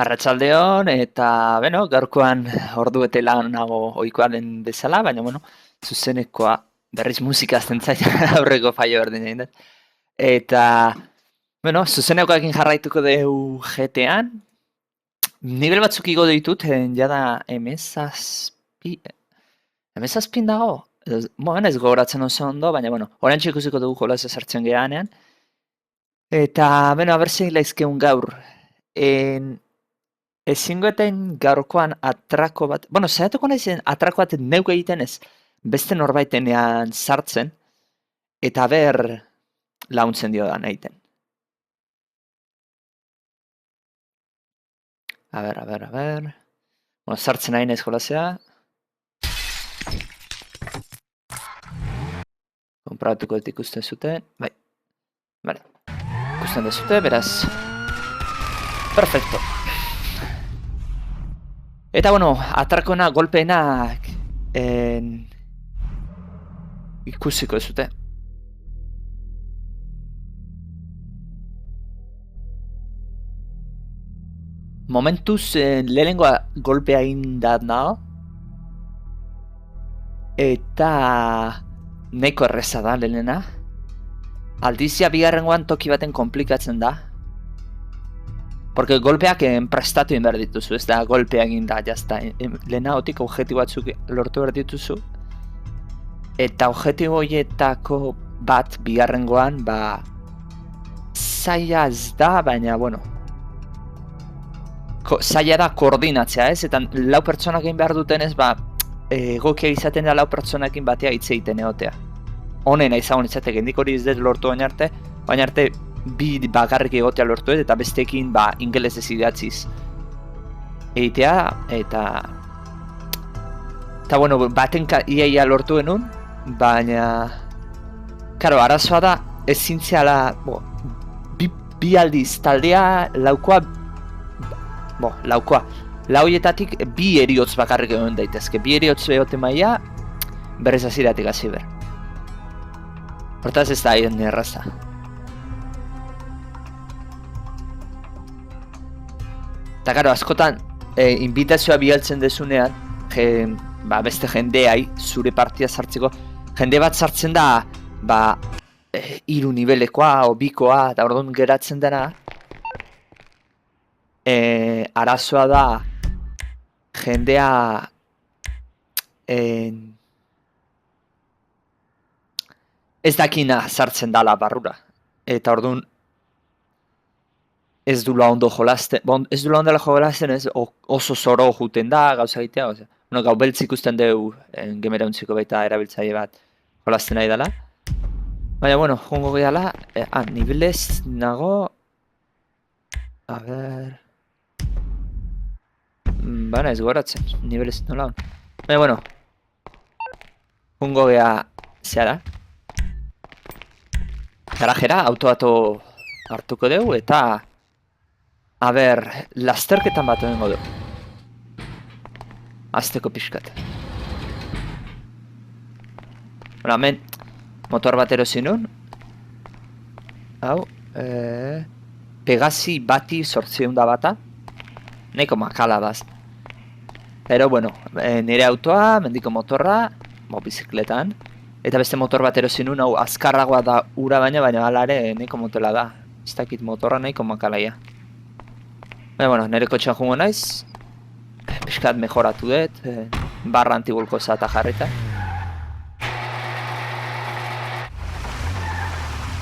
Arratsaldeon eta gaurkoan ordu bete lan nago ohikoa den bezala, baina zuzenekoa berriz musika azten zait aurreko fallo berdin egin dut. Eta zuzenekoekin jarraituko dugu GTA-an. Nivel batzuk igo ditut, jada M7 dago. Ez gogoratzen oso ondo, baina orantxe ikusiko dugu jolaz ezartzen gehanean. Eta, abertzein laizkeun gaur. Ezingoeten gaurkoan atrako bat, saiatuko nahizen atrako bat neuk egiten ez, beste norbaitenean sartzen, eta launtzen dio da nahiten. Sartzen nahi nahiz jolazea. Konpratuko dut ikusten zuten, bai. Ikusten dezute, beraz. Perfecto. Eta atrakona golpeenak ikusiko ezute. Momentuz lehenengoa golpea indat nago. Eta neko erreza da lehenena. Aldizia bigarrengoan toki baten komplikatzen da. Porque golpeak prestatu egin behar dituzu, ez da golpea egin da, jazta. Lehenagotik objektibo batzuk lortu behar dituzu. Eta objektibo horietako bat bigarrengoan, zaila ez da, baina, zaila da koordinatzea, ez? Eta lau pertsonak egin behar duten ez, egokia izaten da lau pertsonakin batea hitz egiten egotea. Honena izagon izatek, hendik hori ez dut lortu baina arte, bi bakarrik egotea lortu eta bestekin ingelesez idatziz egitea eta baten iaia lortu genuen, baina arazoa da ezin zehala bi aldiz taldea laukoa lauietatik bi eriotz bakarrik egon daitezke, bi eriotz egote maia berrez aziratik hasi ber. Hortaz ez da aion erraza. Eta askotan, invitazioa bialtzen dezunean, beste jendeai, zure partia sartzeko, jende bat sartzen da, 3 nivelekoa, o bikoa, eta orduan geratzen dena, arazoa da, jendea, ez dakina sartzen dala barrura, eta orduan, ez dula ondo jolasten, ez oso zoro juten da, gauza egitea, gau beltz ikusten dugu gemerauntziko baita erabiltzaile bat jolasten nahi dela. Baina, jongo gehala, nivelez nago, ez goratzen, nivelez nola hon. Baina, jongo geha zehara. Garajera, autoato hartuko dugu, eta lasterketan bat egingo du. Azteko pixkat. Hemen, motor bat erosi nun. Hau, Pegasi bati 800 bata. Nahiko makala daz. Pero, nire autoa, mendiko motorra, bizikletan. Eta beste motor bat erosi nun, hau, azkarragoa da ura baina alare nahiko motela da. Ez dakit motorra nahiko makalaia. Nire kotxean jungo naiz, pixkat mejoratu dut, barra antibulkoza eta jarrita.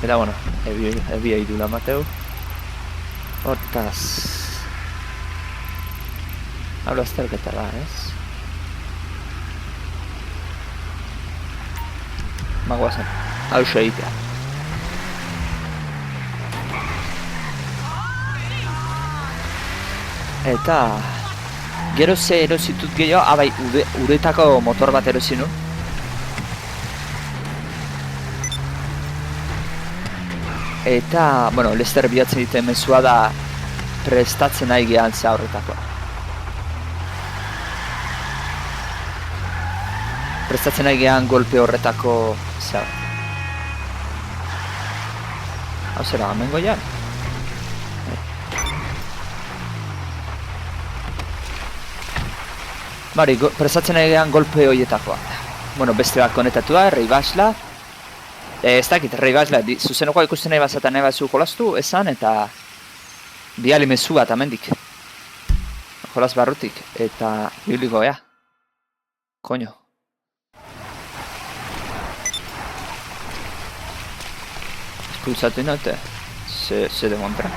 Eta ebia idula mateu. Hortaz... Hablo azterketa da, ez? Magoazen, hau egitea. Eta gero ze erositut gehiago, uretako motor bat erosi nu. Eta, Lester bilatzen diten mezua da prestatzen nahi gehan ze horretakoa. Prestatzen nahi gehan golpe horretako ze Hau zera, amengo jan? Bari, presatzen egean golpe horietakoa. Bueno, beste bat konetatua, Reibasla. Ez dakit, Reibasla, zuzenekoa ikusten nahi bazatan nahi bazu jolastu, esan, eta biali mezu bat amendik. Jolas barrutik, eta ibiliko, ja. Koño. Expulsatu inaute, se demontra.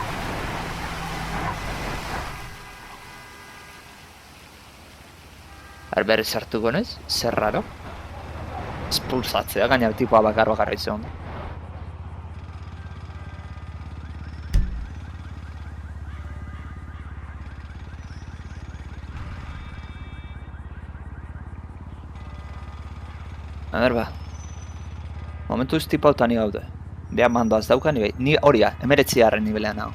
Berriz sartuko naiz, zer raro. Expulsatzea, gaina tipoa bakarra izan ondo. A ber ba. Momentuz tipo hauta ni gaude. Beha mandoaz dauka ni bai. Ni horia, 19. nibelean hau.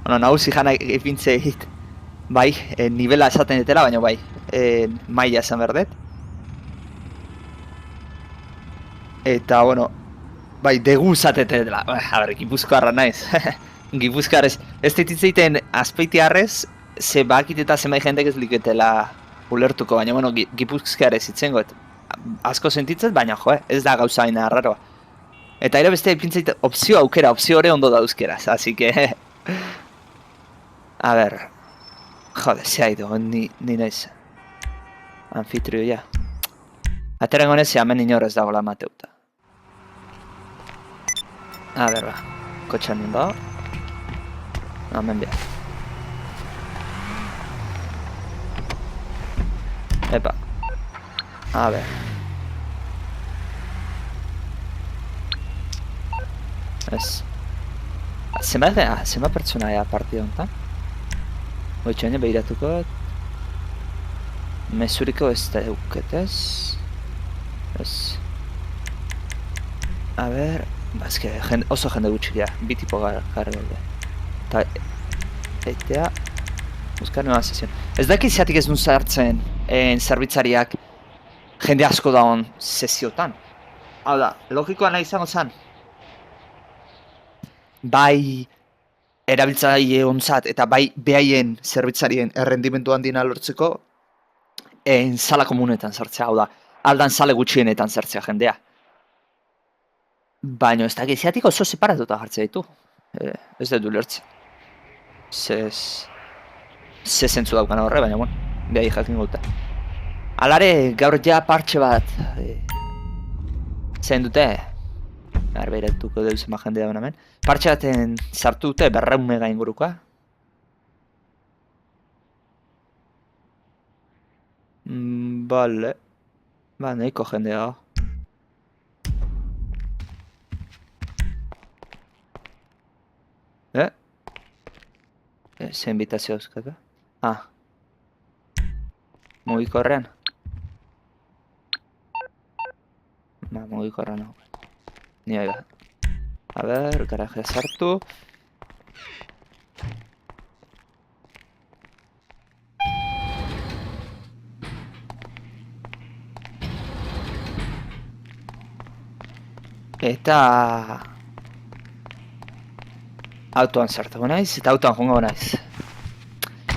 Bueno, nahuzi jana ipintze egit. Bai, nivela esaten ditela, baina bai. Maila esan berdet. Eta, bueno, bai, degu zatetetela. A ber, Gipuzkoarra naiz. Gipuzkoarrez. Ez dititzeiten azpeitiarrez, ze bakit eta zemai jendek ez liketela ulertuko, baina, bueno, Gipuzkoarrez itzengoet. Asko sentitzet, baina, jo, ez da gauza aina arraroa. Eta ere beste ipintzeit opzio aukera, opzio hori ondo dauzkeraz, así que... A ber... Jode, ze haidu, ni naiz. Anfitrio, ja. Aterengo nez, hemen inorrez dagoela mateuta. A ber, ba. Kotxan nien dago. Hemen behar. Epa. A ber. Ez. Zema pertsona ea partida honetan? Goitxoine behiratuko. Mesuriko ez da euketez. Ez. A ber... Bazke, oso jende gutxik dira, bi tipo gara gaude. Eta... Eitea... Buscar nueva sesión. Ez daki zeatik ez duen zartzen zerbitzariak jende asko daun sesiotan. Hau da, logikoa nahi izango zen. Bai erabiltzaile ontzat eta bai behaien zerbitzarien errendimendu handiena lortzeko sala komunetan sartzea, hau da, aldan sale gutxienetan sartzea jendea. Baina ez da geziatik oso separatuta jartzea ditu. Ez dut ulertzen. Ze zentzu daukan horre, baina bueno, behai jakin gauta. Alare, gaur ja partxe bat zein dute, arbeiratuko deuz ema jende dauen hemen. Partxe baten sartu dute 200 mega ingurukoa. Bale. Ba, nahiko jende dago. Ze invitazio euskaka? Ah. Mugiko horrean? Ba, mugiko horrean hau. Ni haiga. A ber, garajea sartu. Eta... autoan sartuko naiz, eta autoan jongo naiz.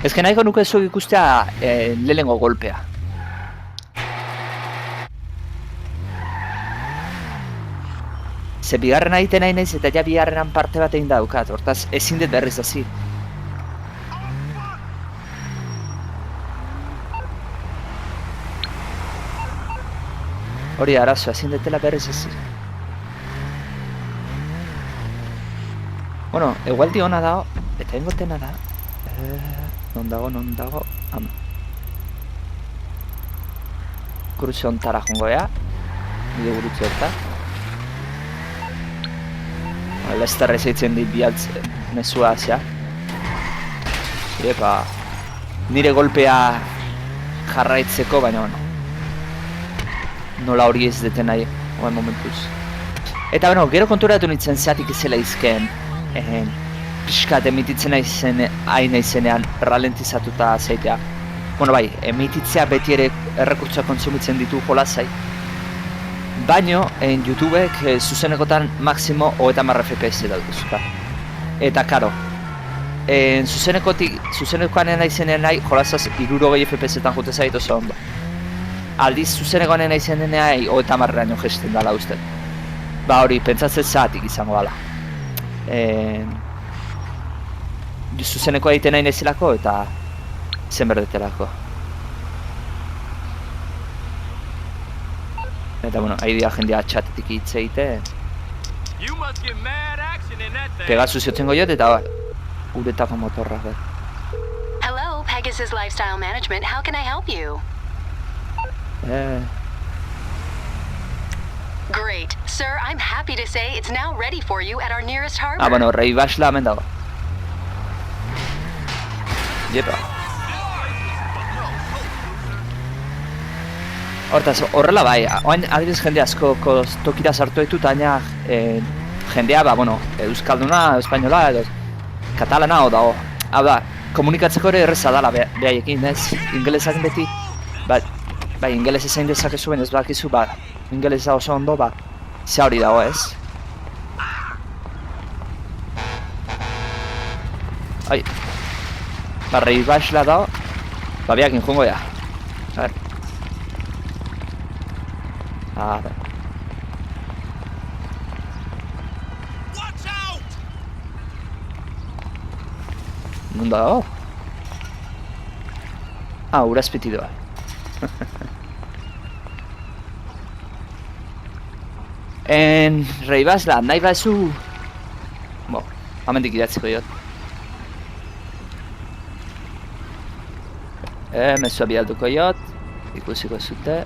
Ezke nahiko nuke zuek ikustea lehenengo golpea. Ze bigarren egiten nahi naiz eta ja bigarrenan parte bat egin daukat, hortaz ezin dut berriz hasi. Hori arazoa, ezin dutela berriz hasi. Bueno, egualdi hona dago, eta engotena da. Non dago, ama. Gurutze ontara jongo ea. Nire gurutze horta. Lesterrez eitzen dit bialtz mesua hasia. Epa, nire golpea jarraitzeko, baina bueno. Nola hori ez deten nahi, oen momentuz. Eta bueno, gero konturatu nintzen zeatik izela izken. Piskat emititzen hain izenean ralentizatuta zeitea. Bueno bai, emititzea beti ere errekurtsoa kontsumitzen ditu jolasai. Baino, YouTubek zuzenekotan maximo 30 FPS dauduzka. Eta, karo, zuzenekoan naizenean nahi, jolazaz, 60 FPS-etan jute zait oso ondo. Aldiz, zuzenekoan naizenean nahi, 30-raino gesten dala uste. Ba hori, pentsatzen zaatik izango dala. Zuzenekoa egiten nahi nahizelako eta zen berdetelako. Eta, bueno, ahi dira jendea txatetik hitz egite. Pegasus jotzen goiot eta uretako motorra. Hello, Pegasus Lifestyle Management. How can I help you? Great. Sir, I'm happy to say it's now ready for you at our nearest harbor. Bueno, Rei Basla hemen dago. Jepa. Hortaz, horrela bai, oain adibidez jende asko tokira sartu ditu, baina jendea, bueno, euskalduna, espainola, edo katalana o dago. Hau da, komunikatzeko ere erreza dala behaiekin, ez? Ingelesak beti, bai, ingeles ezain dezakezu, ez bakizu, ingelesa oso ondo, ze hori dago, ez? Ai, Rei Basla dago, biakin jungo ya. A ver. A ver. Non dago? Urazpiti doa. Rei Basla, nahi bazu... Hamendik idatziko diot. Mezua bidalduko diot. Ikusiko zute.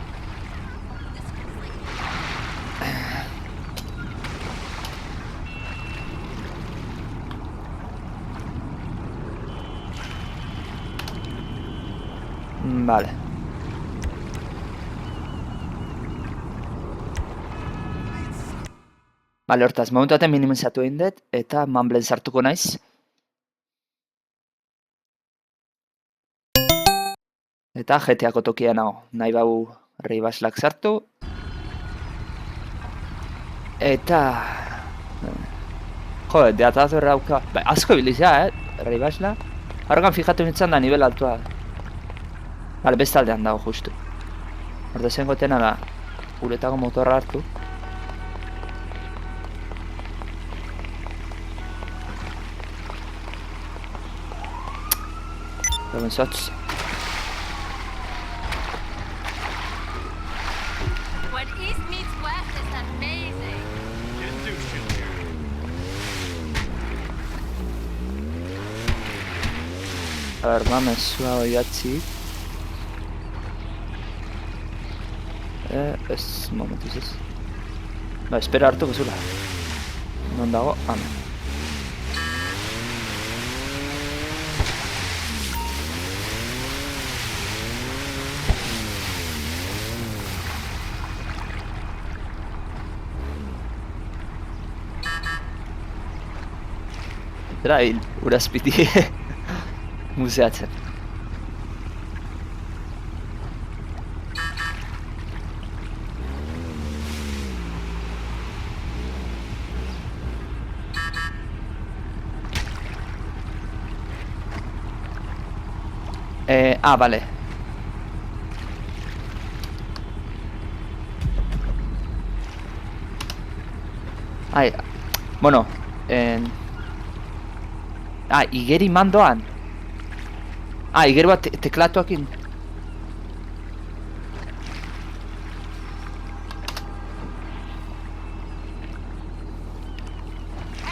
Vale. Vale, hortaz, momentu baten minimizatu egin dut, eta Mumblen sartuko naiz. Eta GTA-ko tokia nago, nahi bau Rei Baslak sartu. Eta... Jode, deataz horre hauka... Asko bilizia, Rei Basla. Horregan fijatu nintzen da nivel altua. Bale, bestaldean dago justu. Horta zen gotena da, uretako motorra hartu. Eta benzatz. When East meets West, it's amazing. A ber, mezua oiatzi. Ez, momentuz ez. Espera hartuko zula. Non dago? Hemen. Zera hil, urazpiti museatzen. Vale. Bueno, igeri mandoan. Igeri bat teklatuakin.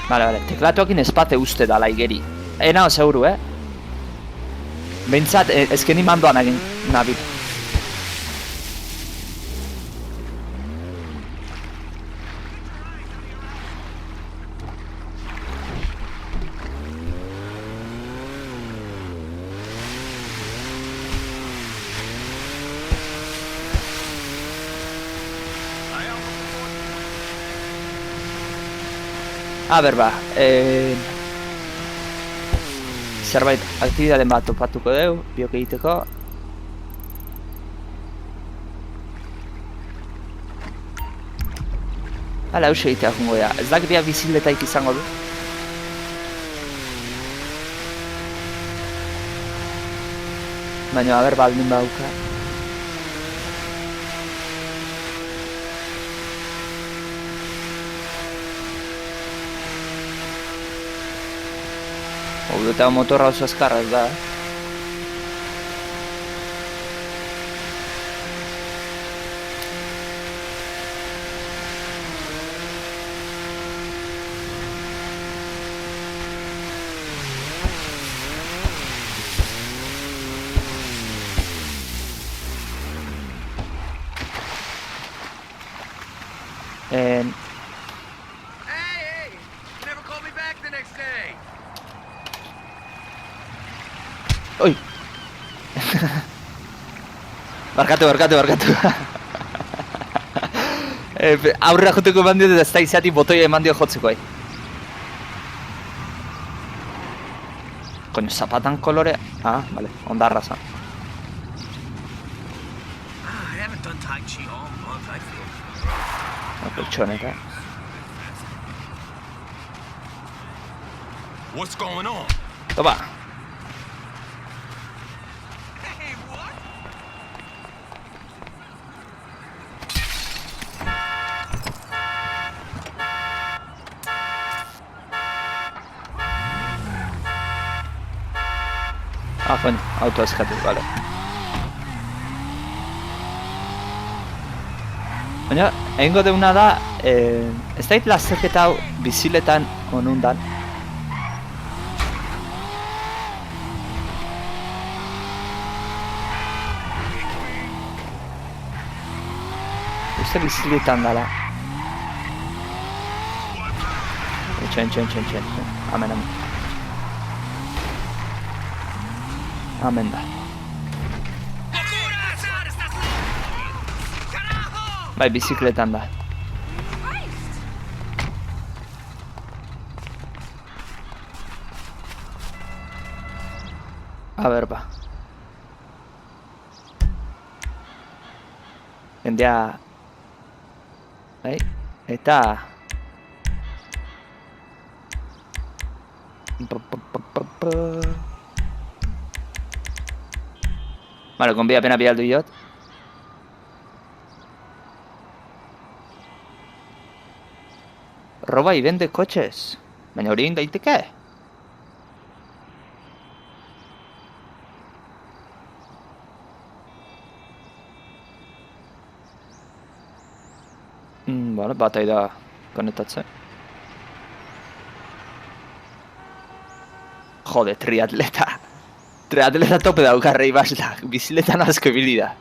Vale, teklatuakin espate uste dala igeri. Nao seguru, Bentsat, ezkeni mandoan egin nabil. Berba, zerbait aktibidaden bat topatuko dugu, biok egiteko. Hala, hause egitea jungo da. Ez dakit biak bizikletaik izango du. Baina, aber baldin bauka. Eta motorra oso azkarra ez da. Hey! Never call me back the next day! Oi! Barkatu. Aurrera joteko eman dio eta ez da izati botoia eman dio jotzeko. Koño, zapatan kolore... Ah, vale, ondarra zan. I haven't done Tai Chi all month, I feel. Pertsoneta. What's going on? Topa! Hey, what? Ah, coño, auto eskatu, vale. Baina, egingo deuna da, ez dait lasterketa hau biziletan onundan. Uste biziletan dala. Txen. Amen. Amen da. Bai, bizikletan da. A ber, ba. Jendea... Bai, eta... Vale, konbia pena bialdu diot. Roba y vende coches. Baina hori egin daiteke? Vale, bat da konektatzen. Jode, triatleta. Triatleta tope daukarrei baslak. Biziletan asko ibili da.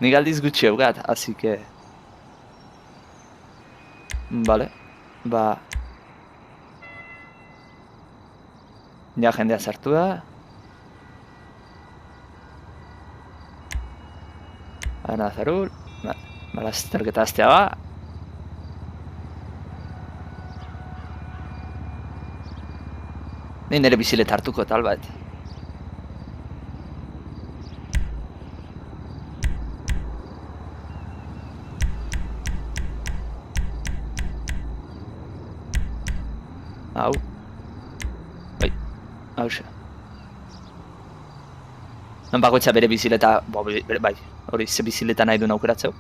Nik aldiz gutxi eugat, así que... Vale. Ba... Ja jendea sartu da. Ana zarul. Bala azterketa aztea ba. Ni nire bizileta hartuko tal bat. Hau. Bai, hauxe. Non bakoitza bere bizileta, bai, hori ze bizileta nahi duen aukeratzeu.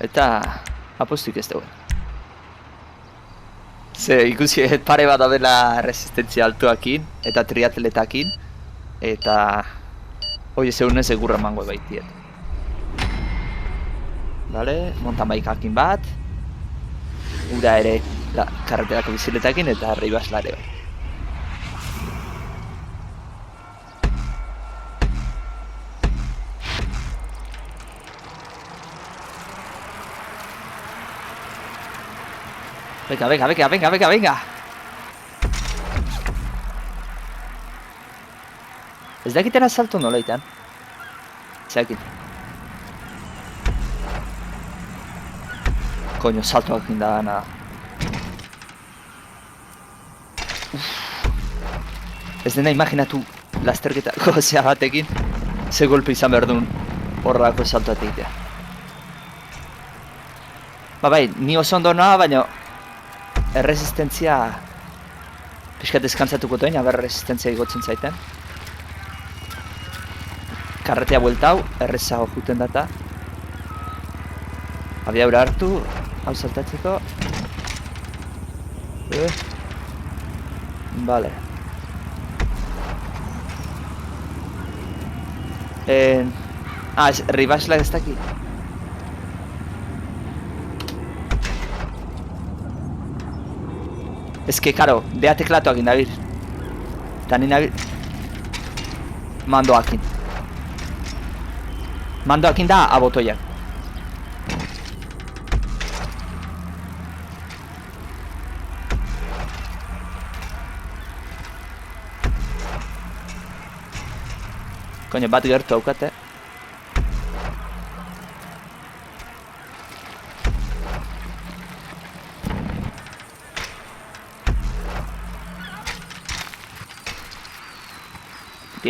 Eta apostik ez dugu. Ze ikusi pare bat dela resistentzia altuakin eta triatletakin. Eta... Hoi zeunez egurra emango baitiet. Vale, mountain bikeakin bat. Ura ere karreterako biziletakin eta arribasla ere bai. Venga. Ez dakiten asalto nola iten. Zekin. Koño, saltoak inda gana. Ez dena imaginatu lasterketa gozea batekin ze golpe izan behar duen horrelako salto egitea. Bai, ni oso ondo noa, baina erresistentzia pixkat deskantzatuko toin, aber resistentzia igotzen zaiten. Karretea bueltau, errezago juten data. Abiadura hartu, hau saltatzeko. Vale. Ribasla ez daki. Ez que, karo, bea teklatuak indabil. Eta nina mandoakin. Mandoakin da abotoiak. Koño, bat gertu haukate.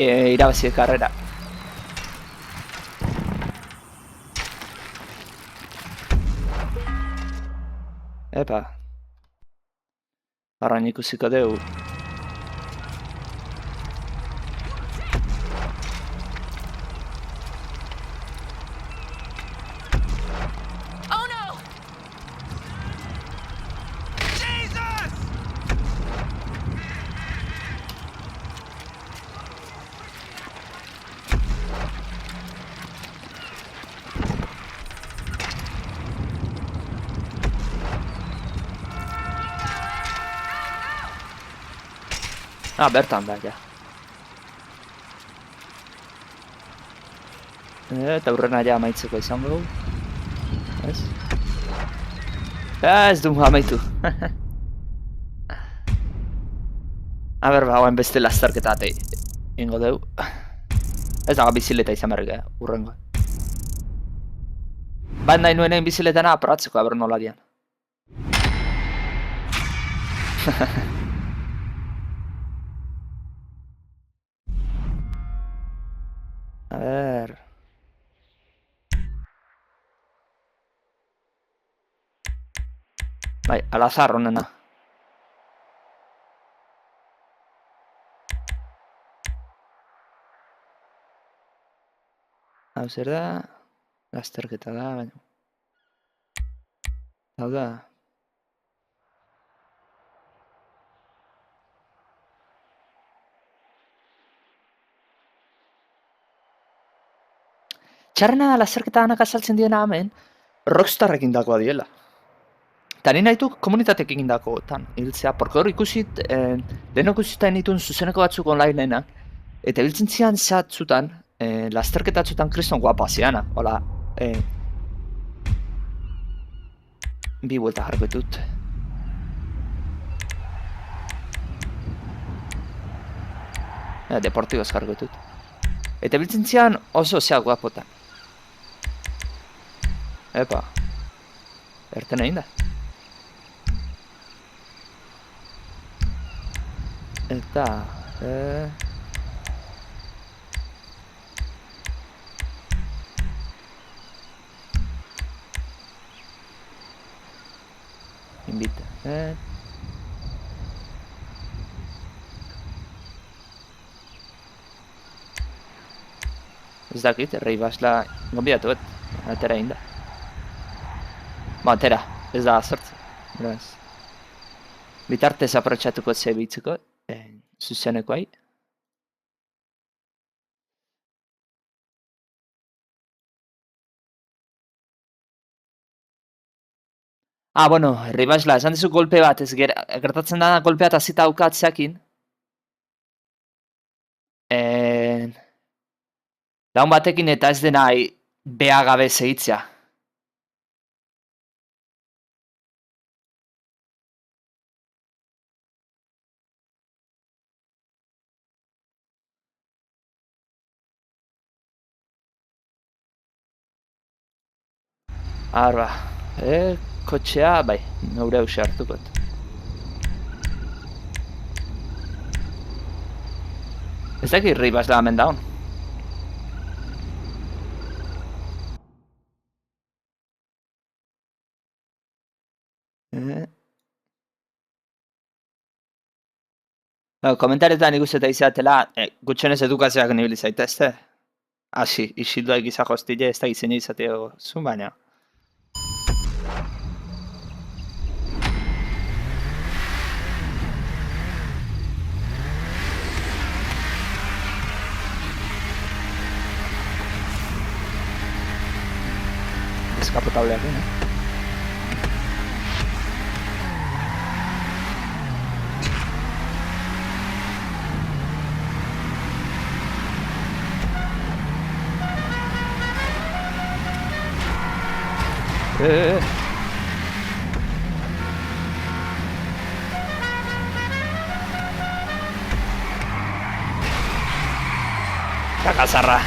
Irabazi karrera. Epa. Arrain ikusiko dugu. Oh no! Jesus! Bertan da, ja. Eta hurrena ja amaitzeko izango dugu. Ez? Ez du amaitu. Hauen beste lastarketa ate ingo dugu. Ez dago bizileta izan berrik, hurrengo. Bat nahi nuenen biziletana apratzeko, aber nola dian. A ver... Bai, al azar honena. Hau zer da... Lasterketa da, baina... Hau da... Txarrena da lasterketa danak azaltzen diena hemen, Rockstarrek indakoa diela. Eta nien nahitu komunitatek indakoetan hiltzea, porque hor ikusit, lehenok ikusita nituen zuzeneko batzuk onlineena, eta hiltzen zian zatzutan, lasterketatzutan kriston guapa ziana, hola, bi buelta jarko ditut. Deportiboz jarko ditut. Eta biltzen zian oso zeak guapotan. Epa. Erten egin da. Eta... Invita. Ez dakit, Ribasla gonbidatu bet, atera egin da. Atera, ez da azortzen. Beraz. Bitartez aprotxatuko zebitzeko, zuzenekoai. Bueno, Ribasla, esan dizu golpe bat, ez gertatzen da golpe bat azita aukatzeakin. Laun batekin eta ez dena beha gabe segitzea. Arba, kotxea, bai, neure hause hartukot. Ez dakit Ribas da hemen daun. Komentaretan ikusten izatela, gutxenez edukazioak nibili zaitezte. Hasi, isilduak izako hostile, ez da izan izateo zuen baina. Descapotable aquí, ¿no? Eh. Kakazarra.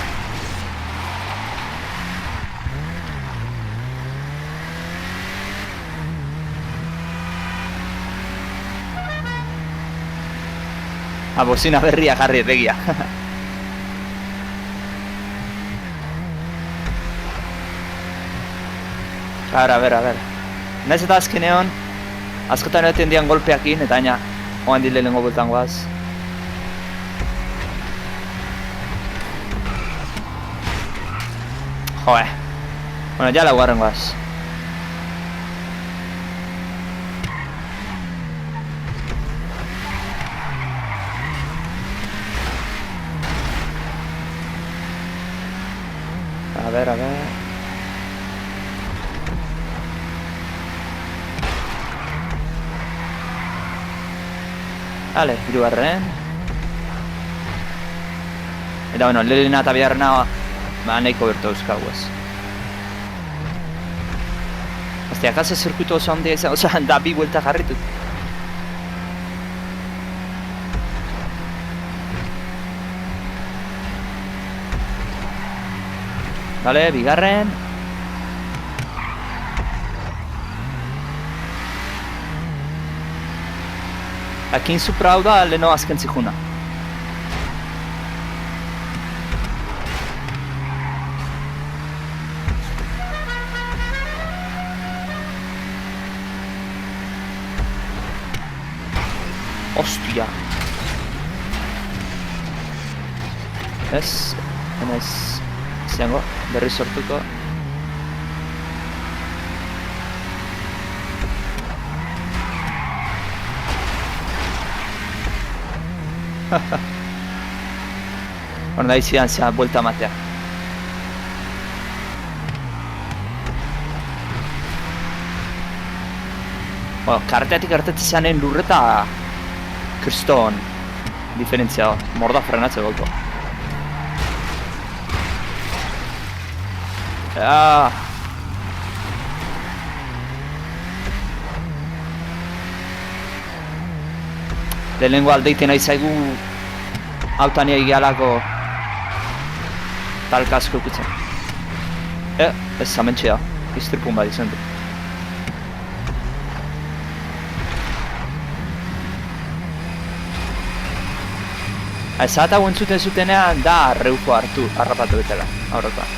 Bozina berria jarri etegia. A ver. Naiz eta azkenean, askotan eten dian golpeakin, eta aina, oan dile lehenko bultan guaz. Joe. Bueno, ya laugarren guaz. A ver. Vale, hirugarren. Eta bueno, lehena eta biharrena nahiko bertu euskaguaz. Hostia, akaso zirkuito oso handia izan, oso da bi buelta jarritut. Vale, bigarren. Akin supra hau da, leheno azken zikuna. Ostia. Ez, izango, berri sortuko. Bueno, da izidan zean buelta matea. Bueno, karteatik artetze zeanen lurreta kriston diferentzia morda frenatze golko. Lehenengo aldeiten nahi zaigu autania egialako talkasko ikutzen. Ez zamentxe da, iztripun bat izan du. Ez eta guentzuten zutenean da reuko hartu, harrapatu betela, aurrekoa.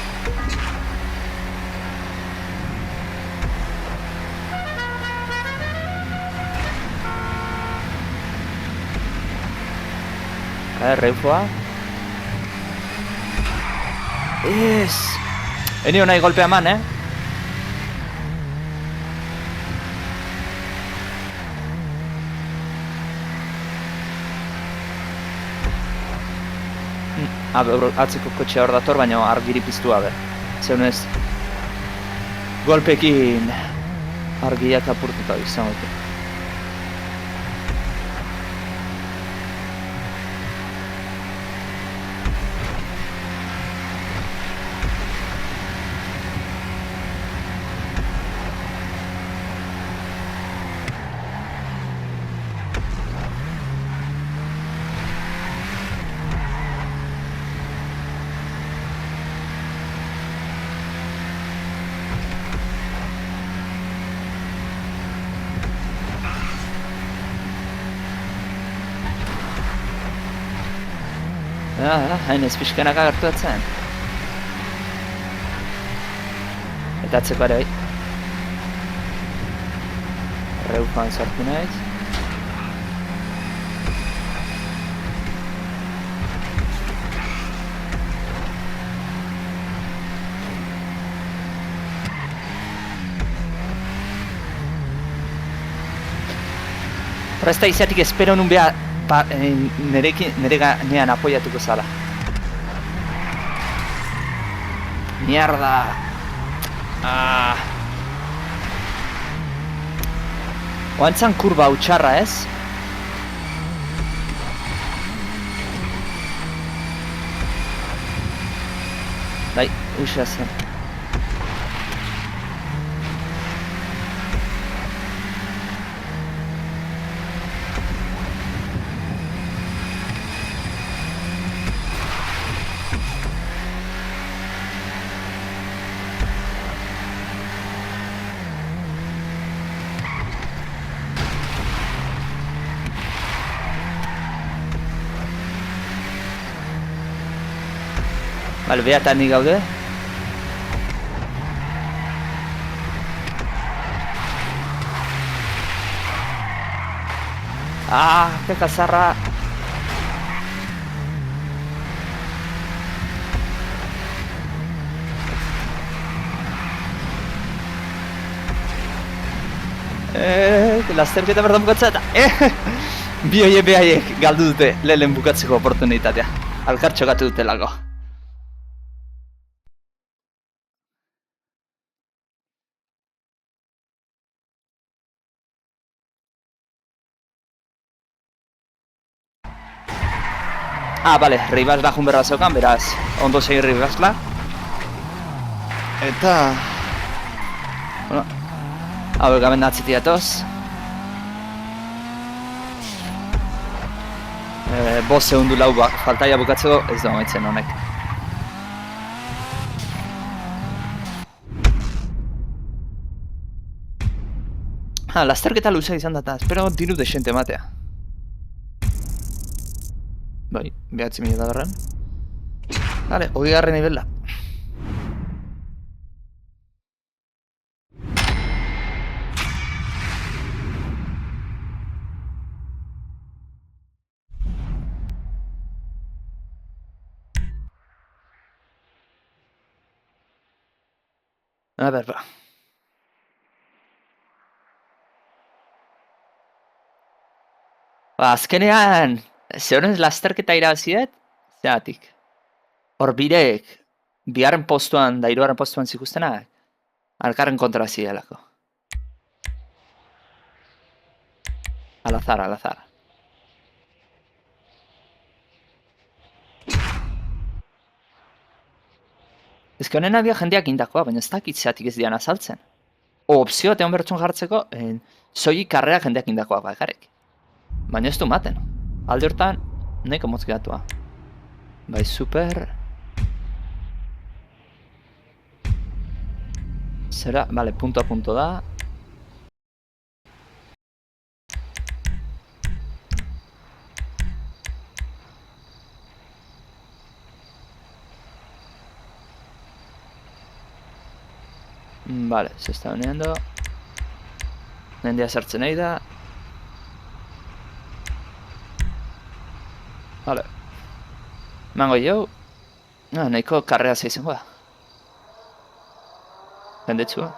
Reufoa. Ez! Enio nahi golpea eman, Atzeko kotxea hor dator, baina argiri piztu gabe. Zeunez, golpekin argiak apurtuta izan dute. Hain ez pixkanak agertu atzen. Eta atzeko ere bai. Reufan sartu naiz. Horrezta izatik espero nun beha nere gainean apoiatuko zala. Mierda! Oantzan kurba utxarra ez? Bai, uxa zen. Bale, behatan ni gaude. Peka zarra. Lasterketa bertan bukatza eta bi hoie behaiek galdu dute lehen bukatzeko oportunitatea. Alkartxo gatu dutelako. Bale, Ribasla jun berra zeukan, beraz, ondo segi Ribasla. Eta... Bueno, hauek gaben atzitik atoz. 5 segundu lau faltaia bukatzeko, ez da amaitzen honek. Lasterketa luza izan data, espero diru desente ematea. Bai, 9.000 da berren. Vale, 20. nivela. A ver, va. Azkenean, zeuren lasterketa irabaziet, zeatik. Hor birek, bigarren postuan da 3. postuan zikustenak, alkarren kontra zidelako. Al azar. Ez que honen abia jendeak indakoa, baina ez dakit zeatik ez dian azaltzen. Opzioa egon bertxun jartzeko, soilik karrea jendeak indakoa bakarrik. Baina ez du maten. Alde hortan, nahiko motz gehatua. Bai, super... Zera, bale, punto a punto da. Vale, se está uniendo. Nendia sartzen nahi da. Vale. Mango jau. Nahiko karrea zeizengo da. Jendetsua.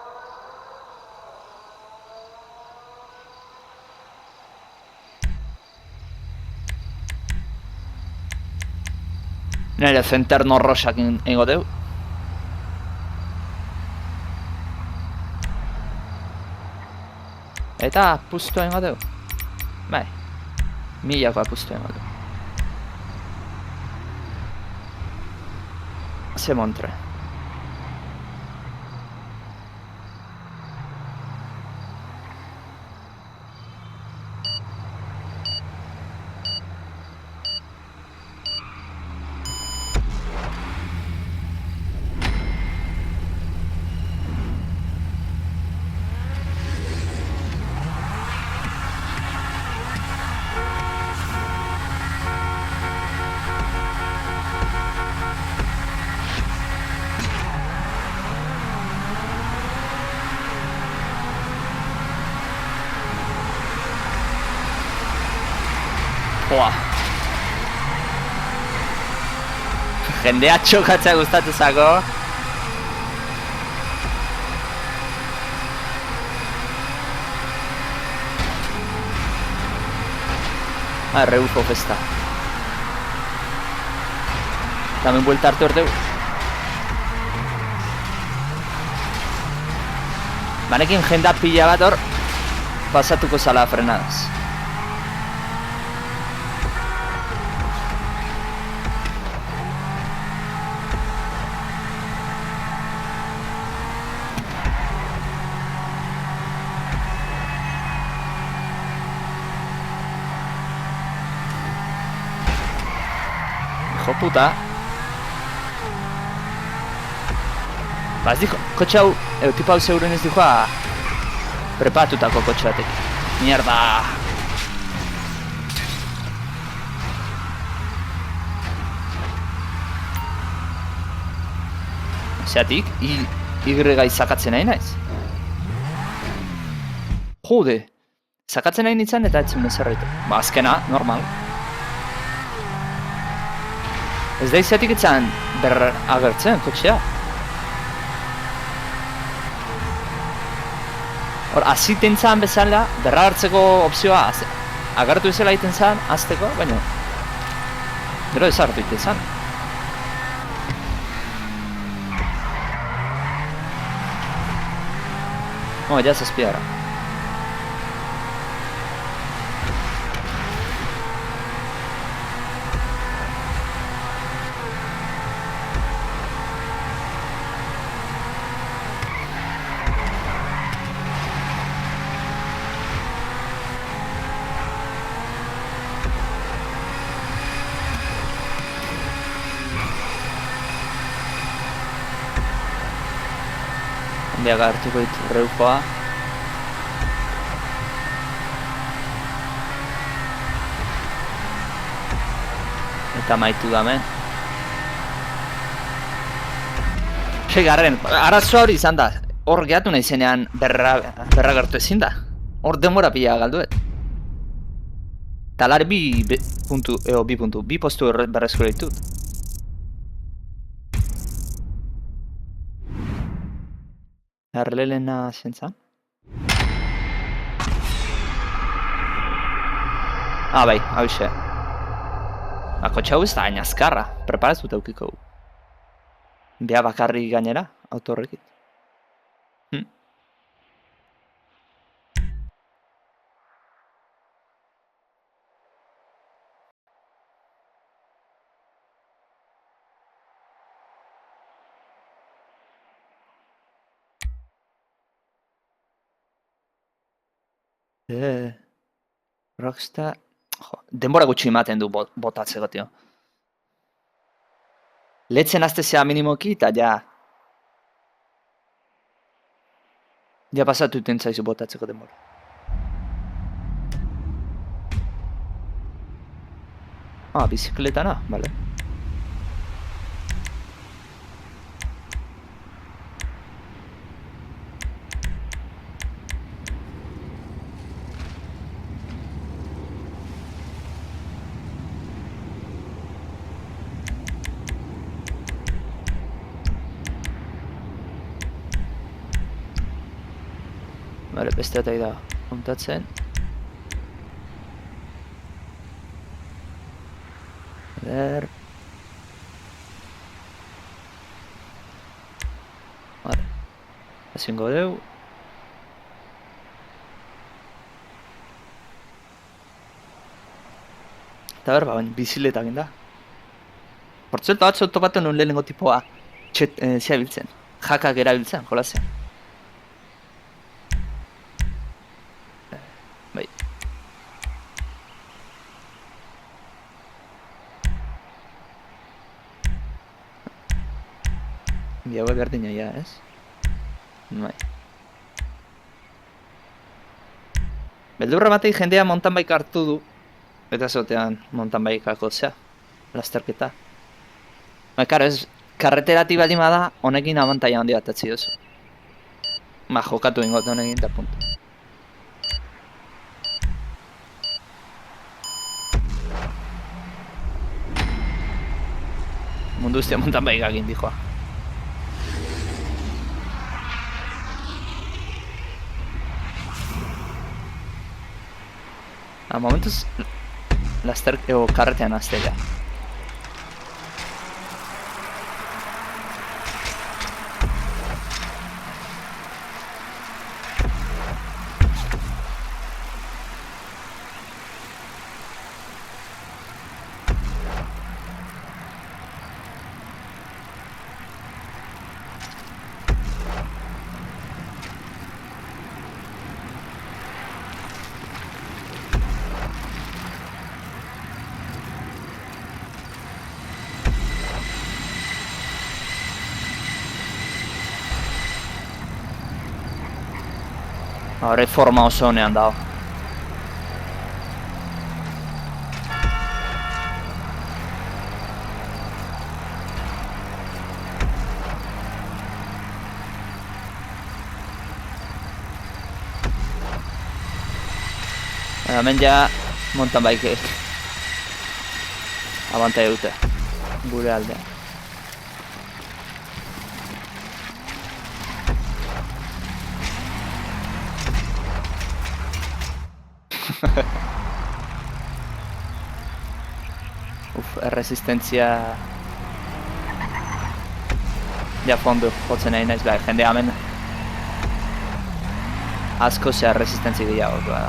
Nire zenterno rosak ingo deu. Eta puztua ingo deu. Bai. Milakoa puztua ingo deu. Se montre. Joa. Jendea txokatzea gustatu zako. Rebufo festa. Tamen buelta hartu ordeu. Banekin jenda pila bat hor pasatuko zala frenadas. Hijo puta. Ba ez dijo, kotxe hau, tipo hau zeuren ez dijoa preparatutako kotxe batek. Mierda! Zeatik, Y zakatzen nahi naiz. Jode! Zakatzen nahi nintzen eta etzen bezarraitu. Ba, azkena, normal. Ez da izatik etzan berra agertzen kotxea. Hor, aziten zan bezala, berra hartzeko opzioa agertu ezela egiten zan, azteko, baina gero ez hartu egiten zan. Ja zazpiara. Handiaga hartuko ditu reufoa. Eta maitu damen. Segarren, arazo hori izan da. Hor gehatu nahi zenean berra gertu ezin da. Hor denbora pila galduet. Talar bi postu berrezko ditut. Erlelena zentzan? Bai, hauxe. Kotxe hau ez da hain azkarra, preparazut eukiko. Bea bakarri gainera, auto horrekit. Rockstar... denbora gutxi ematen du botatzeko, tio. Letzen aztezea minimoki eta ja... ja pasatu iten zaizu botatzeko denbora. Bizikletana, bale. Bale, beste eta da kontatzen. Bale. Ezingo deu. Eta baina biziletak da. Portzelto batzu topatu nun lehenengo tipoa zea biltzen. Jakak erabiltzen, jolazean. Biago berdina ja, ez? Bai. Beldurra batei jendea mountain bike hartu du. Eta zotean mountain bikeako zea. Lasterketa. Karo ez, karreterati baldin bada, honekin abantaia handi bat atzi duzu. Jokatu ingot honekin eta puntu. Mundu guztia mountain bike egin dijoa. Momentuz, laster karretean aztega. Horre forma oso honean dago. Hemen ja mountain bikeek abantaia dute gure aldean. Erresistentzia ja fondo jotzen nahi naiz, bai, jende hemen asko zea erresistentzia gehiago da.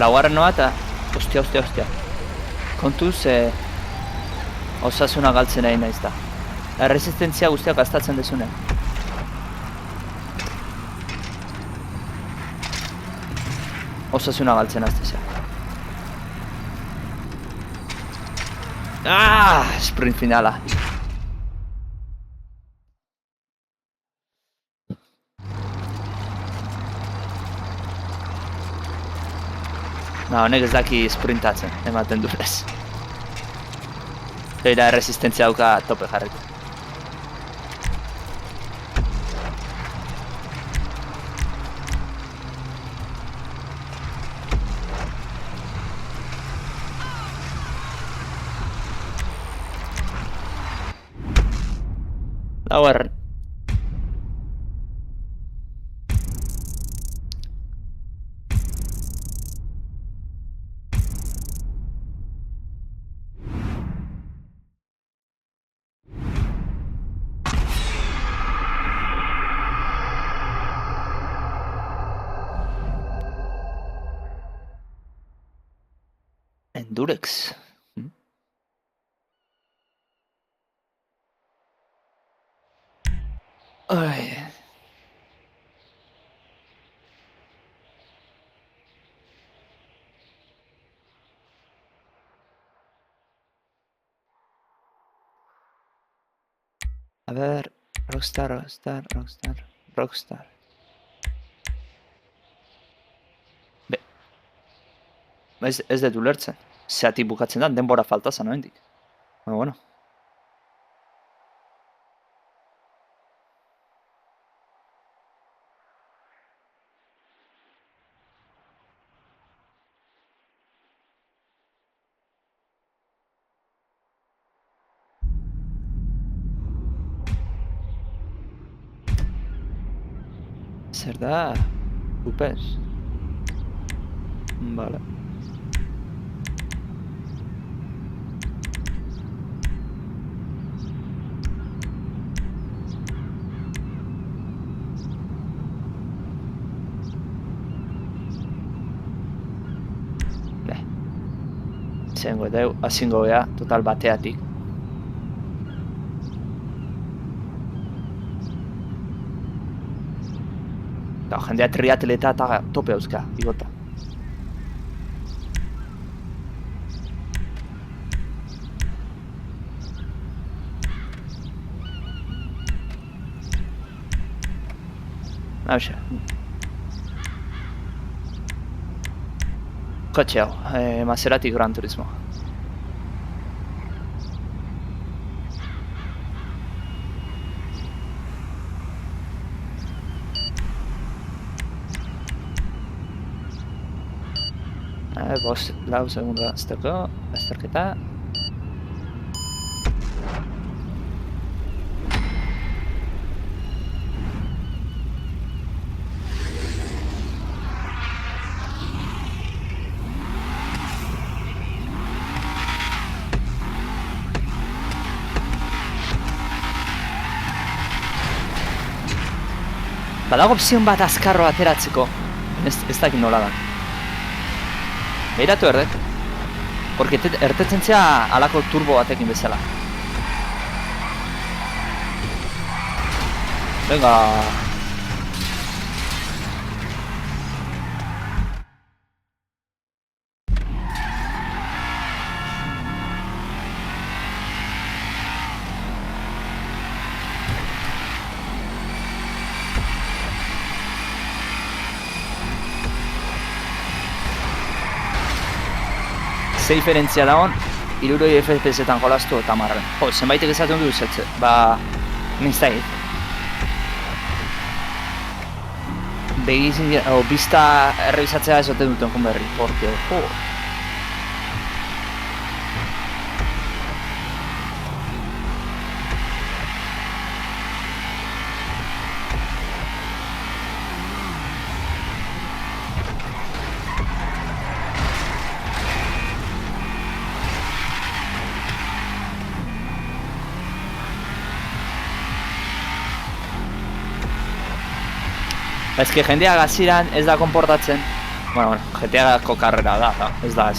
Laugarren noa eta ostia. Kontuz osasuna galtzen nahi naiz da. Erresistentzia guztiak gastatzen dezunean. Osasuna galtzen aztezea. Sprint finala. Honek ez daki sprintatzen, ematen durez. Zeira erresistentzia dauka tope jarriko. Laugarren. Endurex. Ai. A ver, Rockstar. Ez dut ulertzen. Zeatik bukatzen da, denbora falta zan oendik. Bueno. Zer da? Upes. Vale. Zengo eta azingo gea, total bateatik. Jendea triatleta eta tope hauzka, igota. Hauxe. Kotxe hau, Maserati Gran Turismo. Bost, lau segundo azteko, azterketa. Badago opzion bat azkarro ateratzeko. Ez dakit nola da. Beiratu erdet. Porque ertetzen zea alako turbo batekin bezala. Venga. Ze diferentzia da hon, 60 FPS-etan jolastu eta marren. Jo, zenbaitek esaten du zetze, nintzait. Begizin, bista errebizatzea esaten duten kon berri, porque, jo. Ez que jendeak hasieran ez da konportatzen. Bueno, GTA-ko karrera da, ez da,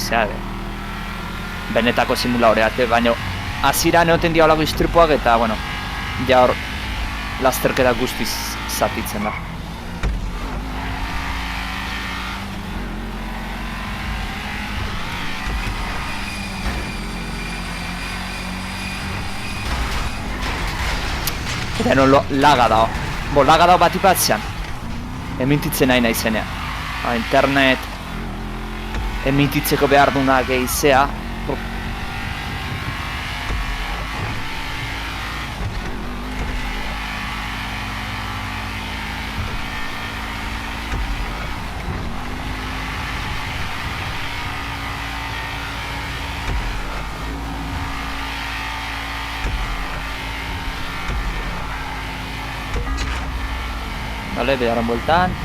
benetako simuladoreak, baina hasieran egoten dira olako istripuak eta, bueno, ja hor lasterketa guztiz zatitzen da. Eta no, laga dao. Laga dao bat ipatzean. Emititzen nahi naizenean. Internet emititzeko behar duna gehizea. Vale, bigarren bueltan.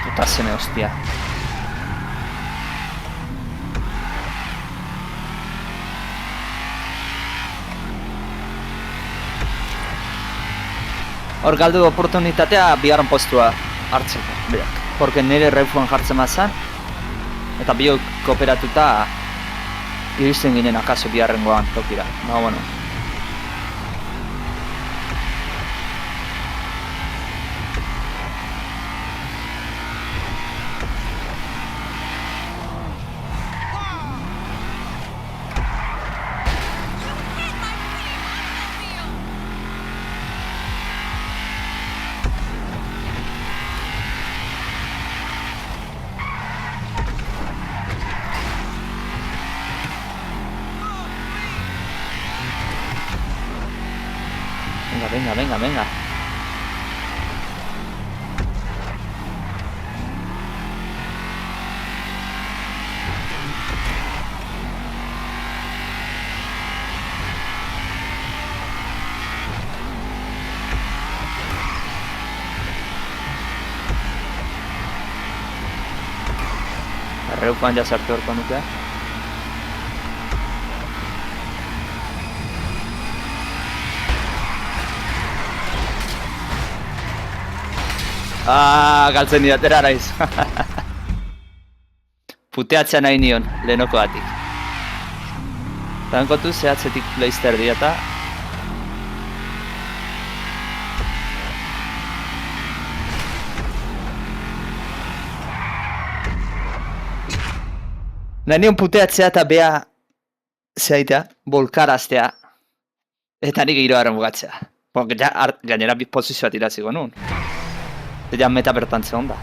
Puta seme, hostia. Hor galdu oportunitatea bigarren postua hartzeko, biak. Porque nire refuan jartzen mazan, eta biok kooperatuta iristen ginen akaso bigarrengoan tokira. No, bueno. Venga. Erreukoan ja sartu horko nukea. Galtzen didatera araiz. Puteatzea nahi nion, lehenoko batik. Tankotu zehatzetik leizter diata. Nahi nion puteatzea eta bea zeitea, bolkaraztea, eta nik giroaren bugatzea. Porque gainera posizioa tiraziko nun. Eta meta bertan zehon da.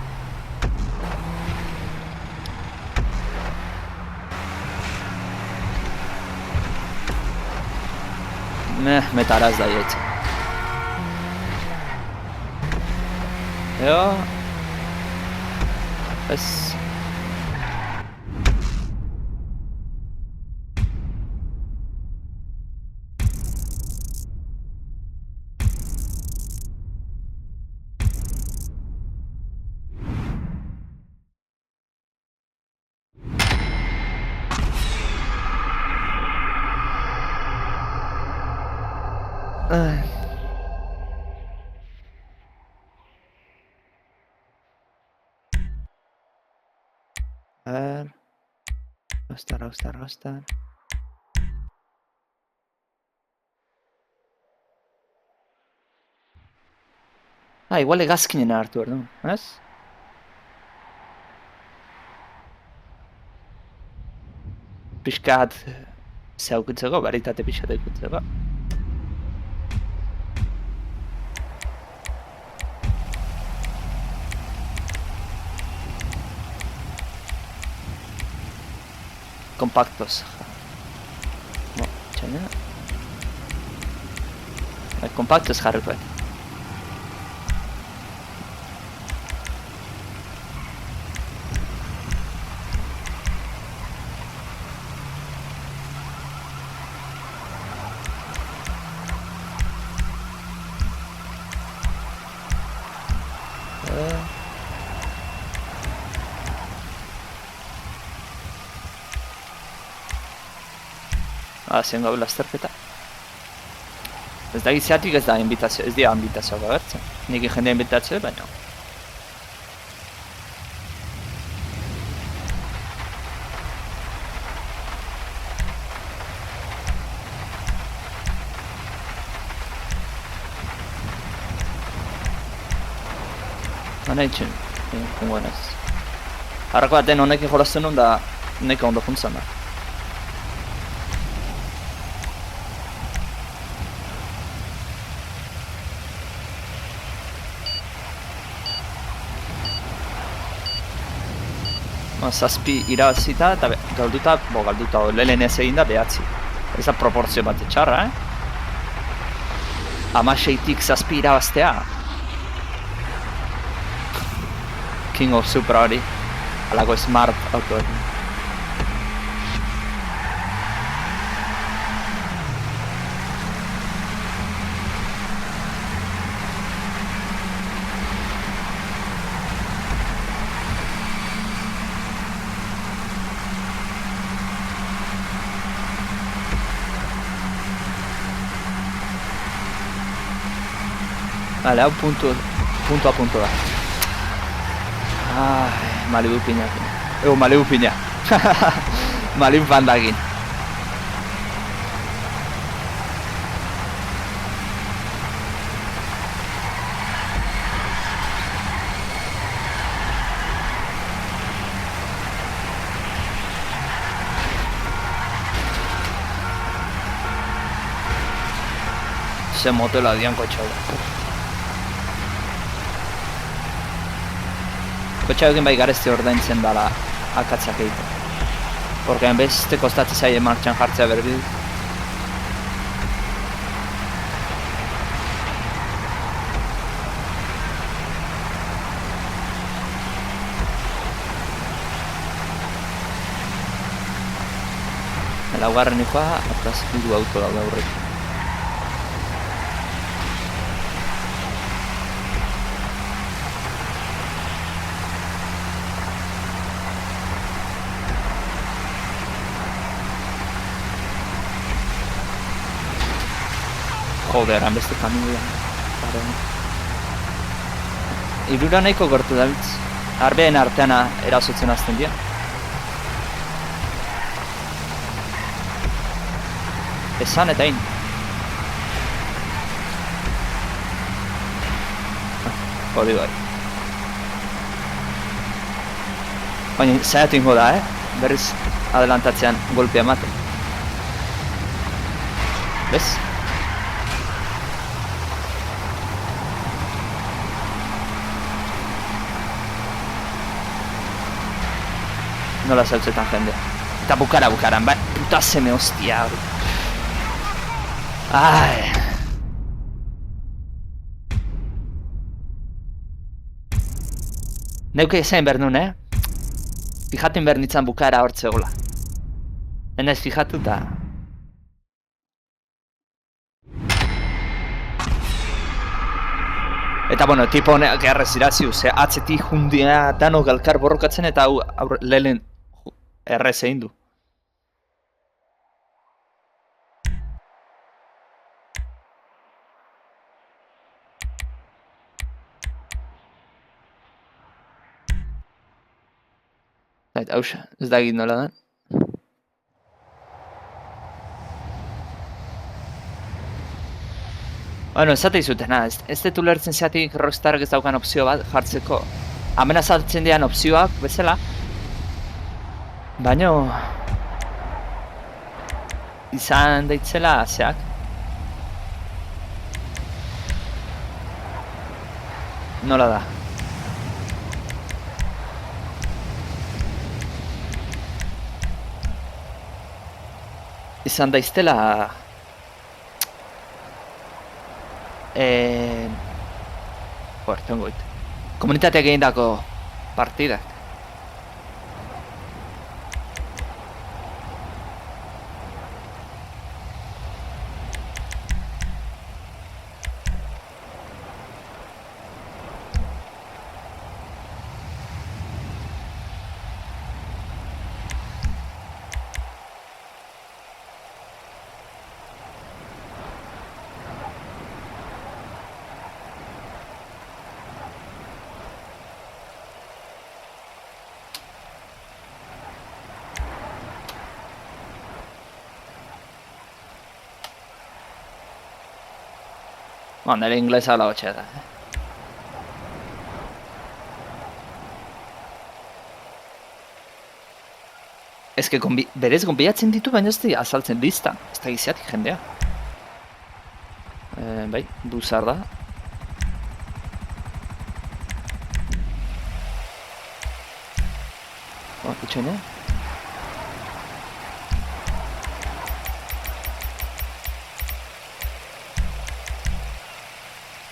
Meta araz da jaitzen. Eo... Ez... A ver... Gastar. Igual hegazkinen hartu erdu, ez? Piskat... Zeukitzeko, baritate pixat eukitzeko. Compactos. No, txaina. Compactos jarriko eta. Zion gau lasterketa. Ez da giziatik ez da invitazio, ez dira invitazioak agertzen. Nik jendea invitazio, baina... Hana itxen, jungoen ez. Harrako baten honekin jolazten nun da neka ondo juntzan da. Zazpi irabazita eta galduta lehen ez egin da behatzi. Ez da proportzio bat etxarra, Amaseitik zazpi irabaztea. King of Supra hori. Alako smart auto hori. Vale, hau punto a punto da. Malibu piñak. Malibu piña. Malibu bandakin. Se motela dian kotxau. Kotxauekin bai garezti ordaintzen dala akatzak egiten. Porque beste kostatzen zaie martxan jartzea berbi. Laugarren ikoa, ataz hiru auto daude aurretik. Joder, hanbeste kamioia. Irura nahiko gertu dabiltz. Arbeen artean erasotzen azten dira. Esan eta hain. Hori bai. Baina zaiatu ingo da, berriz adelantatzean golpea ematen. Bez? Nola zautzetan jendea. Eta bukaran, bai, puta seme hostia hori. Ai. Neuke esain behar nun, Fijaten behar nintzen bukaera hortzegola. Enaiz fijatu eta... Eta bueno, tipo honek errez iraziu, ze atzetik jundia dano galkar borrokatzen eta hau lehen errez egin du. Hauxa, ez da egin nola da. Bueno, esate izutena, ez dut ulertzen zeatik Rockstarrak ez daukan opzio bat jartzeko. Hemen azaltzen dian opzioak bezala. Baina... izan daitzela zeak. Nola da. Izan daiztela... Tengo it. Komunitateak egindako partidak. Bueno, nire inglesa hola hotxe da. Ez que berez gonbiatzen ditu, baina ez da azaltzen lista. Ez da giziatik jendea. Bai, duzar da. Itxoine.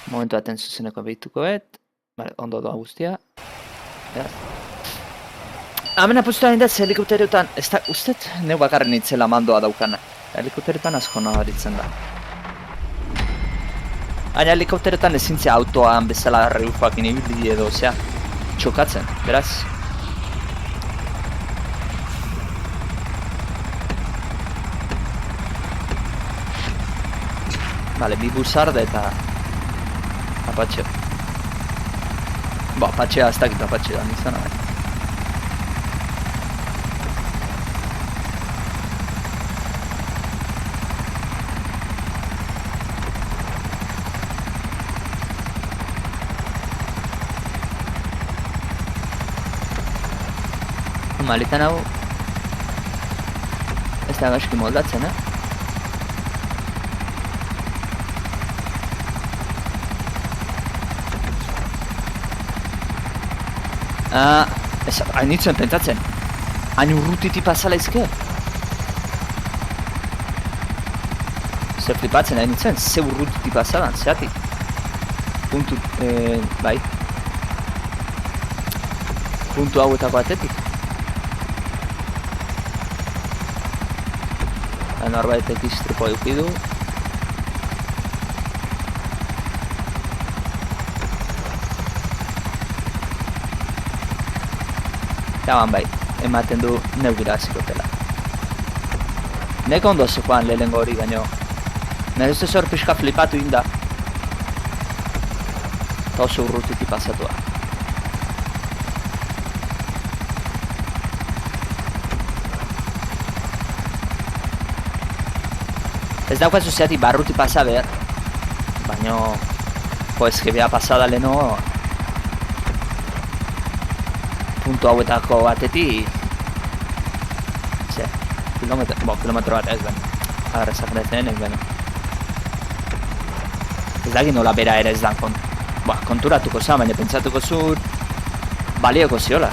Momentu baten zuzeneko behituko Vale, ondo doa guztia. Hemen apustu hain da helikopterotan, ez da, ustet, neu bakarren itzela mandoa daukana. Helikopterotan asko nabaritzen da. Baina helikopterotan ezintzea autoan bezala reufoak inibili edo, osea, txokatzen, beraz. Vale, bi busarda eta... Apache. Apachea ez dakit Apache da nizana. Malitan hau... ez da gaizki moldatzen, hain nitzuen pentsatzen. Hain urrutiti pasala izke. Ze flipatzen hain nitzuen, ze urrutiti pasalan, zeatik. Puntu, bai. Puntu hauetako atetik. Norbaitek istripo edukidu. Eta bai, ematen du neugira zikotela. Neko ondo zekoan lehenengo hori baino. Nire uste zor pixka flipatu inda. Eta oso urrutiti pasatua. Ez daukazu zeatik barruti pasa behar. Baina... ezke beha pasada leheno... puntu hauetako batetik Kilometro bat ez ben. Agarra esagratzen ez ben. Ez dakit nola bera ere ez dan konturatuko za, baina pentsatuko zur balioko ziola.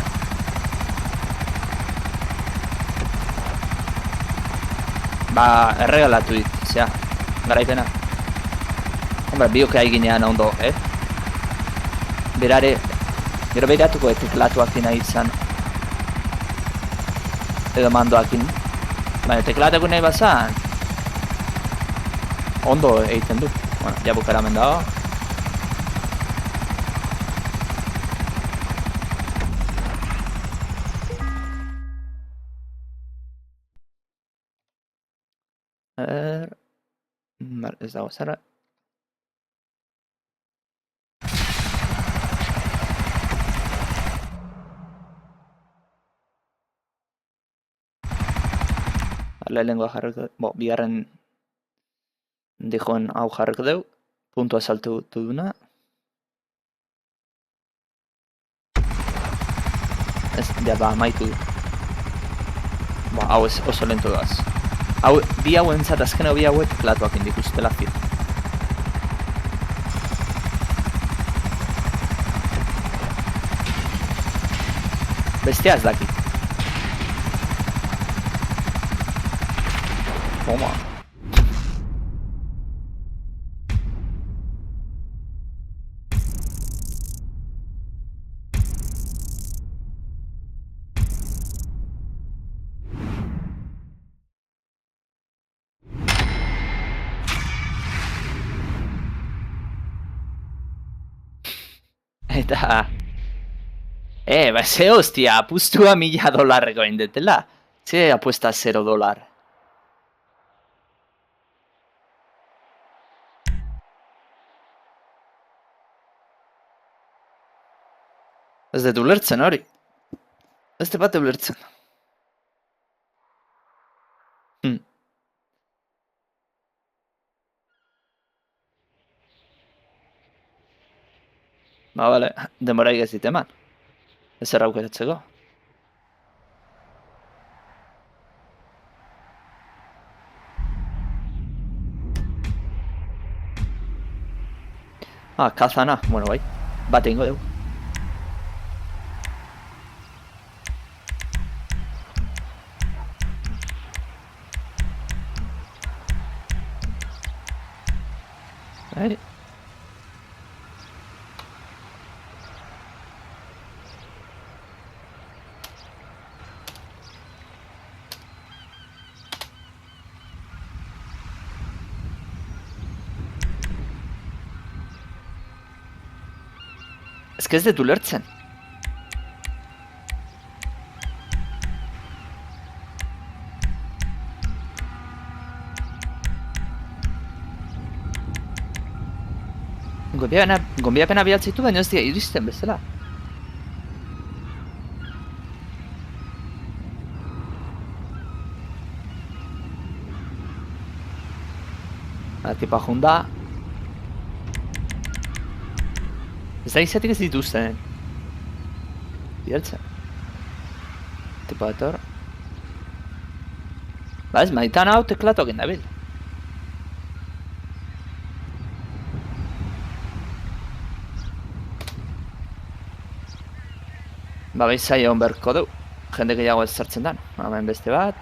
Erregalatu dit, zea, garaipena. Hombre, bioke haiginean ondo, Berare, gero behiratuko teklatuakin nahi izan. Edo mandoakin. Baina teklatuako nahi bazan, ondo egiten du. Bueno, ja bukaramen dago. Ez dago zara. Lehenengoa jarriko, bigarren dijoen hau jarriko deu. Puntua saltu duna. Ez, ja amaitu du. Hau oso lento doaz. Bi hauen zat azkeneko bi hauek klatuak indikuztela zir. Bestea ez dakit. Oma. Eta... ze hostia, apustua $1.000 indetela. Ze apuesta $0. Ez dut ulertzen hori. Ez dut bat ulertzen. Bale, denboraik ez dit eman. Ez erraukeratzeko. Kazana, bueno bai. Bat egingo dugu. Bai. Ez dut ulertzen. Gonbiapena bialtzitu baina ez dira iristen bezala. Tipa junda. Ez da izatik ez dituzten. Bialtzen. Tipa dator. Ez maitan hau teklatuak indabil. Baiz zaila hon berko du. Jende gehiago ez sartzen dan. Hemen beste bat.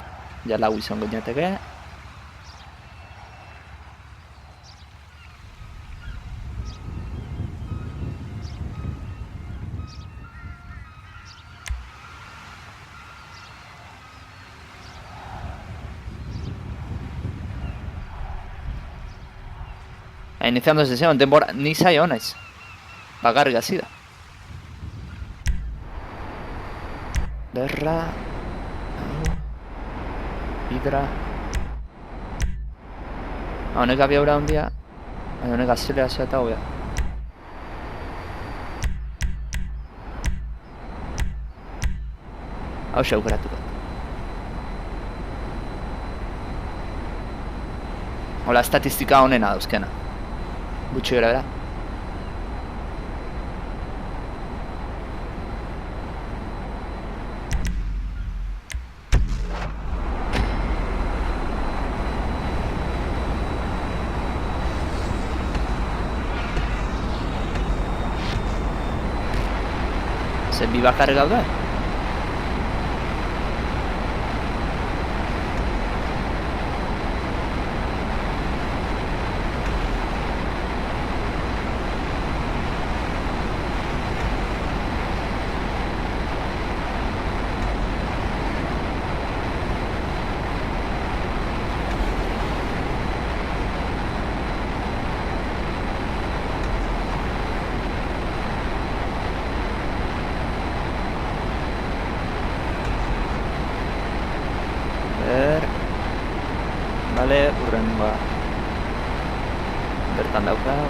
Ja lau izango ginateke. Iniciando sesión, denbora, ni zaila honaiz. Bakarrik hasi da. Derra. Hidra. Honek abiaura hondia. Honek azeleratzea eta hobea. Hau aukeratuko. Hola, estatistika honena dauzkena. Gutxi gara bera. Ze bi bakarrik gaude? Bale, urrengoa bertan dauka.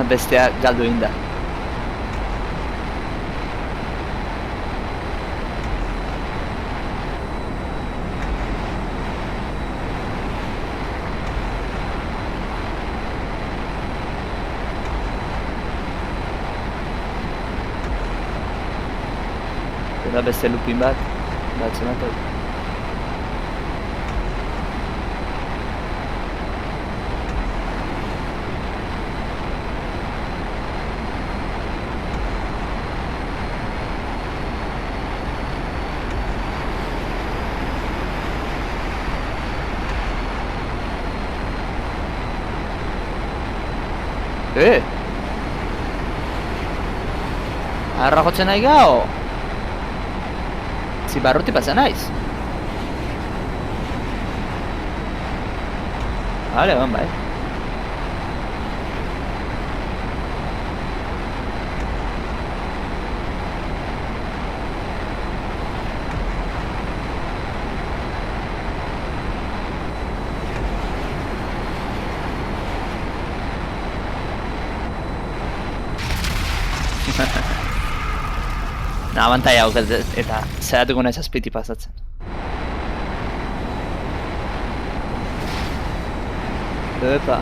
Bestea galdu egin da. Eta beste lupin bat, batzen bat. Arra jotzen nahi gau? Zibarruti pasa naiz. Vale, bai. Abantaia hau eta zeratuko naiz azpiti pasatzen. Epa.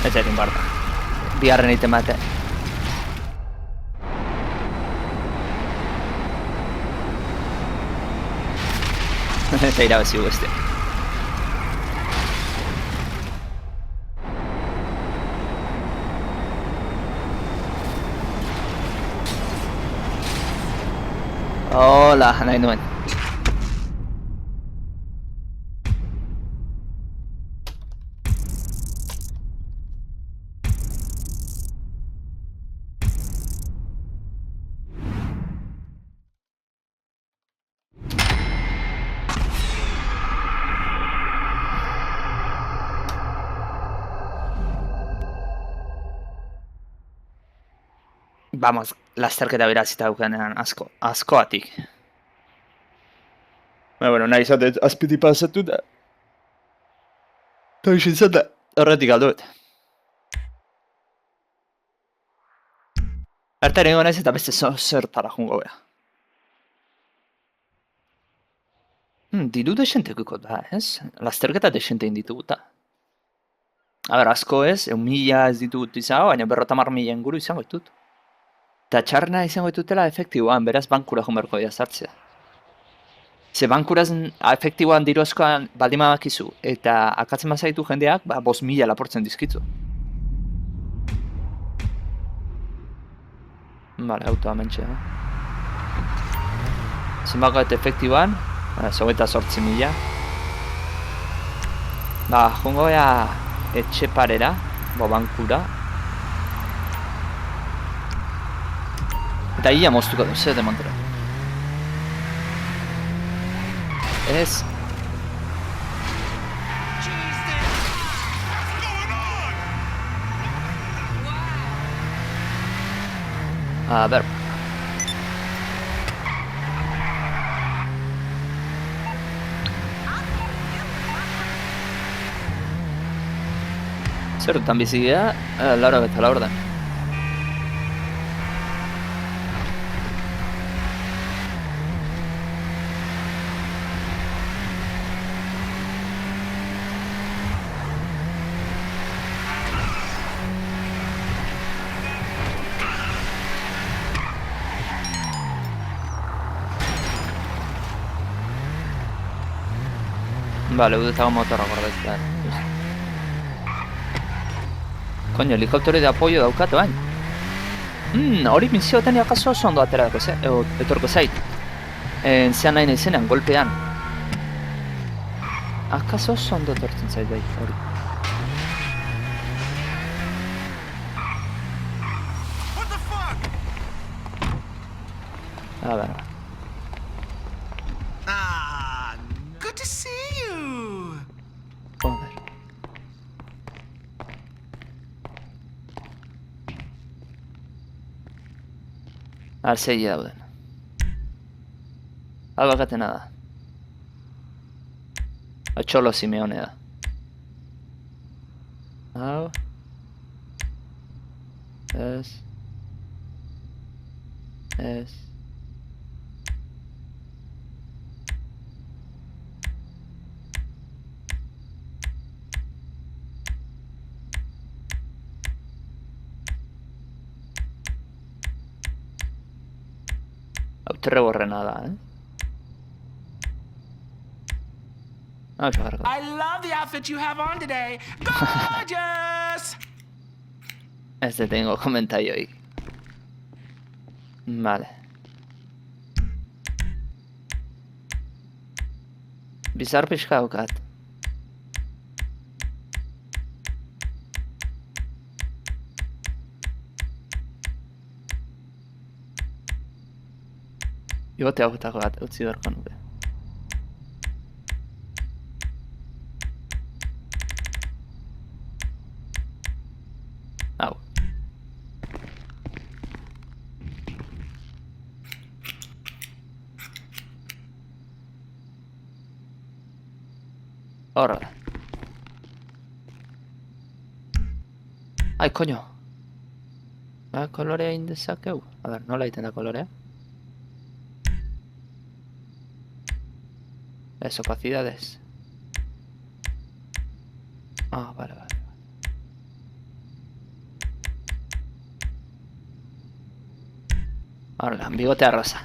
Ez egin barda. Bigarren egiten bate. Eta irabazi beste. Hola, nahi nuen. Vamos, lasterketa berazita daukanean askoatik. Bueno, nahi izate azpiti pasatu da. Eta hoxin zen da, horretik alduet. Bertaren egon ez eta beste zertara jungo beha. Diru desentekuko da, ez? Lasterketa desente indituguta. Asko ez, 1.000 ez ditugut izango, baina 50.000 inguru izango ditut. Eta txarna izango ditutela efektiboan, beraz bankura junberko dira zartzea. Ze bankuraz efektiboan diru askoan baldima bakizu, eta akatzen bazaitu jendeak, 5.000 laportzen dizkitzu. Bale, autoa mentxe. Zenbakoet efektiboan, 28.000. Jongo ea etxe parera, bankura. Eta ia moztuko du, zer demontera. Ez. A ber. Zer dutan bizi gara, Laura beta Laura da. Vale, udetago motorra gordetzen. Koño, helikoptero de apoio daukat bain. Hori misioetan akaso oso ondo aterako etorko zait. Zean nahi nahizenean, golpean. Akaso oso ondo etortzen zait bai, hori. What the fuck? A ver. Ah, good to see you. Joder. Arsegi dauden. Albakatena da. Atxolo Simeone da. Hau. Ez. Ez. Hau borrena da, Hau xagarko. I love the outfit you have on today. Gorgeous! Ez detengo komentarioik. Vale. Bizar pixka daukat. Jote hautako bat utzi beharko nuke. Hau. Horra da. Ai, koño. Kolorea indezakeu. A ber, nola egiten da kolorea? Las opacidades. Ah, vale. Ahora, bigotea rosa.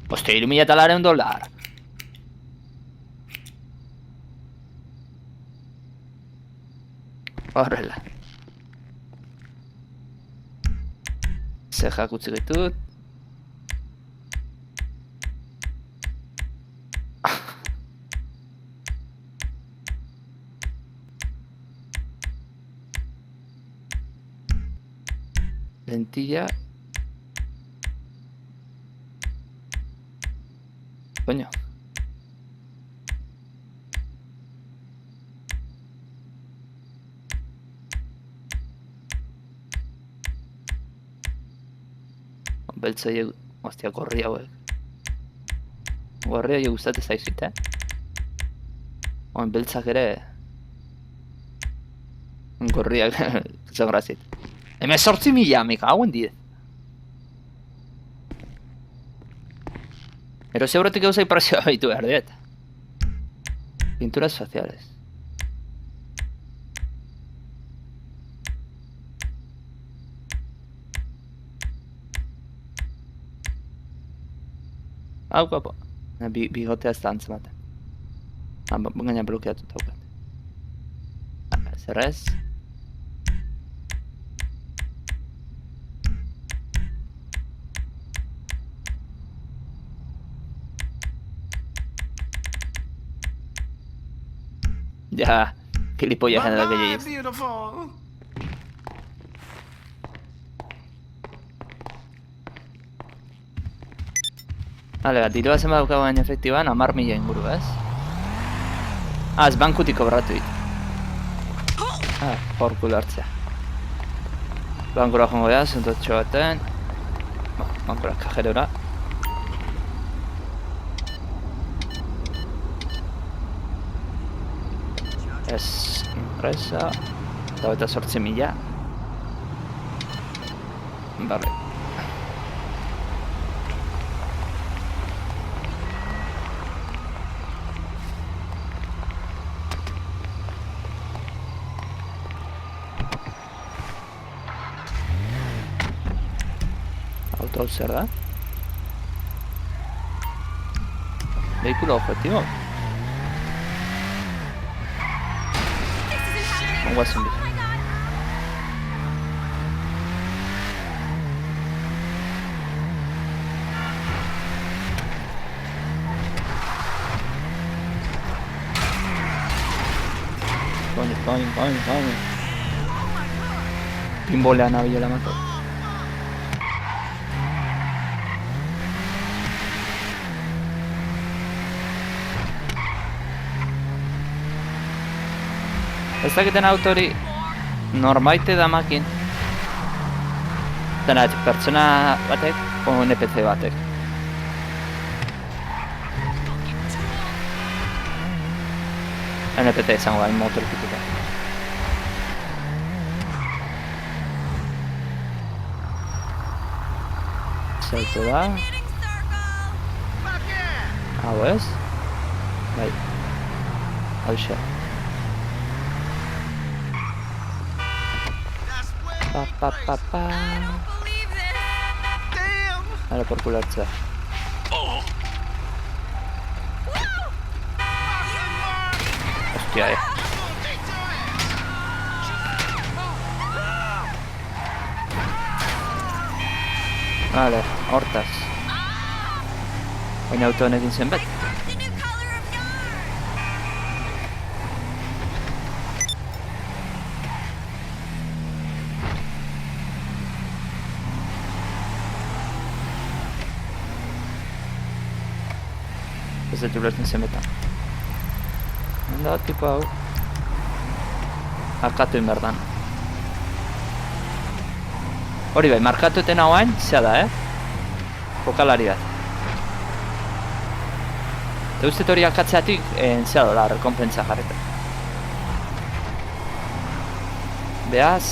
Hostia, $1,000 Horrela. Zejak utzi ditut. Lentilla. Coño. Beltza horiek, hostia, gorri hauek. Gorri horiek guztate zaizit, Oen beltzak ere... Gorriak, zagrazit. 18.000, me cago en 10. Pero seguro que usai prezioa baitu behar diet. Pinturas faciales. Hau, guapo. Bigotea ez da antzematen. Gaina blokeatu daukat. Zer ez? Ya, gilipollas en la que Bye-bye, llegues. beautiful. Vale, dirua zenbat daukagu baina efektiban, 10.000 inguru, ez? Ez bankutik kobratu dit. Porkulo hartzea. Bankura jongo da, zentotxo baten. Bankura kajerora. Ez, impresa. Eta 8.000. Vale. Auto zer da? Vehículo objetivo. guazen bi. Koin. Pinbolean nabilela mako. Ez dakiten autori normaite damakin. Zena, pertsona batek o NPC batek. NPC izango da, motorkituta. Zautu da. Hau ez? Bai. Hau xe. Pa. Hala por kulartzea. Hostia, Vale, hortaz. Baina auto honekin zenbait. Ez dut ulertzen zenbetan. Handa, tipo hau. Akatu inberdan. Hori bai, markatuten hauain, zea da, Jokalari bat. Eta uste hori akatzeatik, zea dola, rekompensa jarreta. Beaz...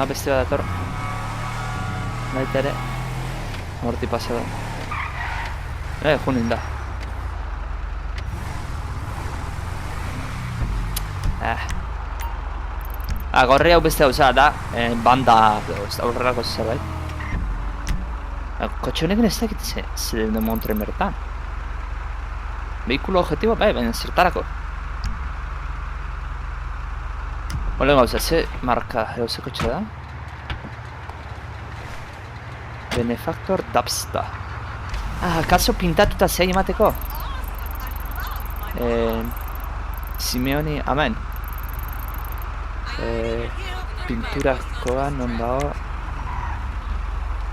beste bat dator. Baita ere. Horti pasa da. Junin da. Gorri hau beste hauza da, banda aurrerako zerbait. Kotxe honekin ez dakit ze de montren bertan. Vehikulo objetibo, bai, baina zertarako. Olen gauza, ze marka ze kotxe da? Benefactor Dapsta. Kaso pintatuta zei emateko? Simeoni, amen. Pinturakoa non dago.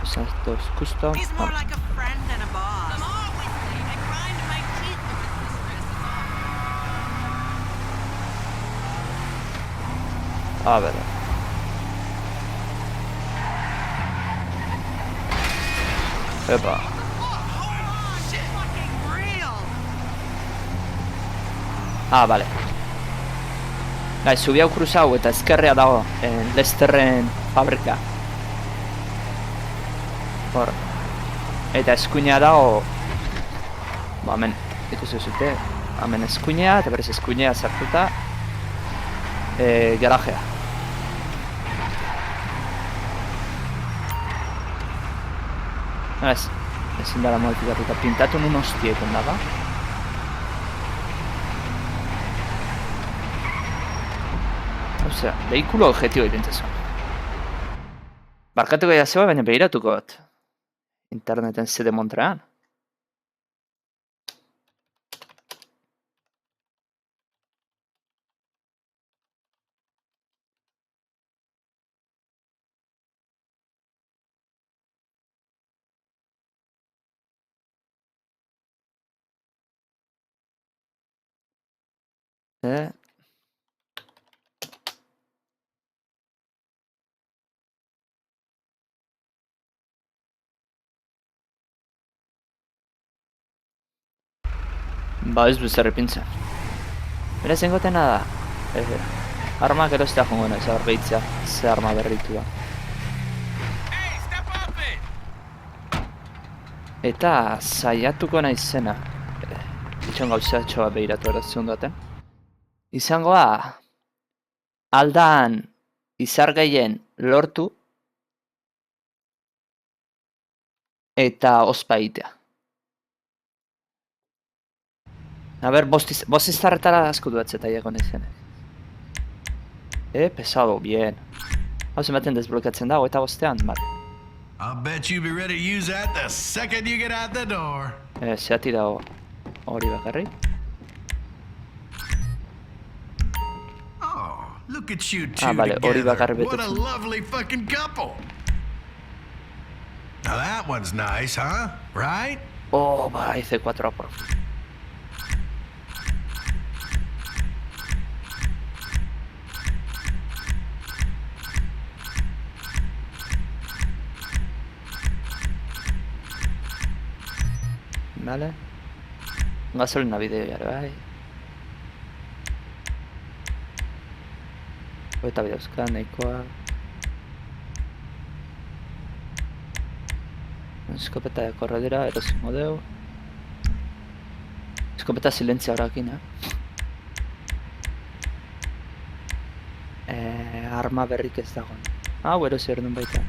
Santos Custom. He's more like a friend than a boss. I grind my teeth with A ver. Epa. Vale. Gai, zubi hau kruzau eta ezkerrea dago Lesterren fabrika. Hor. Eta eskuinea dago... hemen, ikusi zute. Hemen eskuinea, eta berez eskuinea sartuta. Garajea. Ezin dara modifikatu eta pintatu nun hostieken dago. Osea, vehikulo objetibo egiten Barkatuko jazua, baina behiratuko bat. Interneten zede Montrean. Ba, ez bezarri pintza. Bera zengotena da. Armak erostea jongo nahi, zabar behitzea. Ze arma berritu da. Eta saiatuko nahi zena. Itxon gauza txoa behiratu erotzen duaten. Izangoa, aldan izar gehien lortu eta ospa egitea. A ber, bost izarretara asko duatzeta egon izenek. Pesado, bien. Hau zenbaten desblokeatzen da, eta bostean, bale. I'll bet you be ready to use that the second you get out the door. Zeati da hori bakarrik. Oh, look at you two vale, hori together. bakarrik What a betetzen. lovely fucking couple. Now that one's nice, huh? Right? Oh, bai, C4 por fin. Vale. Gasolina bideo jare, bai. Eta bideuzka, nahikoa. Eskopeta de korredera, erosingo deu. Eskopeta silentzia horakin, arma berrik ez dagoen. Hau, erosi erdun baita.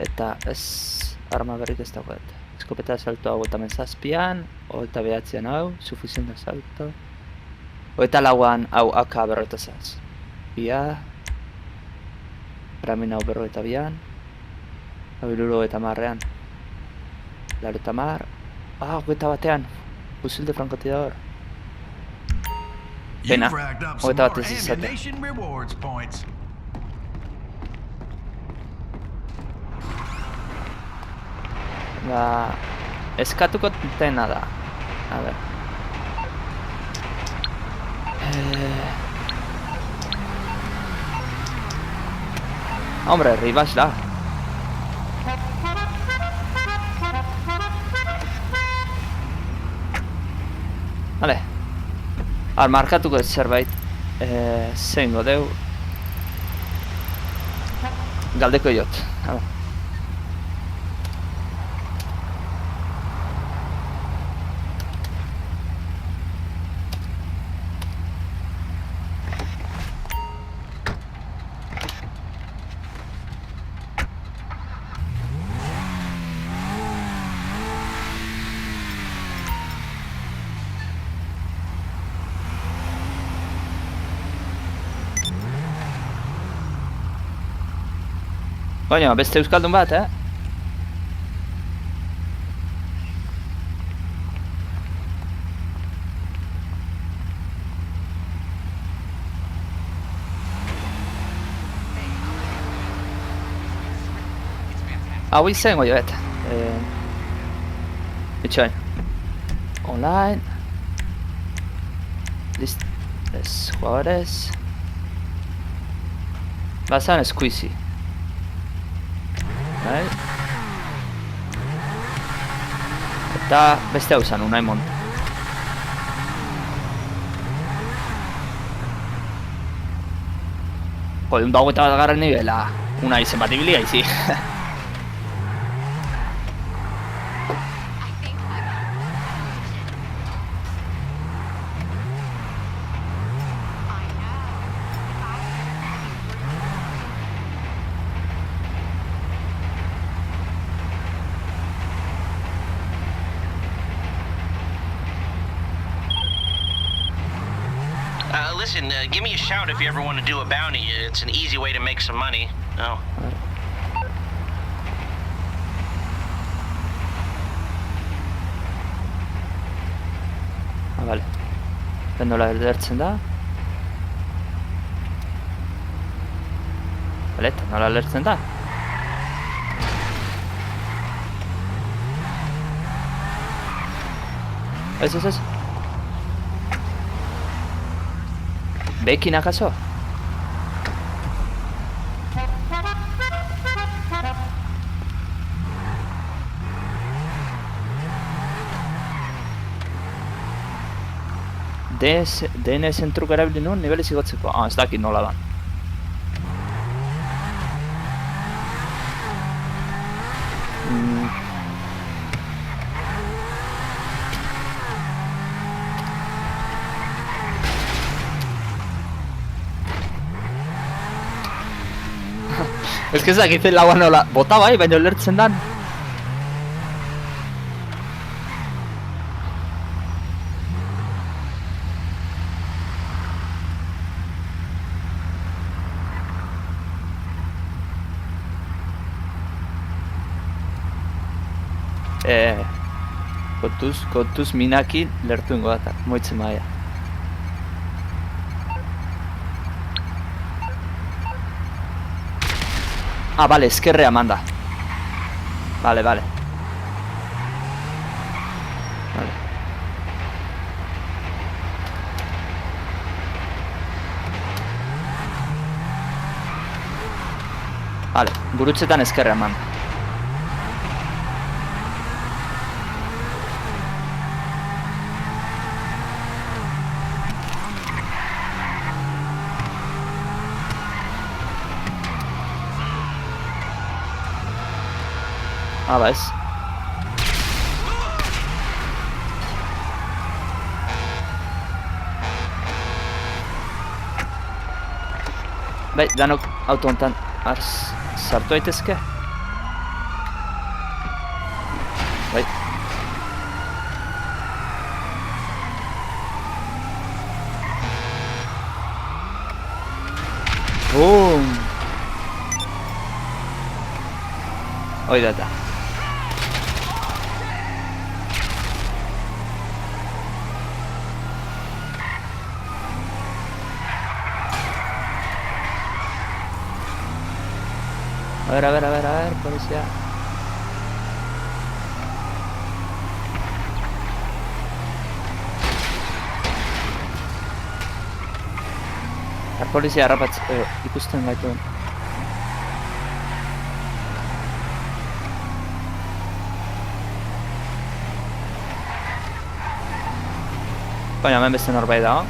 Eta ez arma berrik ez dagoet. Eskopeta salto hau eta menzazpian, eta behatzean hau, sufizien da salto. Eta lauan hau AK berrotazaz. Bia. Ramin hau berro eta bian. Abiruro eta marrean. Laro eta mar. Hogeita batean. Fusil de francotirador. Pena. You've racked up some Hogeita more batez izate. ammunition rewards points. Eskatuko dena da. A ver. Hombre, ribas da. Vale. Markatuko ez zerbait. Zeingo deu. Galdeko jot. Baina, beste euskaldun bat, Hau izango joet. Itxoin. Online. Listas jugadores. Basan squeezy. Bai. Eta beste hau zan, unai monta. Jode, un dago eta bat garren nivela. Una izen bat ibilia izi. Listen, give me a shout if you ever want to do a bounty. It's an easy way to make some money. Oh. Vale. Nola lertzen da? Vale, eta nola lertzen da? Ez. Bekin akaso? DNS-en truk erabili nuen nibeliz igotzeko. Ez dakit nola da. Ez que ezak izan laguan nola bota bai, baina lertzen dan. Kontuz minakin lertu ingo eta, moitzen maia. Ah, bale, eskerrea manda. Bale. Vale. Vale, gurutzetan eskerrea manda. Ah, ba ez. Bai, danok auto hontan sartu daitezke? Bai. Boom! Hoi da eta. A ver, polizia. Polizia harrapatz ikusten gaituen. Baina, hemen beste norbait dago.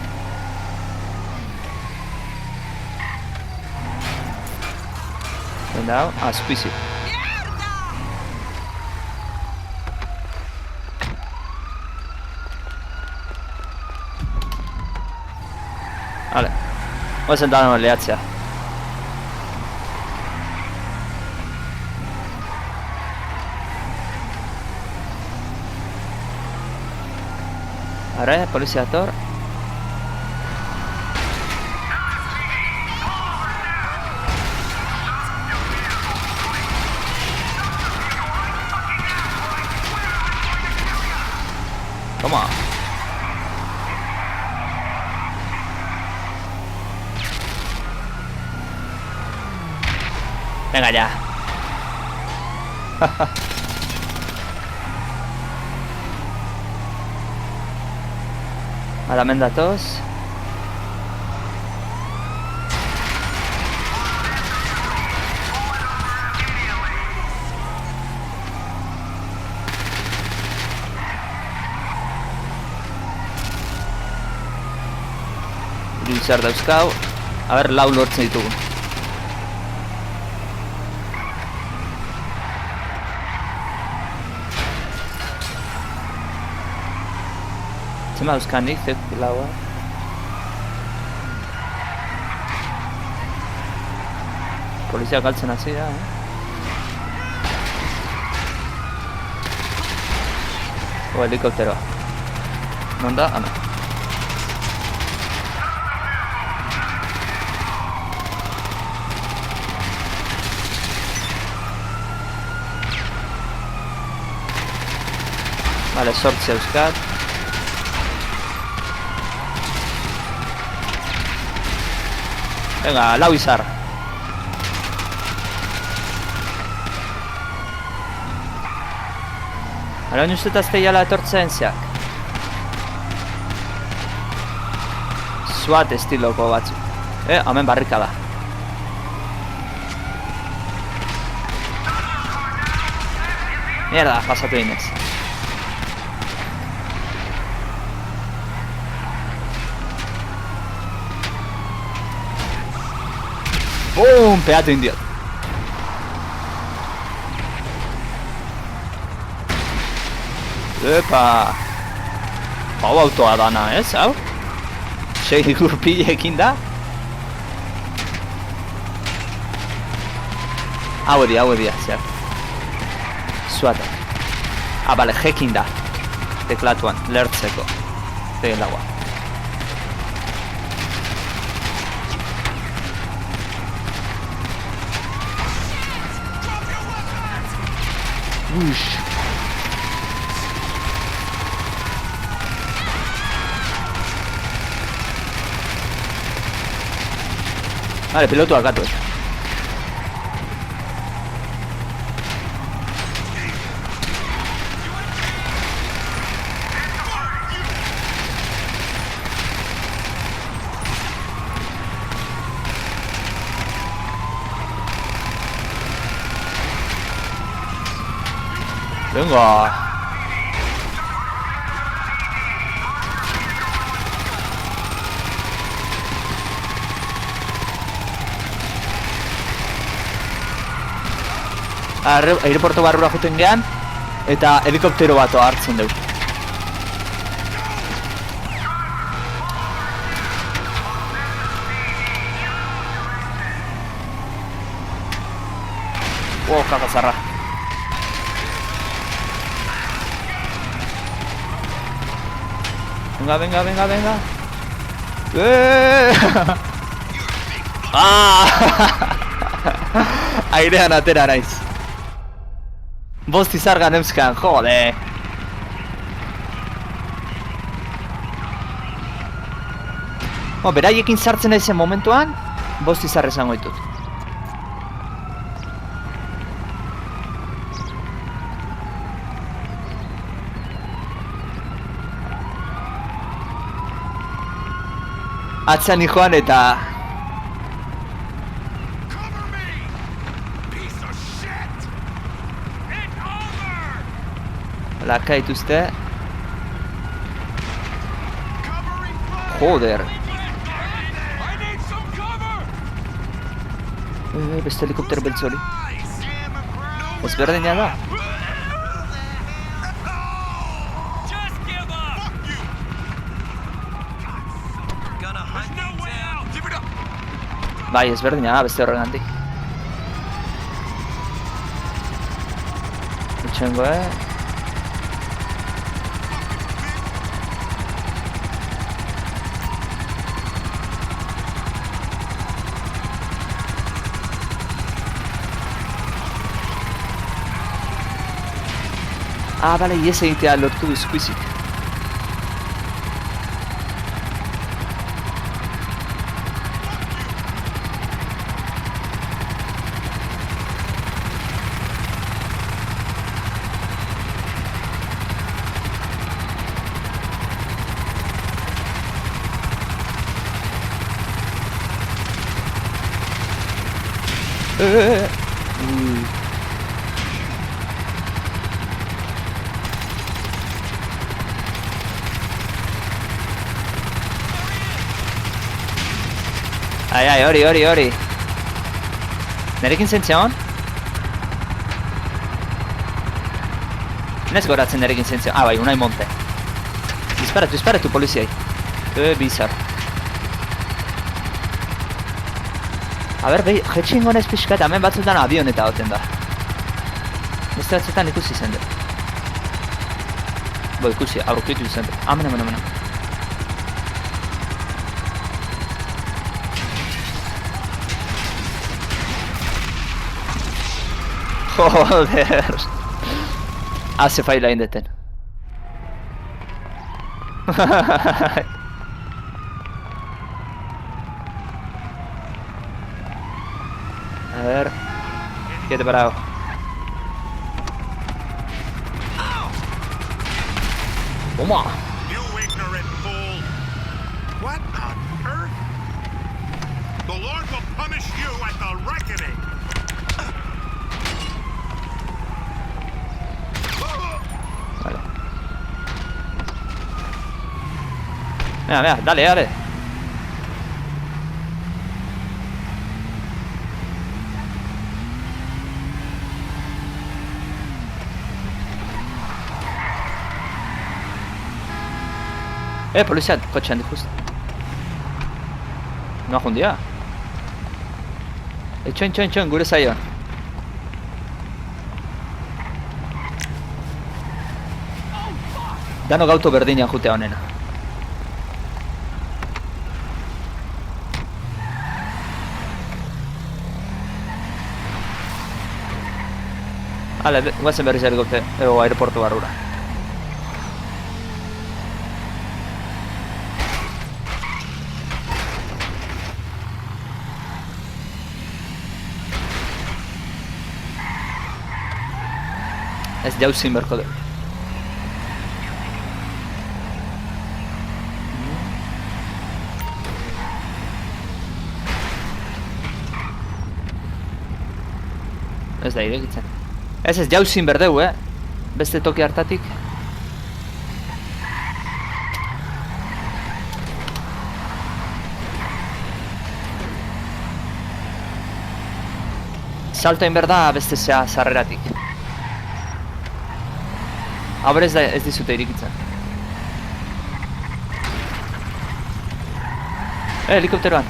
Dago, azpizi. Vale. Oazen dago lehatzea. Ara, polizia dator. Toma. Venga ya. Ahora hemen datoz. Zer dauzkau, a ber, lau lortzen ditugu. Zema dauzkanik, zek laua. Polizia galtzen hasi da, helikopteroa. Non da? Hemen. Vale, sortzi euskat. Venga, lau izar. Araun ustetaz teiala etortzen zeak. SWAT estiloko batzuk. Hemen barrika da. Mierda, pasatu dinez. Boom, peatu indiot. Epa. Hau autoa dana, ez, hau? 6 gurpilekin da. Hau edia, zer. Suata. Ah, bale, jekin da. Teklatuan, lertzeko. Tegen lagoa. Ush. Vale, pilotua gatu. Venga. Aireportu barrura juten gean, eta helikoptero bat hartzen dugu. Kakazarra. Venga. Airean atera naiz. Bost izar ganeuzkan, jode. Beraiekin sartzen naizen momentuan, bost izar esango ditut. Atzan joan eta... Laka dituzte. Joder. Beste helikoptero beltz hori. Ezberdina da. Bai, ezberdina da, beste horregandik. Itxengo, bale, ies egitea lortu bizkuizik. Ai, hori. Nerekin zentzia hon? Nez goratzen nerekin zentzia. Bai, unai monte. Disparatu poliziai. Bizar. A ber, jetxin gonez pixka eta hemen batzutan avioneta hoten da. Beste batzutan ikusi zen dut. Ikusi, aurkitu zen dut. Amena. Joder. Hace faila indeten. A ver. Quédate parado. Toma. You ignorant fool! What on earth? The Lord will punish you at the reckoning! Vale. Mira, dale. Polizia, kotxean di just. No jundia. Txon, gure zaioan. Dano gauto berdinean jutea honena. Hala, guazen berriz aireportu barrura. jauzin berko du. Ez da irekitzen. Ez jauzin berdeu, beste toki hartatik. Salto egin berda beste sarreratik. Aber ez dizute irikitzen. Helikopteroan.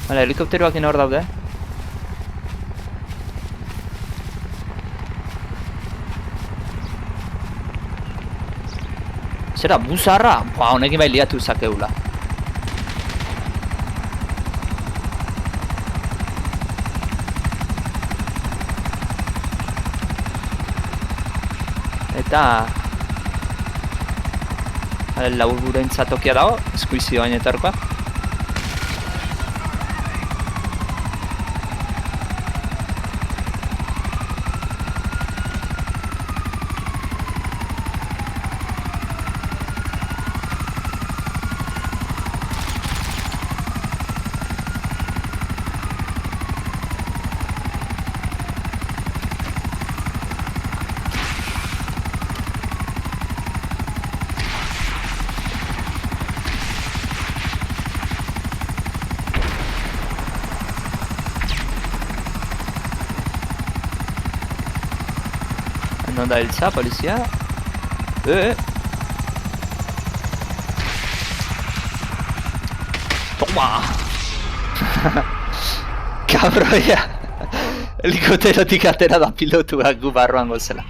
Hala, helikopteroak hor daude. Zera, buzarra? Honekin bai liatu zakeula. Eta... laburentza tokia dago, eskuizio bainetarkoa. Non da iltza, polizia. Toma! Kabroia! Helikopterotik atera da pilotuak gu barruan gozela.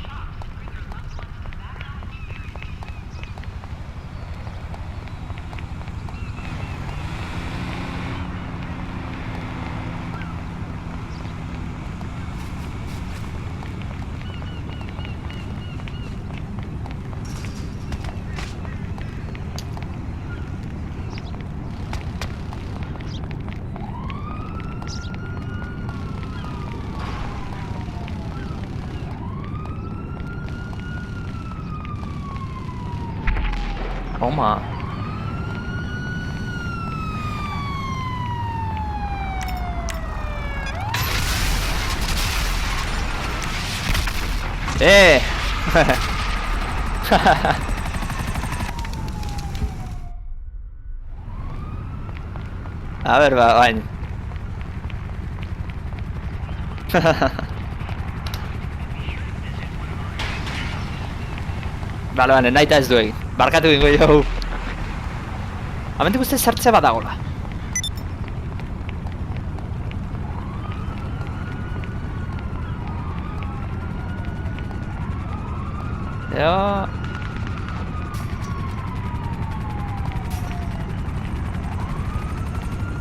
Toma. A ver, baina. Bale, nahi eta ez du egin. Barkatu gingo jau. Amentik uste sartzea badagola. Eo...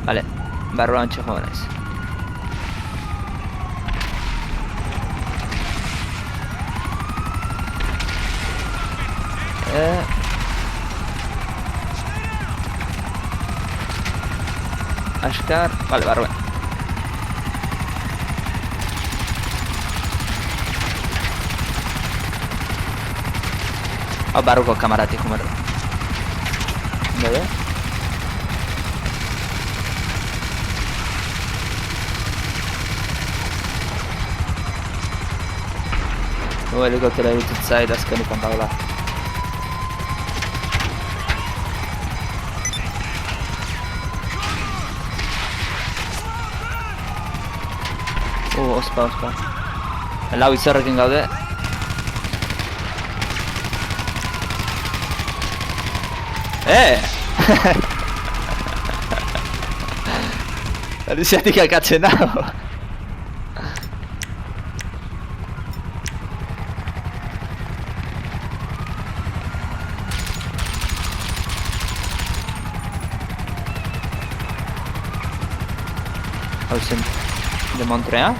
Vale, barruan txeko naiz. Askar, vale, barruen. Barruko kamaratik jumerdu. Bebe? Helikoptera ditut zait azkenik ondagoela. Ospa. Lau izarrekin gaude. Aliziatik akatzen nago. Hau zen de Montreal.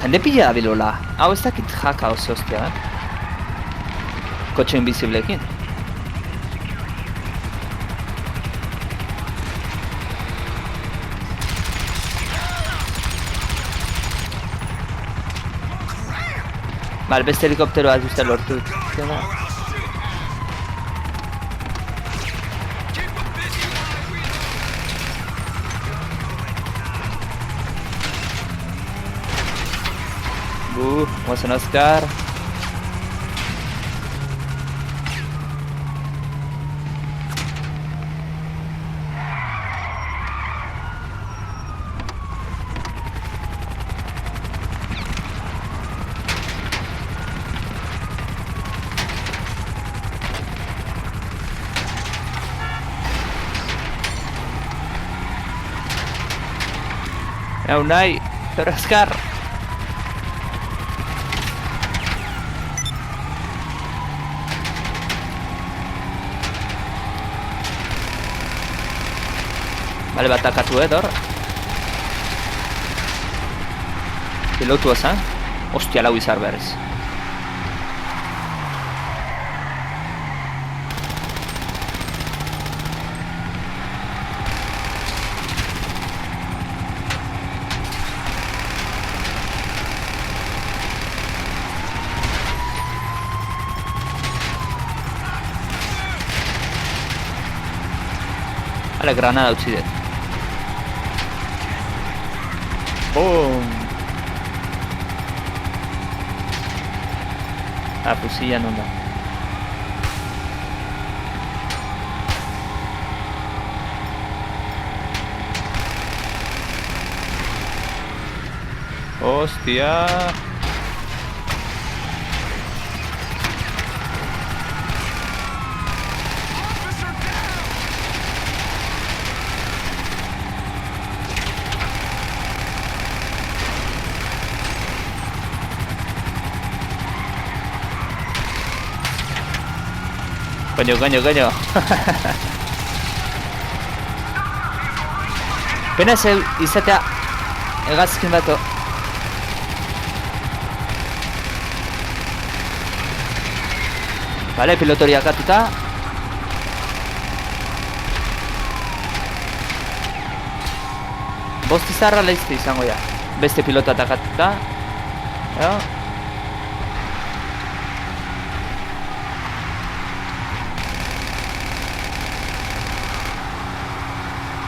Jende pila da bilola. Hau ez dakit jaka oso ostia, Kotxe invisibleekin. Bale, beste helikopteroa ez uste lortu. Guazen Oscar. Unai, pero Oscar. Bale, bat akatu hor. Pilotu ezan. Ostia, lau izar berriz. Bale, granada utzi dut. Boom! Fusilla non da. Hostia! Coño. Pena ez izatea hegazkin bato. Bale, pilotori akatuta. Bost izarra lehizte izango ja. Beste pilota atakatuta.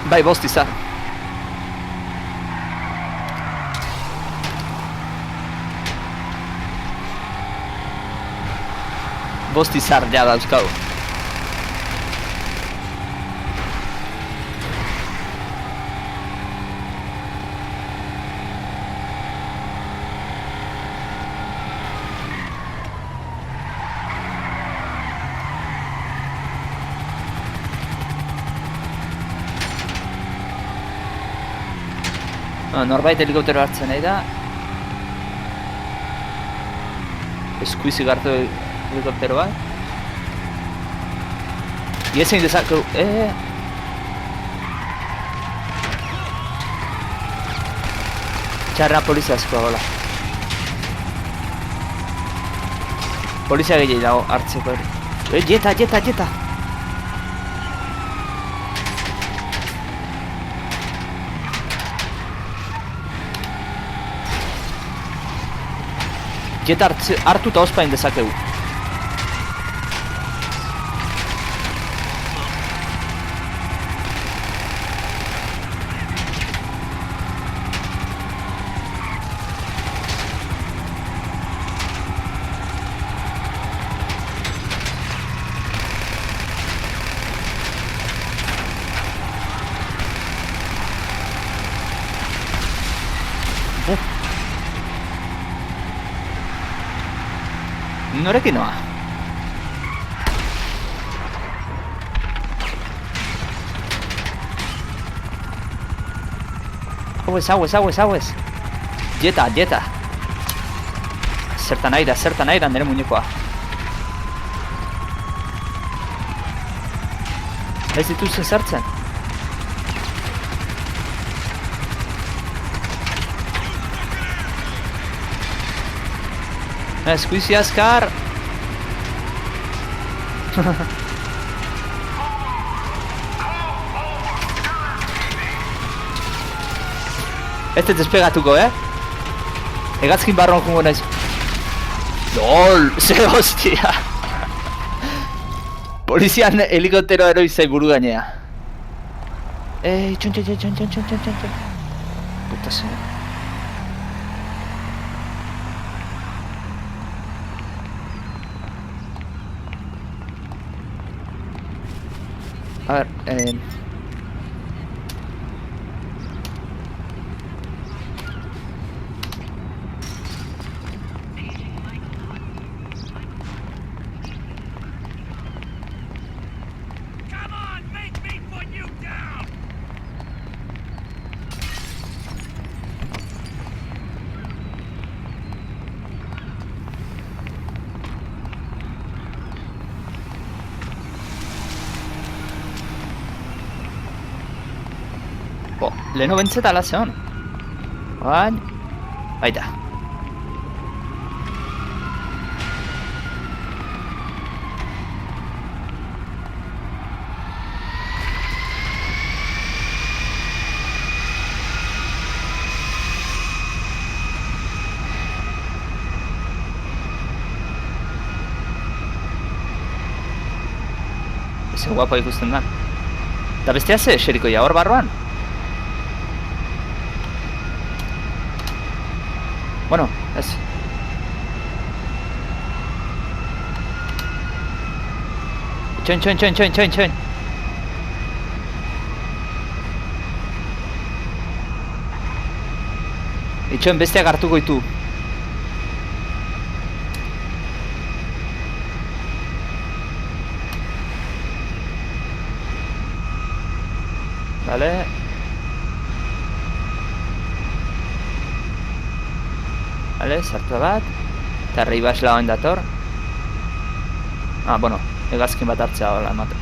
Bai, bost izar. Bost izar ja dauzkau. Norbait helikoptero hartzen nahi da. Eskuizik hartu helikoptero bat. Iezein dezakeu... Txarra polizia asko gola. Polizia gehiago dago hartzeko hori. Jeta! Jeta hartu eta ospain dezakegu. Norekin noa? Hauez. Jeta. Zertan aira nire muñekoa. Ez dituzen zertzen. Eskuizi azkar! Ez despegatuko, Hegazkin barruan jungo naiz. LOL! Ze hostia! Polizian helikoptero eroi zai buru gainea. Txon. Puta señor. A ver, Come on, make me put you down! leheno bentzeta ala zeon. Baina... Baita. Eze guapo ikusten da. Eta bestea ze eserikoia hor barruan? Bueno, ez. Txoin. Itxoin besteak hartuko ditu. Vale. Vale, sartu bat. Eta Ribas lagoen dator. Bueno, hegazkin bat hartzea hola emate.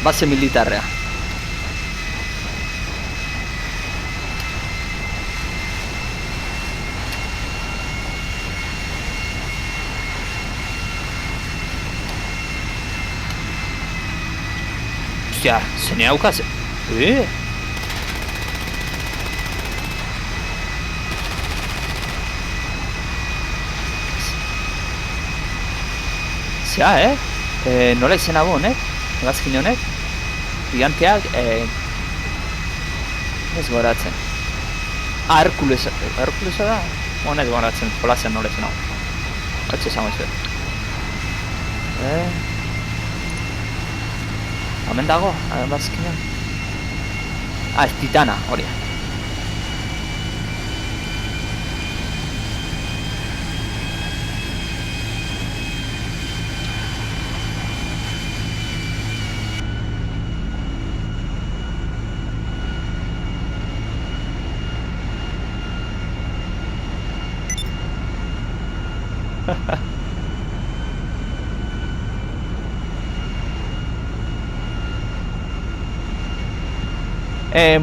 Base militarrea. Hostia, zene haukaz... Zea, nola izena bu honek? Hegazkin honek? Giganteak... Ez goratzen. Herkulesa da? Honek goratzen, polazean nola izena bu. Batxe esango izue. Hemen dago, hegazkinean. Ez Titana, hori.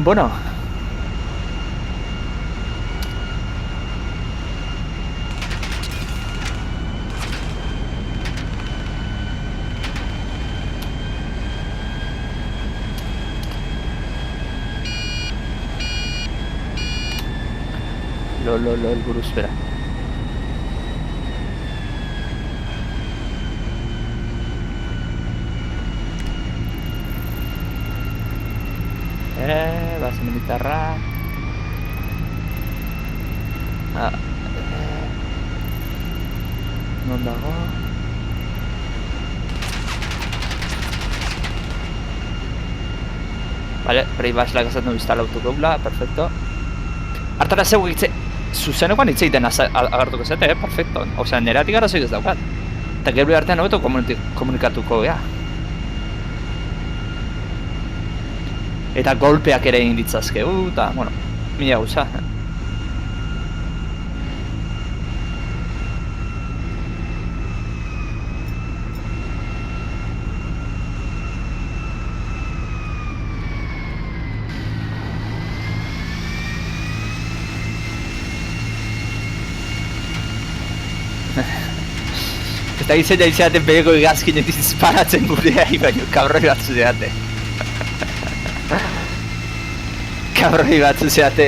Bueno. El guru, espera. Base militarra. Non dago? Vale, Ribas esaten biztala autogobla, perfecto. Artara zeu egitze, zuzenekoan hitz egiten agartuko zete, perfecto. Osea, neratik arazoik ez daukat. Eta gero artean hobeto komunikatuko, ja. Eta golpeak ere egin ditzazkegu, eta, bueno, Mila gauza. Eta gizena izaten beheko igazkinek disparatzen gureai, baina kabroi batzu zeate. Kabroi batzu zeate.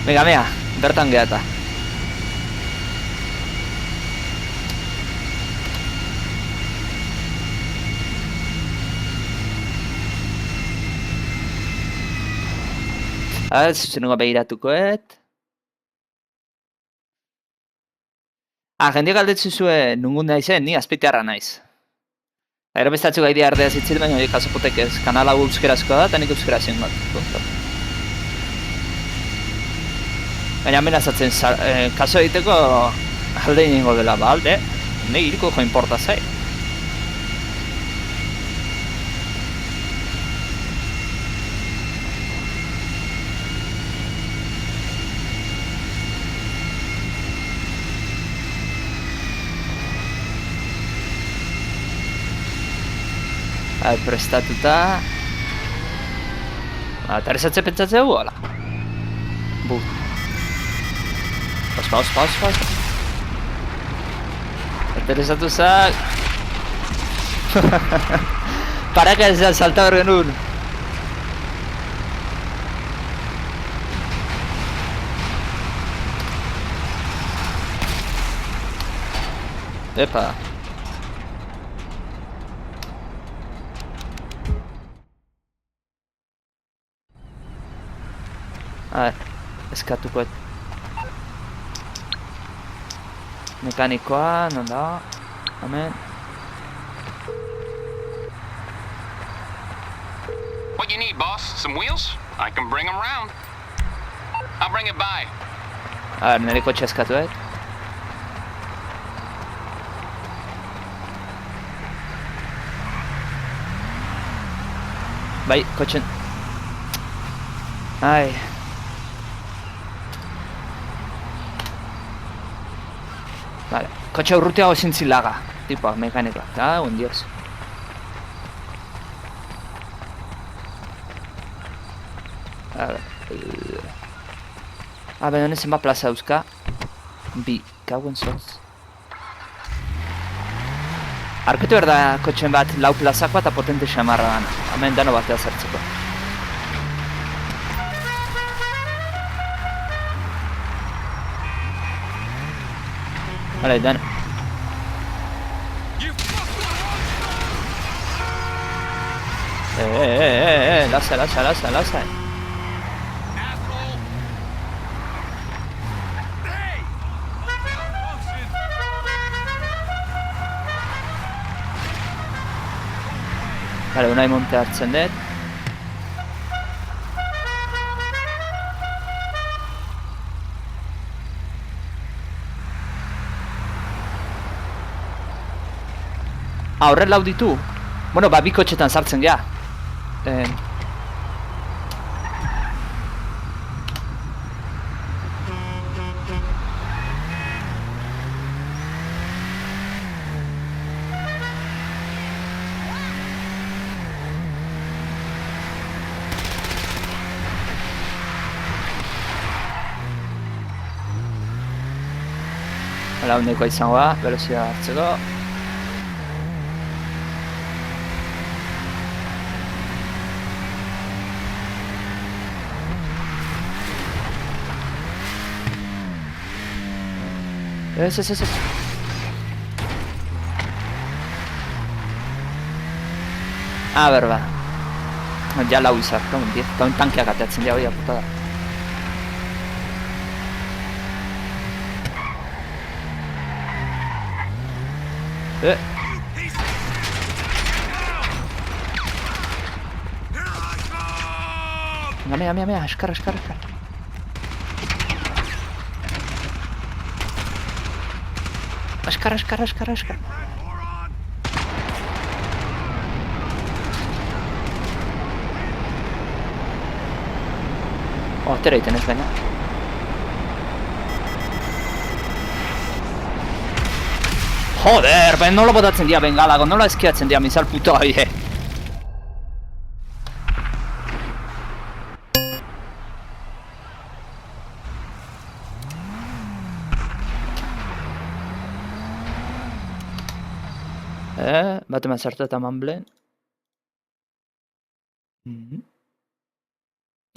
Venga, mea, bertan gehata. Zuzenunga behiratukoet. Jende galdetzen zuen nungun naizen, ni azpeitearra naiz. Gero bestatzu gaidi ardea zitzit, baina hori jasopotek ez. Kanal hau euskerazkoa da, eta nik euskera zen bat. Baina amenazatzen kaso egiteko alde ingo dela, ba alde. Ne iriko jo importa zai. Prestatuta... Aterrizatze pentsatzeu, ala. Bu. Ospa. Aterrizatu zak... Paraka ez da salta hor genuen. Epa. Eskatuko mekanikoa, non da? Hemen. What you need, boss? Some wheels? I can bring them round. I'll bring it by. Nire kotxe eskatuet. Bai, kotxen. Ai. Vale, kotxe urrutiago zintzilaga. Tipo, mekanikoa. Un dios. A ver. Baina zenbat plaza euska. Bi, kauen zoz. Arketu behar da kotxen bat lau plazakoa eta potente xamarra gana. Hemen dano batea zertzeko. Vale, dano. Lasa. Vale, unai monte hartzen dut. Horren lau ditu? Bueno, ba, bi kotxetan sartzen gea. Hala, hundekoa izango da, velozia hartzeko. Ez. Berba. Ja lau izar, kaun, die. Kaun tankeak ateatzen dira, hori putada. Gamea, askar. Askar. Atera egiten ez baina. Joder, ben nola botatzen dira bengalago, nola eskiatzen dira mizal puta hie. Bat eman sartu eta manblen.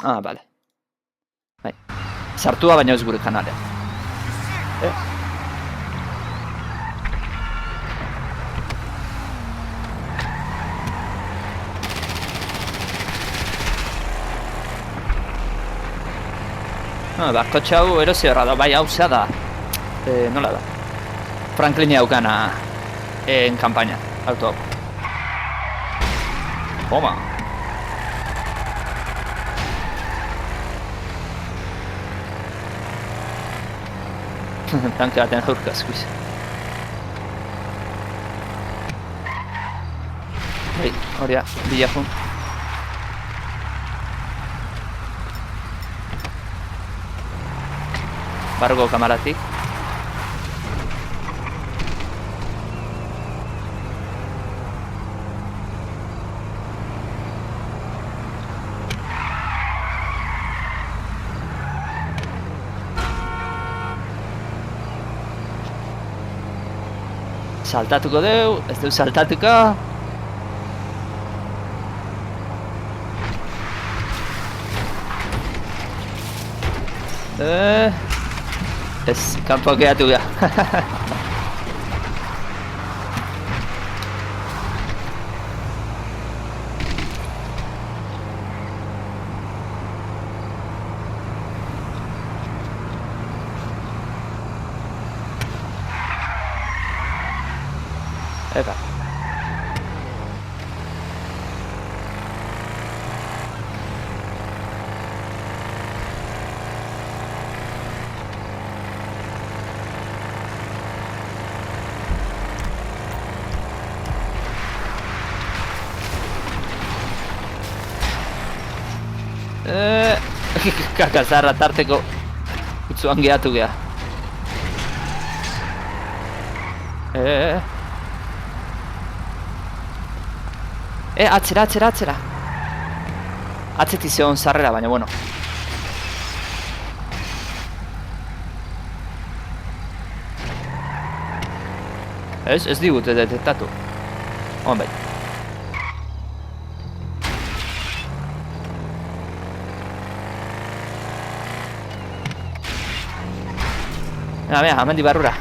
Ah, bale. Bai. Sartua baina ez gure kanalean. Kotxe hau erosi horra da, bai hau zea da. Nola da? Franklin haukana en kampaina, auto hau. Toma. Tanke baten aurka eskuiz. Hori da, bilakun. Bargo kamaratik. Saltatuko deu, ez deu saltatuko. Ez, kanpoak gehiatu ga. Eka. Kakazarra tarteko utzuan gehatu geha. Atzera. Atzetik zegoen zarrera, baina, bueno. Ez digute detektatu. Hon bai. Bea, hemen di barrura.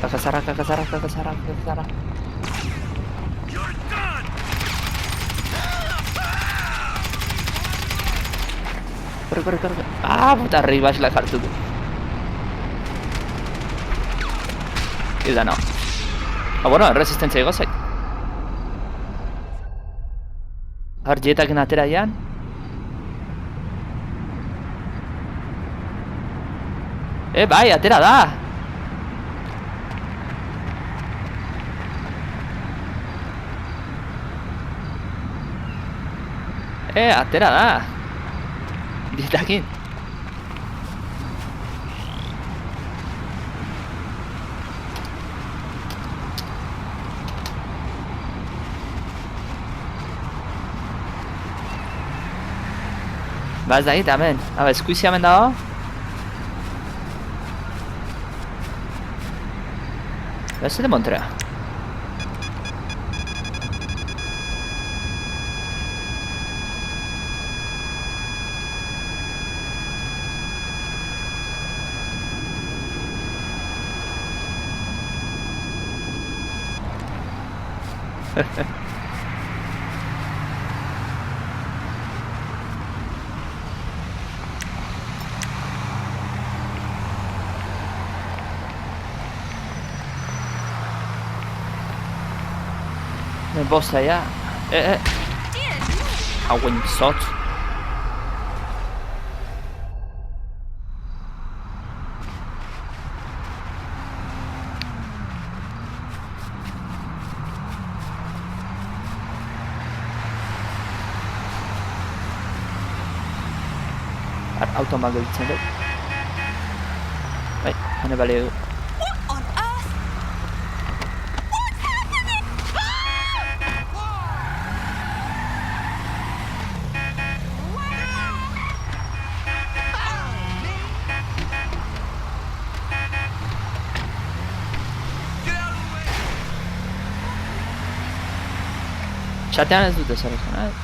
Kakazarra. Corre. Puta arriba es la hartu du. Ida no. Bueno, resistentzia igo zait. Arjetaken atera jan. Bai, atera da. Atera da. Ditakin. Ba ez da hit, hemen. Eskuizi hemen dago. Ez de Montrea. Nel boss ja. Hauen zot. Auton bat gelditzen dut. Bai, hane bale du. On earth? What's happening? Txatean ez dute zer esan,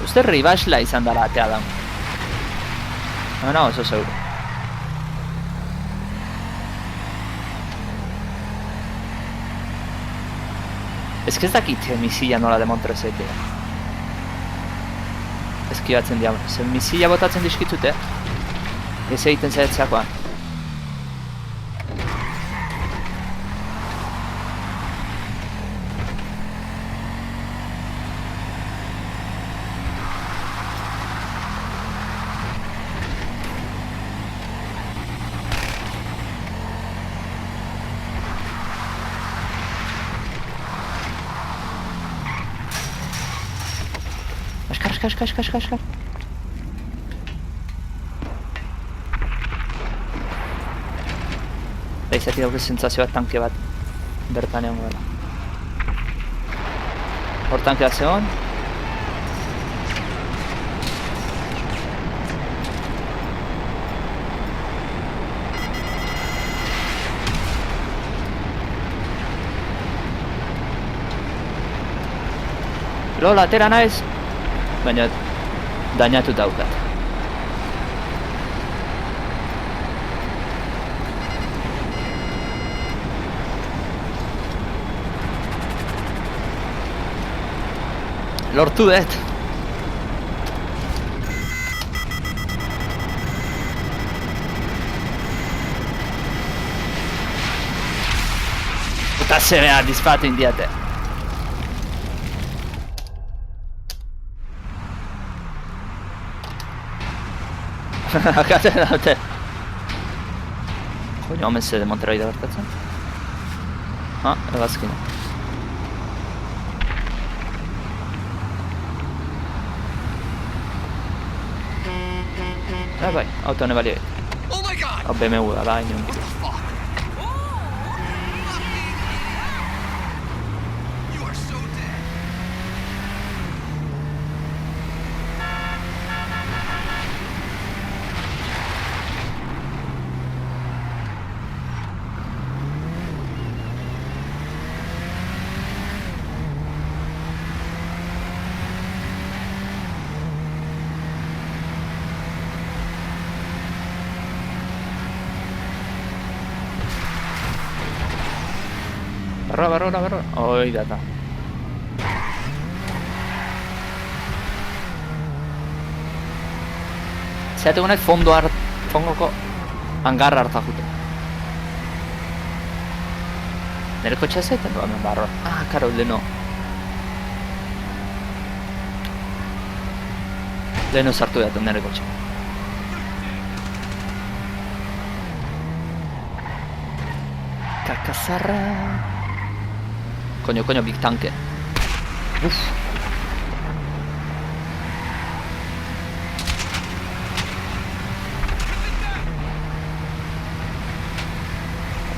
Uste ribasla izan dara atea da. No, oso seguro. Ez que ez dakit misila nola demontre zeitea. Eskibatzen diago. Zer misila botatzen dizkitzute. Ez egiten zaitzakoan. Askar. Izatik dauke sentsazio bat tanke bat bertan egon gara. Hor tankea zegoen. Lola, atera naiz. Baina dañatu daukat. Lortu dut. Eta zebea dispatu indiate. Akate daute. Coño, omen ze demontroi da bertatzen. Egazkina. Bai, auto ne balio. Oh my god! BMW da, bai, nion. You are so dead. Barro. Hoi data. Zeatu gunek fondoko hangarra harta jute. Nere kotxea zaiten du hemen barro. Karo, leno. Leno sartu dut nere kotxea. Kakazarra. Coño, big tanque. Uf.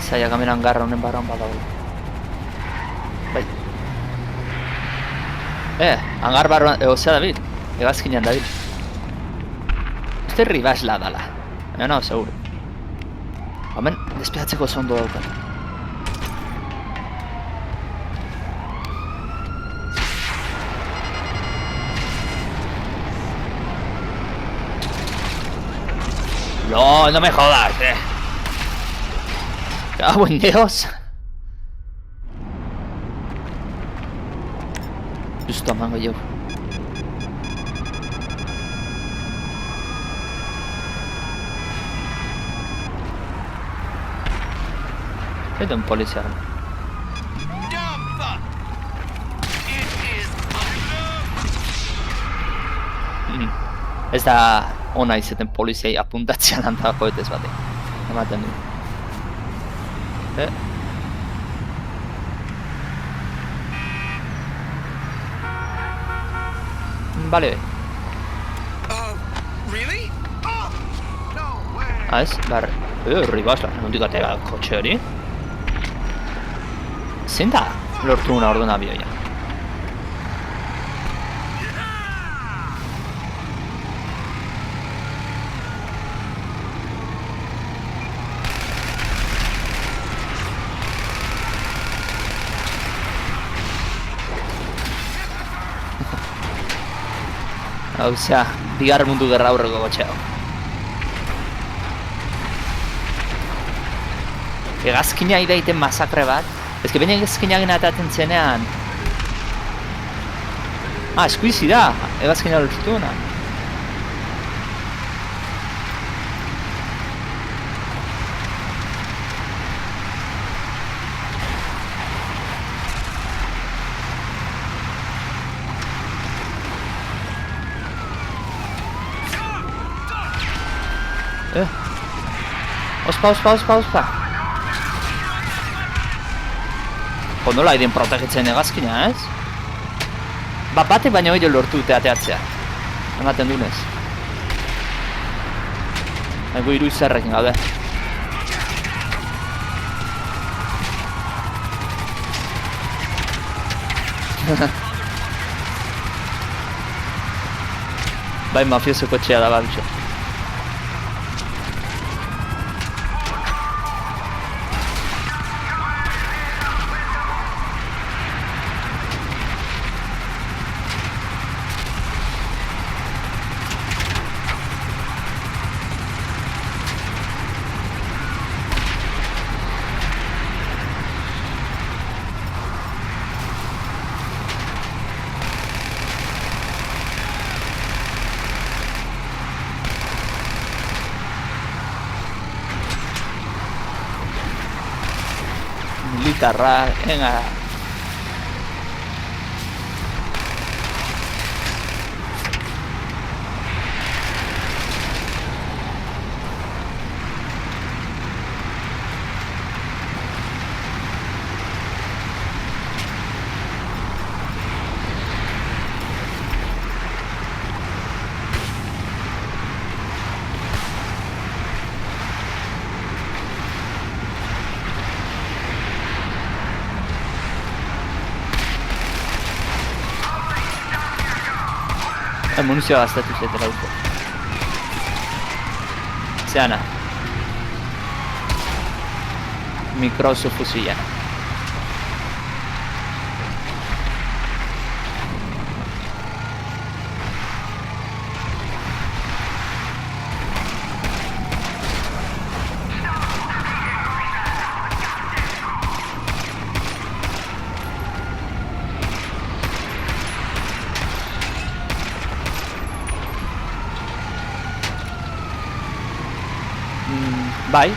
Zaila gamera hangarra honen barran badago. Bai. Hangar barruan, ozea David. Egazkinean David. Uste ribasla dala. No, seguro. Hemen, despiatzeko zondo daukat. No me jodas, Cago en Dios. Justo emango jau. Eta un polizia. Ez da ona izaten poliziai apuntatzea lantako etez batek. Ematen du. Bale. Really? Oh, no way. Ez, horri basla, nondik atera kotxe hori? Zein da lortu una orduan abioia? Osea, bigarren mundu gerra aurreko kotxea. Hegazkina idaiten masakre bat. Ez que baina hegazkina gena ataten zenean. Eskuizi da, hegazkina lortuena. Ospa. Nola aiden protegitzen hegazkina, ez? Batek baino gehiago lortu dute ateatzea. Ematen dunez. Ego hiru izarrekin gaude. Bai, mafioso kotxea da babitxo. Militarra, venga. Munizioa gaztatu zetela uko. Zeana. Mikroso fusila. Bai.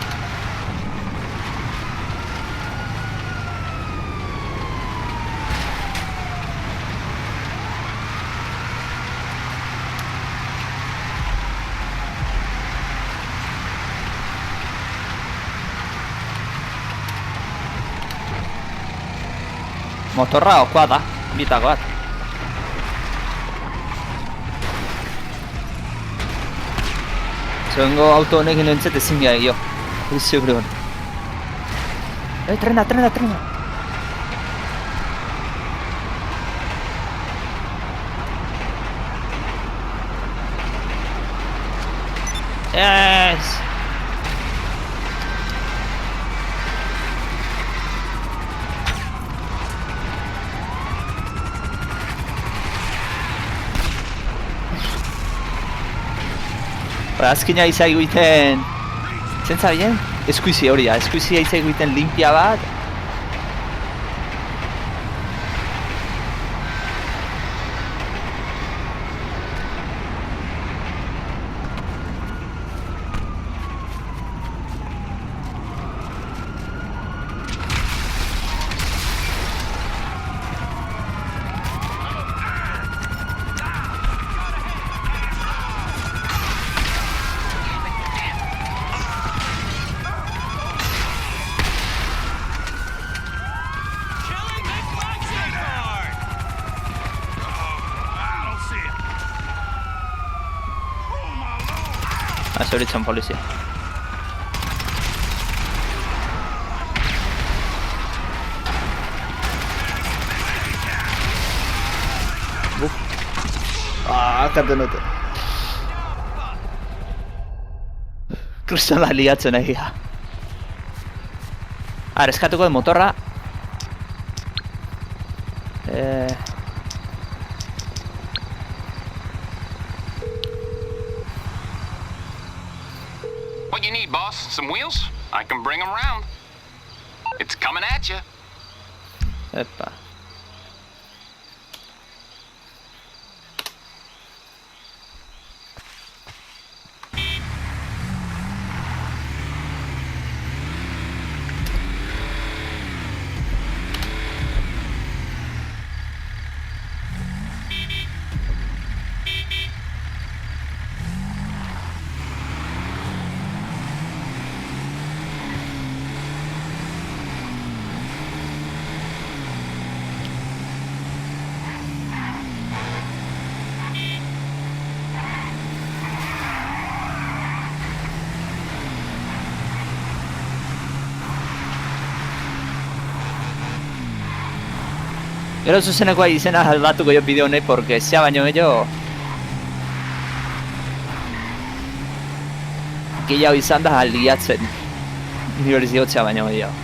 Motorra okoa da, bitako bat. Zegoengo auto honekin entzet ezin gara egio. Hori hon. Trena! Yes! Azkina izaigu iten... Zentza bien? Eskuizi hori da, eskuizia izaigu iten limpia bat. Euritzen polizia. Kate note. Kristala liatzen egia. Eskatuko de motorra. What you need, boss? Some wheels? I can bring them round. It's coming at you. Epa. Gero zuzenekoa izena aldatuko jo bideo honei, porque zea baino gehiago izan da aliatzen. Ni hori zigotzea baino gehiago.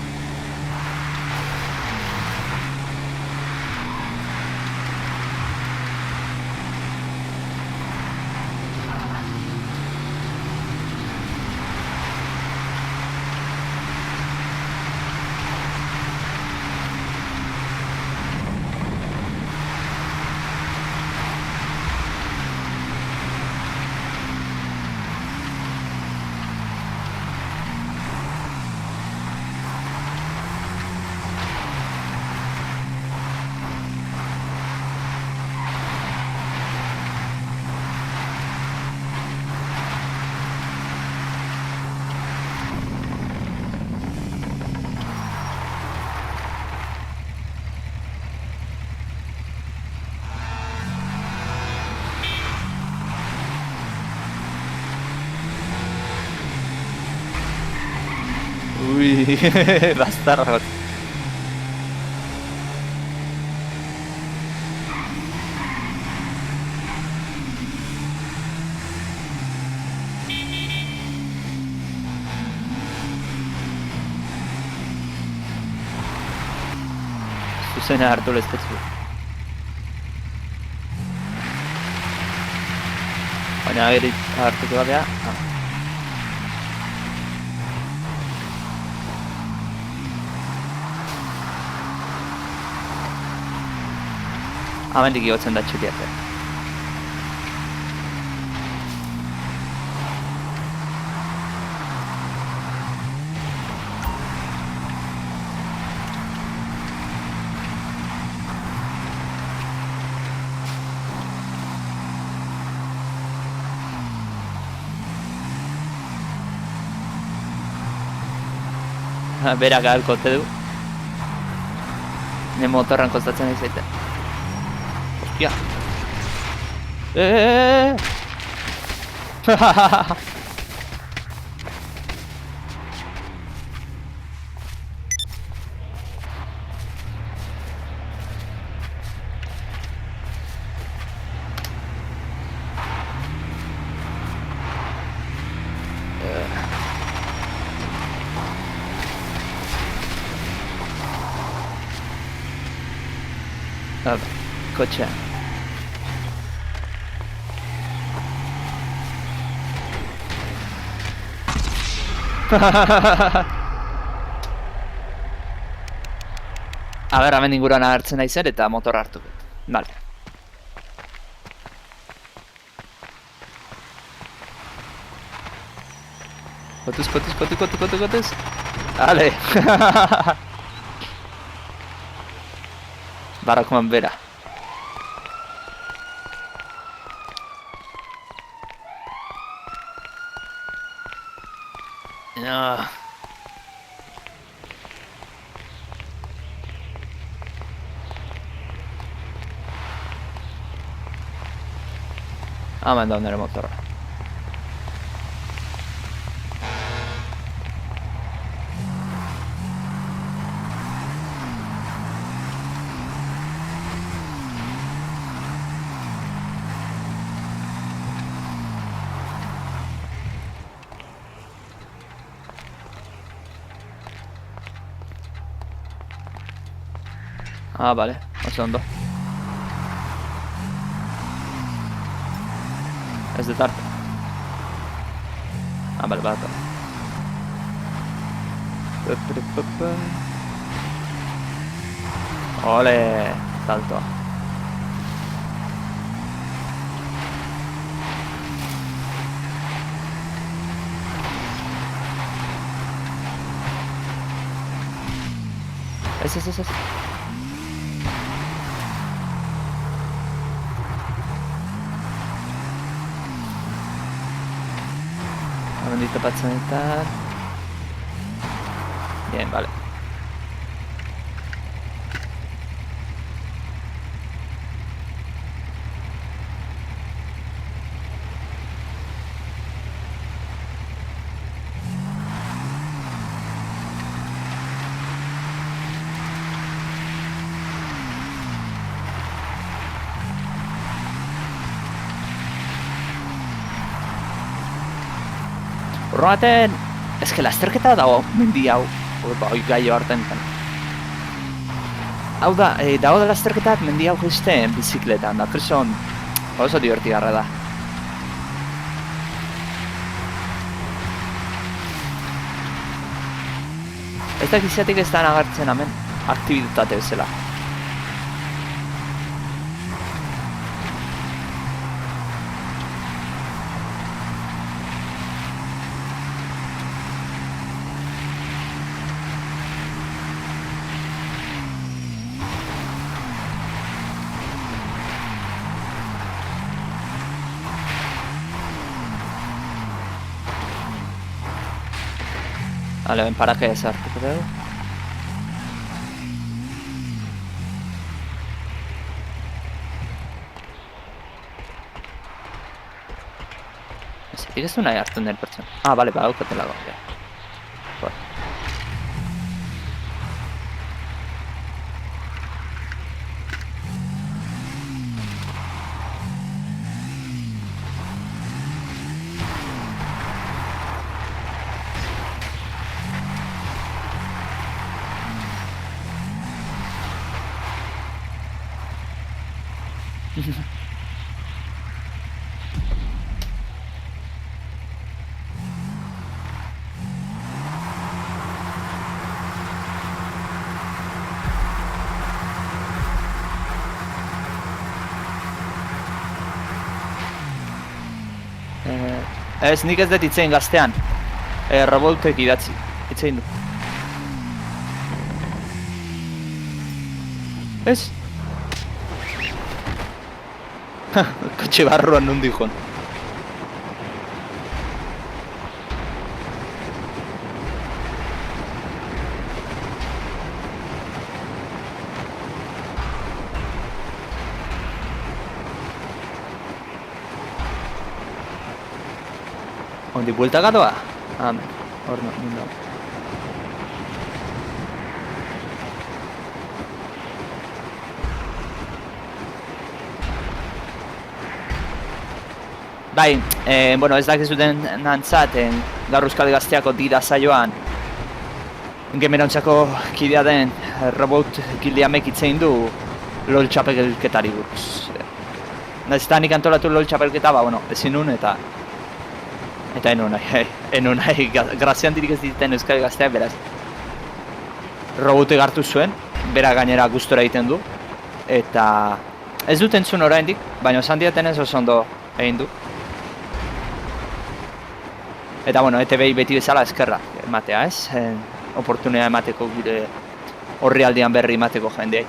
Ui, bastarrot. Zuzena hartu leztetzu. Baina agerit hartuko gabea. Hemendik igotzen da txuriate. Berak ahalko ote du. Ne motorran kostatzen ez zaite. Hostia. Kotxea. A ber, hemen inguruan hartzen naizen eta motor hartuko. Vale. Kotuz. Vale. Barakoman bera. No. Hemen da nire motorra. Ah, bale, oso ondo. Ez dut hartu. Ah, bale, bat. Ole, salto. Ez. Hemen topatzen eta... Bien, vale. Horregaten, eske lasterketa dago, mendi hau, gaio hartan. Hau da, dago da lasterketak mendi hau geizten bizikletan, da preson oso divertigarra da. Ez da gizatik ez da nagartzen hemen, aktibitate bezala. Vale, ben paracaidaz hartuko dugu. Ez du nahi hartzen den pertsona. Ah, bale, ba, daukatela gaur. Ez, nik ez dut itzein gaztean. Robotek idatzi, itzein du. Ez? Kotxe barruan nundi joan. Ondi bueltaka doa? Hemen, hor nindu. Bai, bueno, ez dakizuten nantzat, gaur Euskal Gazteako dira zaioan Gemerontzako kidea den Robot Gildiamek itzein du LOL txapelketari buruz. Naizta nik antolatu LOL txapelketa, ba, bueno, ezin nun eta enun nahi, grazian dirik ez diten Euskal Gazteak, beraz. Robotek hartu zuen, bera gainera gustora egiten du, eta ez dut entzun oraindik, baina esan diaten ez oso ondo egin du. Eta, bueno, ETV beti bezala eskerra ematea, ez? Oportunidad emateko gure horri aldian berri emateko jendeai.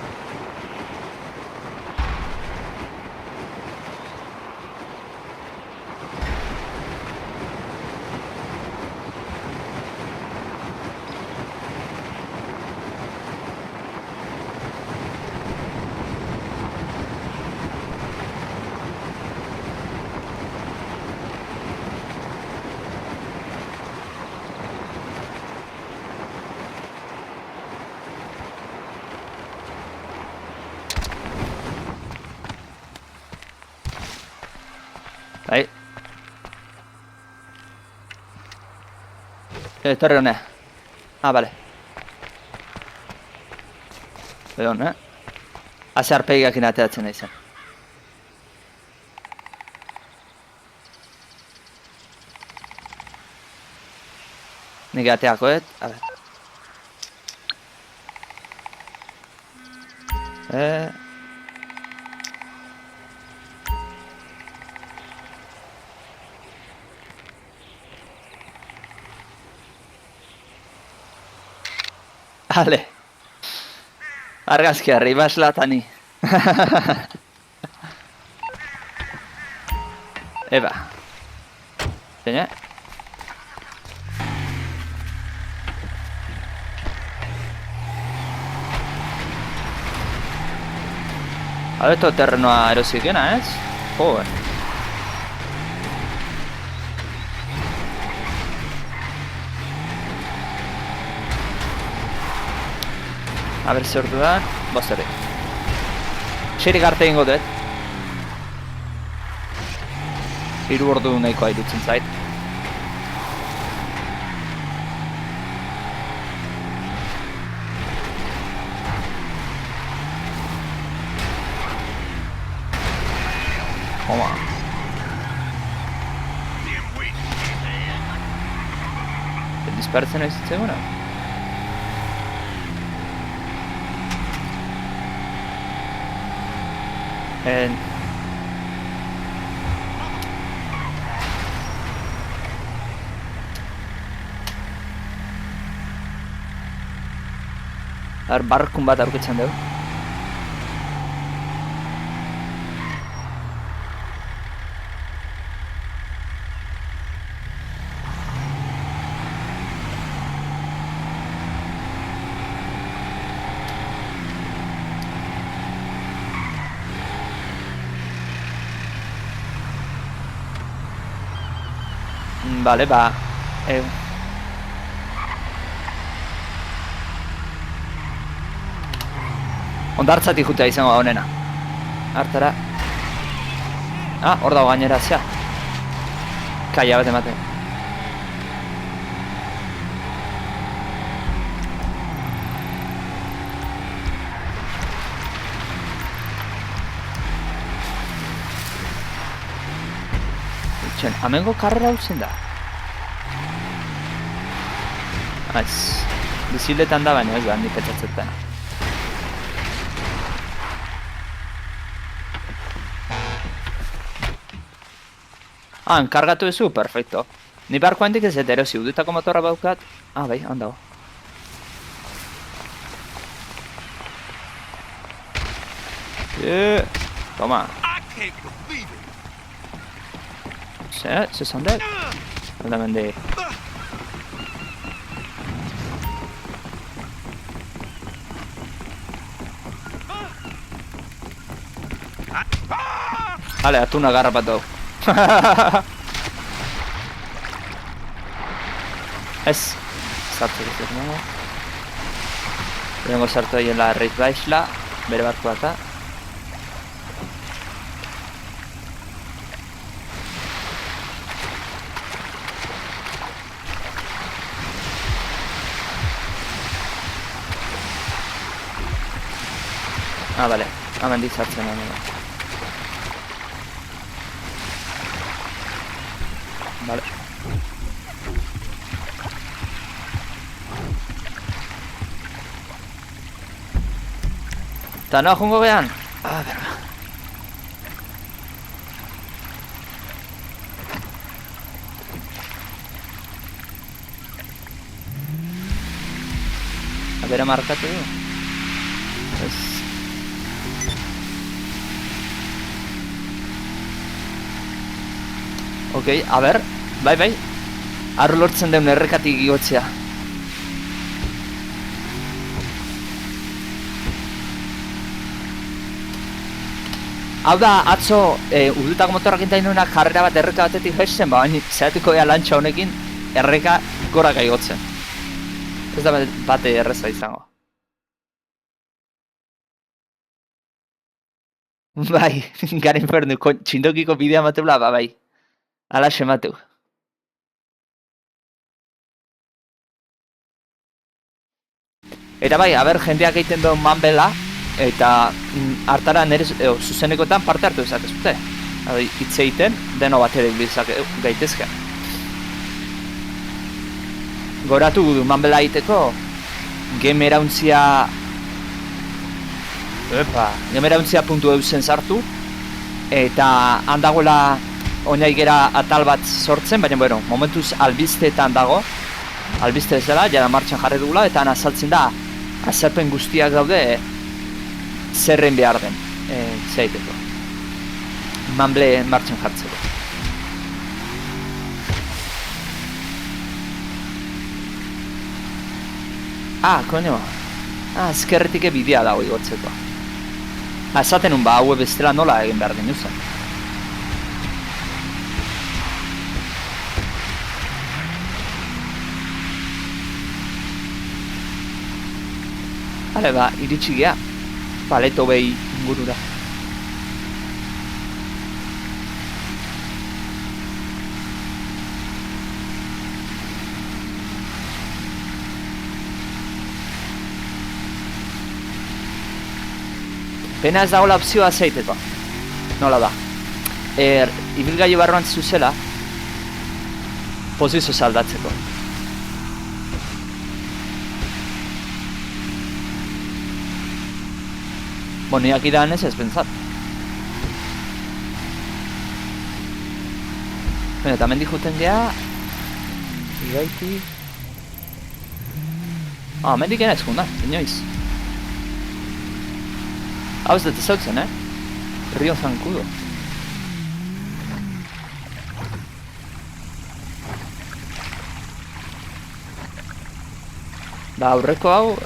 Bai. Torre hone. Ah, bale. Edo hone. Haze arpegiakin ateratzen nahi zen. Nik ateakoet, a ber. Ale. Argazki arriba eslatani. Eba. Zeina? Abeto terrenoa erosikena, ez? Joder. A ber, zer dudan, bostere. Seirik arte ingo dut. 3 ordu nahikoa irutzen zait. Homa. Dispertzen ez zitzeguna? Barkun bat aurkitzen dugu. Vale, ba... Ondartzatik jutea izango da honena. Hartara. Ah, hor dago gainera, zea. Kaia bat ematen. Itxen, amengo karrera utzen da. Ez, biziletan da baina ez da, handik etxatzetan. Ah, enkargatu ezu, perfecto. Ni barko handik ez eta erosi, udutako motorra baukat. Ah, bai, handago. Toma. Se sandet. Alda mende. Vale, atuna garra bat dugu. Ez. Sartu dut nago. Lehenko sartu egin la Reis Baixla. Bere barku bat da. Ah, vale. Hemen sartzen nago. Vale. Eta noa jungo behan? Ah, berga. Bera markatu du. Ez. Okei, a ber. Bai. Arro lortzen deun errekatik igotzea. Hau da, atzo, udutako motorrak intain nuenak jarrera bat erreka batetik jaisten, baina zeratuko ea lantxa honekin erreka goraka igotzen. Ez da bate erreza izango. Bai, gara infernu, txindokiko bidea matebla, bai. Ala sematu. Eta bai, a ber, jendeak egiten duen manbela, eta hartara nire zuzenekoetan parte hartu dezakezute. Hitz egiten, deno bat ere gaitezke. Goratu du manbela egiteko, gemerauntzia.eu zen sartu, eta handagoela oinaigera atal bat sortzen, baina bueno, momentuz albisteetan dago, albiste bezala, jara martxan jarri dugula, eta han azaltzen da, azalpen guztiak daude, zerren behar den, zaiteko. Manble martxan jartzeko. Koño. Ezkerretik bidea dago igotzeko. Esaten nun haue bestela nola egin behar den zen. Hale iritsi gea. Paleto behi ingurura. Pena ez dagoela opzioa zeiteko. Nola da. Ibilgailu barruan zuzela, pozizio aldatzeko. Niak idan ez pentsat. Eta mendik juten gea, igaiti... mendik ena ezkunda, inoiz. Hau ez dut ezautzen, Rio Zancudo. Da aurreko hau...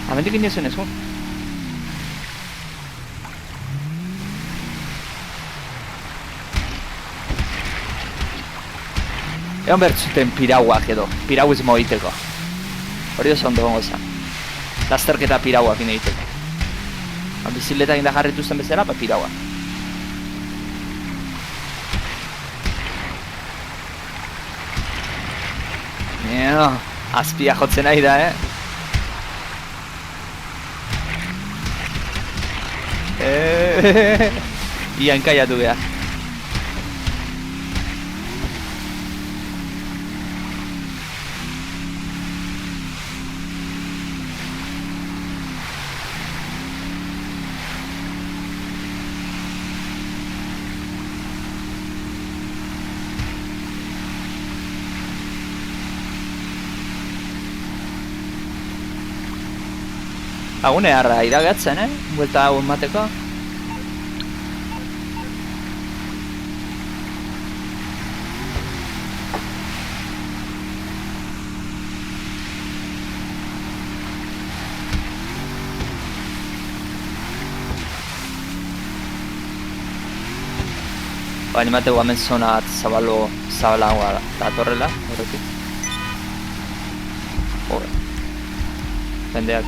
Hemendik inozen ez, Egon bertzuten pirauak edo, pirauismo egiteko. Hori oso ondo gongo zen. Lasterketa pirauak egiteko. Bizikletak inda jarritu zen bezala, pirauak. Azpia jotzen nahi da, Ian kaiatu behar. Agune harra iragatzen, Buelta hau emateko. Baina mateu hemen zona zabalagoa datorrela, horretik. Hore. Jendeak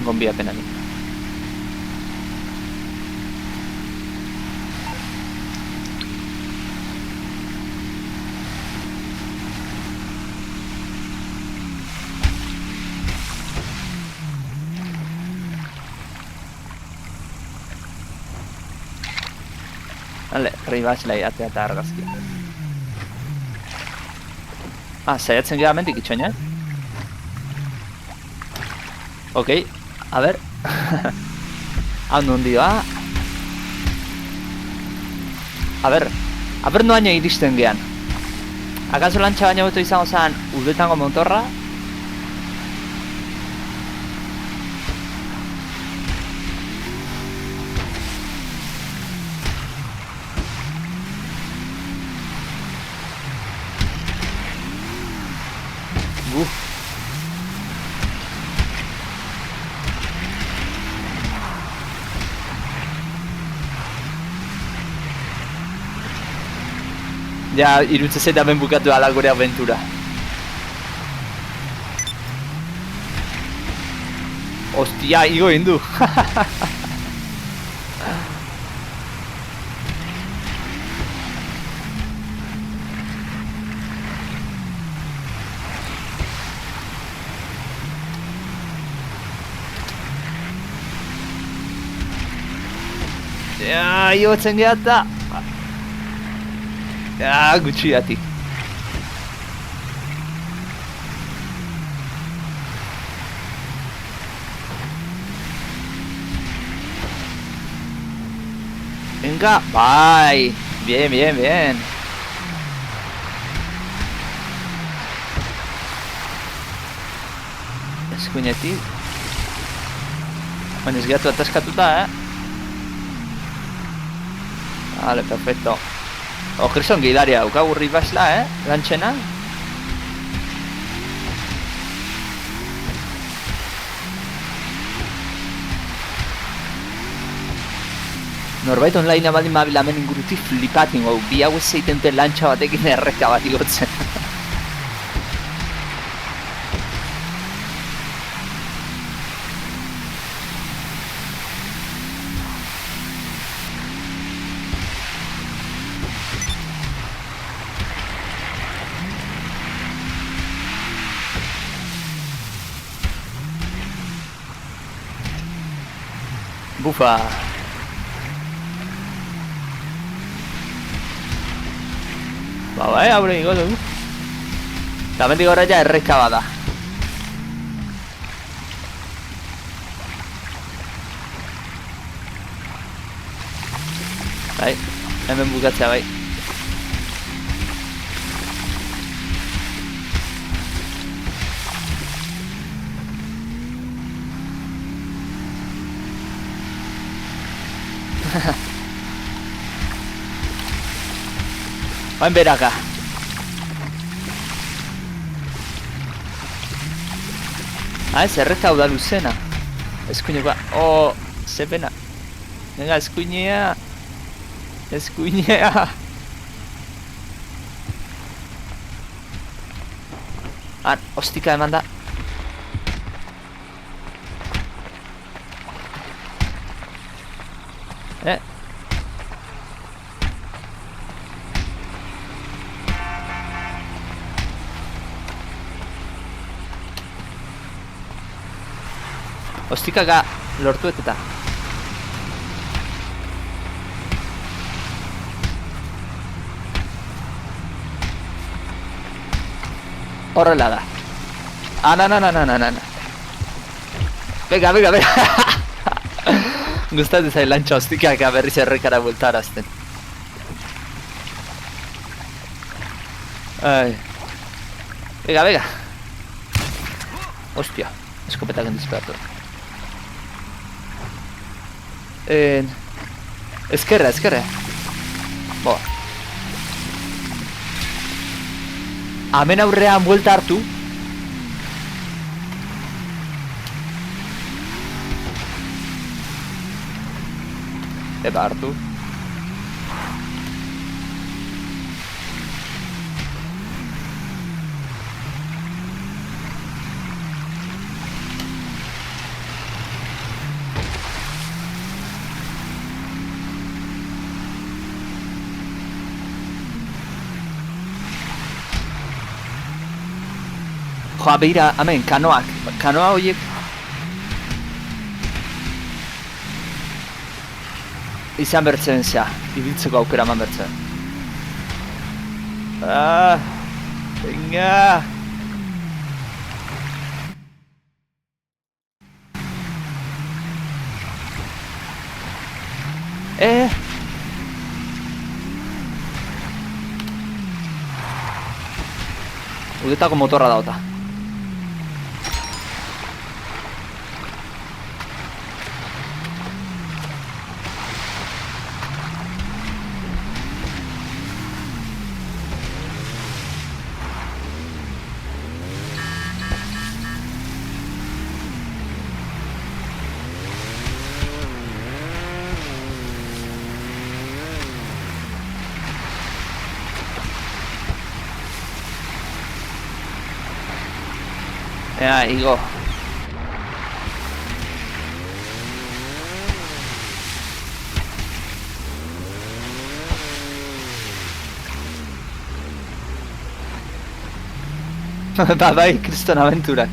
gonbiapen ani. Hale, ribaz lehiatea eta argazkia. Zaiatzen gara mendik itxoina, Ok, a ver. Hau nondioa. A ver noaino iristen gean. Akaso lantxa baino beto izango zen urdetango motorra? Ja, iruditzen zait hemen bukatu ala gure aventura. Ostia, igo indu. Ja, igotzen gehiata. Ja, gutxiatik. Venga, bai. Bien, bien, bien. Eskuinetik. Baina ez gehatu ataskatuta, Vale, perfecto. Gerson gidaria daukagu ribasla, Lantxena. Norbait online baldin mabil hemen ingurutik flipatin, bi hau ez zeiten dute lantxa batekin erreka bat igotzen. Bufa. Bai, aurre ingo dugu. Eta mendik horra ja erreka bada. Bai, hemen bukatzea bai. Oain beraka. Ez erreka hau da luzena. Eskuinekoa. Ze pena. Venga, eskuinea. Eskuinea. Ostika eman da. Ostikaga lortu eta. Horrela da. Na. Bega. Gustatzen zait lantxa ostikak berriz errekara bueltarazten. Bega. Ostia, eskopetak endizperatu. Ezkerra. Boa. Hemen aurrean buelta hartu. Eta hartu. Joa, behira, hemen, kanoak. Kanoa horiek izan bertzen zea, ibiltzeko aukera eman bertzen. Venga! Udetako motorra dauta. Igo. Bai, kriston aventurak.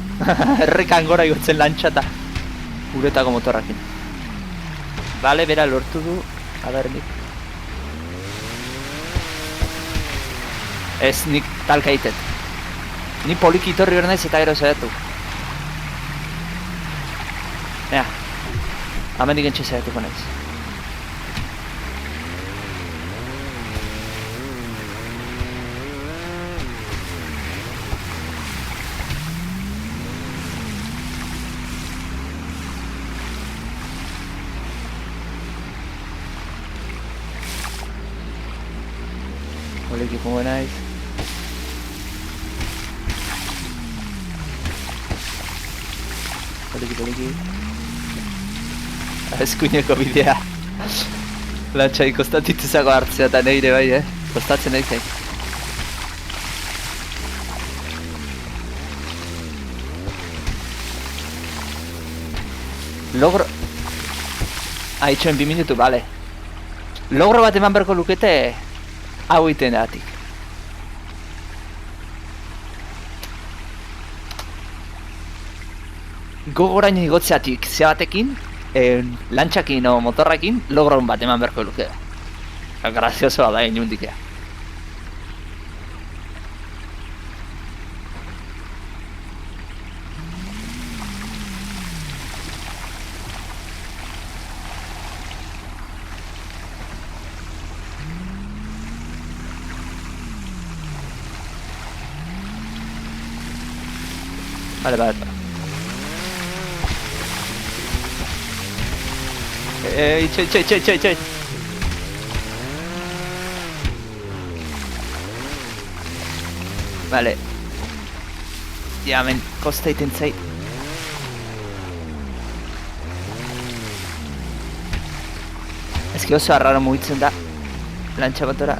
Errekan gora igotzen lantxa eta uretako motorrakin. Bale, bera lortu du. Aber, nik. Ez, nik talka egiten. Ni poliki itorri hor naiz eta gero zaiatu. Ea. Hemendik entxe zaiatuko naiz. Poliki pongo naiz. Poliki. Eskuineko bidea. Lantxai kostatituzako hartzea eta neire bai, kostatzen nahi zain. Logro... itxoen 2 minutu, bale. Logro bat eman berko lukete... hau iten datik. Gogoraino igotzeatik zeatekin, lantxakin o motorrakin, logroun bat eman berko luke. Graziosoa da inundikea. Vale. Itxoi. Vale. Ja, hemen kosta iten zait. Ezki oso arraro mugitzen da lantxa batora.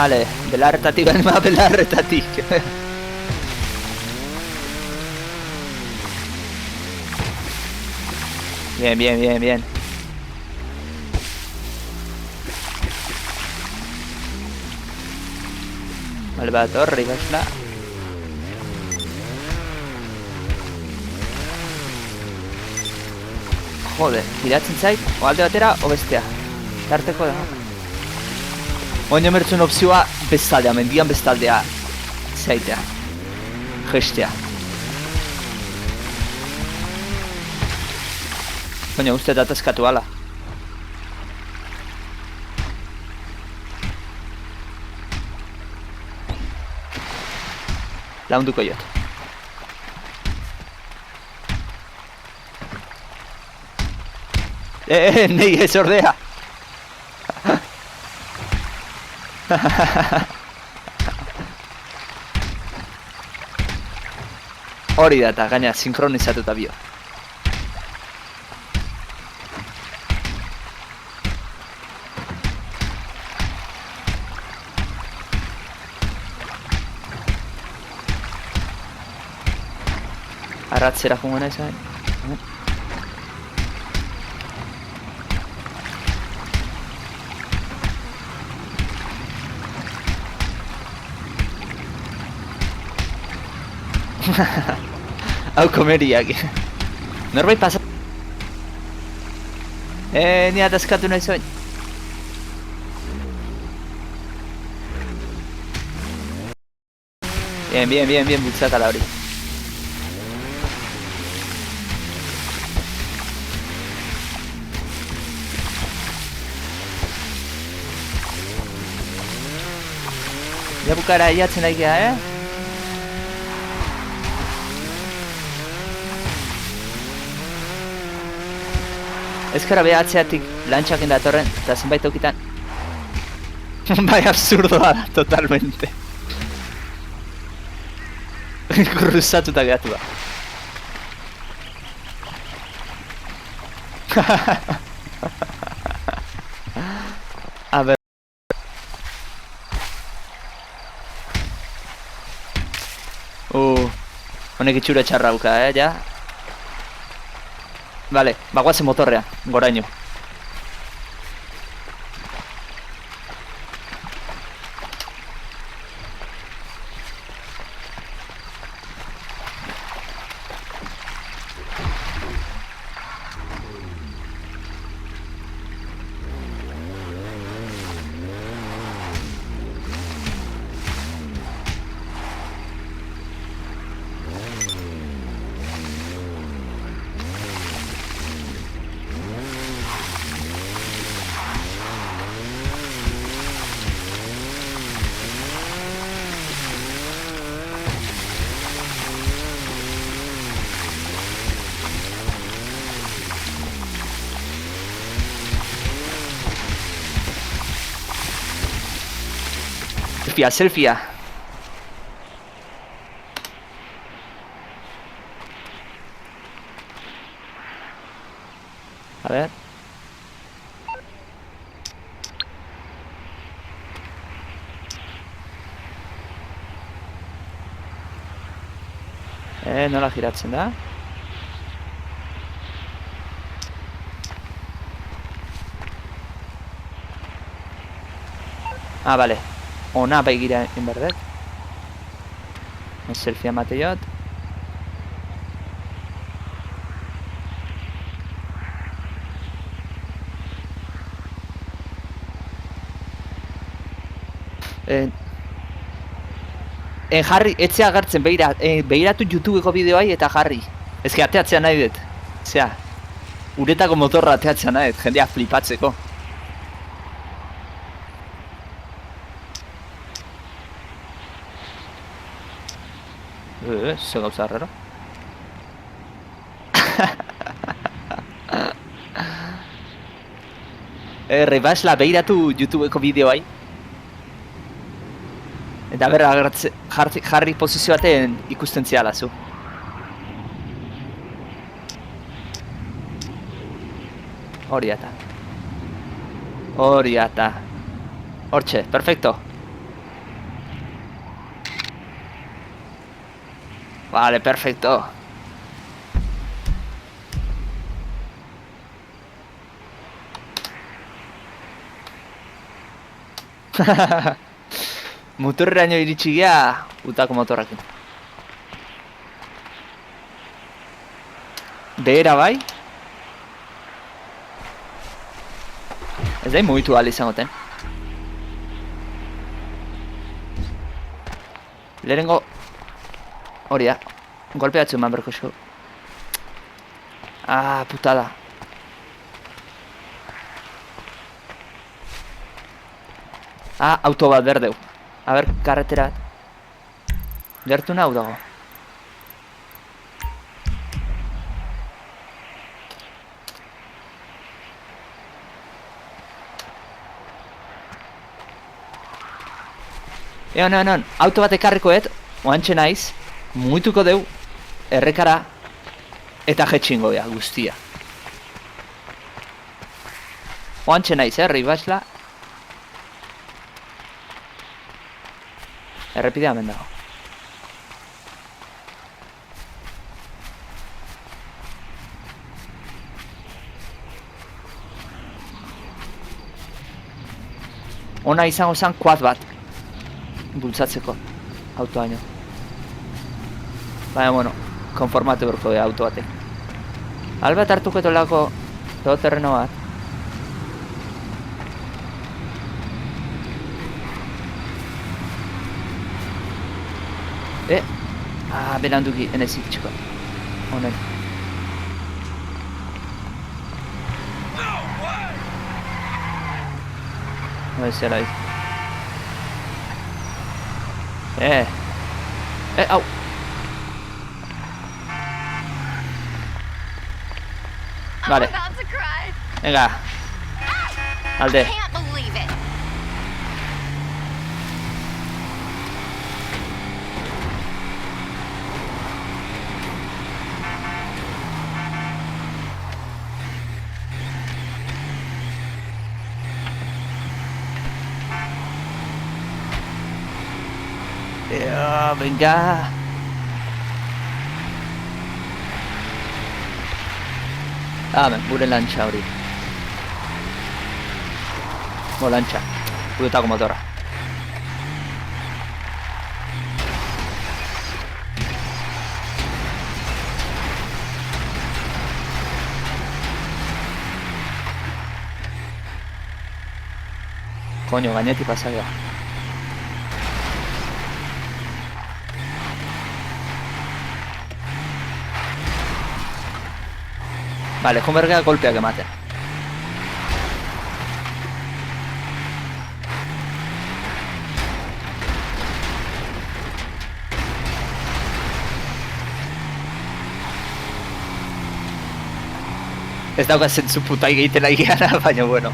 Vale, belarretatik, belarretatik. Bien. Vale, bat horri basla. Jode, giratzen zait, o alde batera, o bestea. Tarteko da. Oino mertzuen opzioa bestaldea, mendian bestaldea zaitea. Gestea. Oino uste datazkatu ala. Launduko jot. Nei ez ordea. Hori da eta gaina sinkronizatuta bio. Arratzera jungo nahi zain. Hau komeriak. Norbait pasa... ni atazkatu nahi zoin. Bien, bultzatala hori. Ja bukara iatzen nahi geha, Ezkara behatzeatik lantxakin datorren, eta zenbait aukitan. Bai, absurdoa da, totalmente. Kruzatuta gehatu da. A ber... Honek itxura txarra dauka, ja. Vale, bagoazen motorrea, goraino. Selfia. A ver. Nola giratzen da? Ah, vale. Ona begira inberdet. Selfie amate jot. Jarri, etzea agertzen, behiratu YouTubeko bideoai eta jarri. Ezke ateatzea nahi dut. Zea, uretako motorra ateatzea nahi dut, jendea flipatzeko. Ze gauza raro. Rebasla behiratu YouTubeko bideoai. Eta berra jarri posizio baten ikusten ziala zu. Hori ata. Hori ata. Hortxe, perfecto. Vale, perfecto. Motorreraino iritsi gea utako motorrakin. Behera bai. Ez da mugitu ahal izangoten. Lehenengo hori da, golpeatzu eman berko esku. Ah, putada. Ah, auto bat berdeu. A ber, karretera bat. Gertu nahu dago. Egon, auto bat ekarrikoet, oantxe naiz, mugituko deu, errekara, eta jetxingo dea, guztia. Oantxe naiz, ribasla. Errepidea hemen dago. Ona izango zen quad bat bultzatzeko autoaino. Baina, bueno, konformatu berko da auto batek. Albat hartuko etolako todoterreno bat. Beranduki enezik txiko. Honen. No zela dit. Au! Vale. Venga. Alde. Venga. Gure lantxa hori. Lantxa. Guretako motorra. Koño, gainetik pasaia. Vale, joan bergea golpeak ematen. Ez dauka zentzu putai gehitela egiana, baina bueno.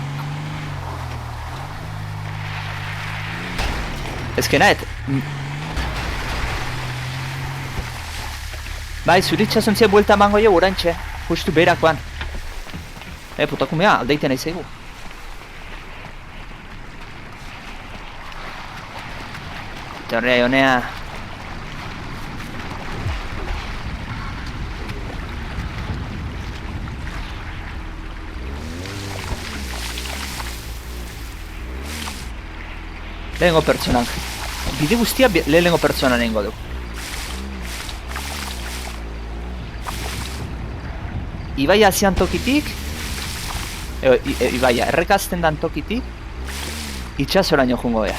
Ez que nahet. Bai, zuritxasontzia buelta emango jo urantxe. Justu beherakoan. Putakumea, aldeiten nahi zaigu. Torrea, honea. Lehenengo pertsonan. Bide guztia lehenengo pertsonan egingo du. Ibaia hazian tokitik, Ibaia errekazten dan tokitik, itxasoraino jungo bea.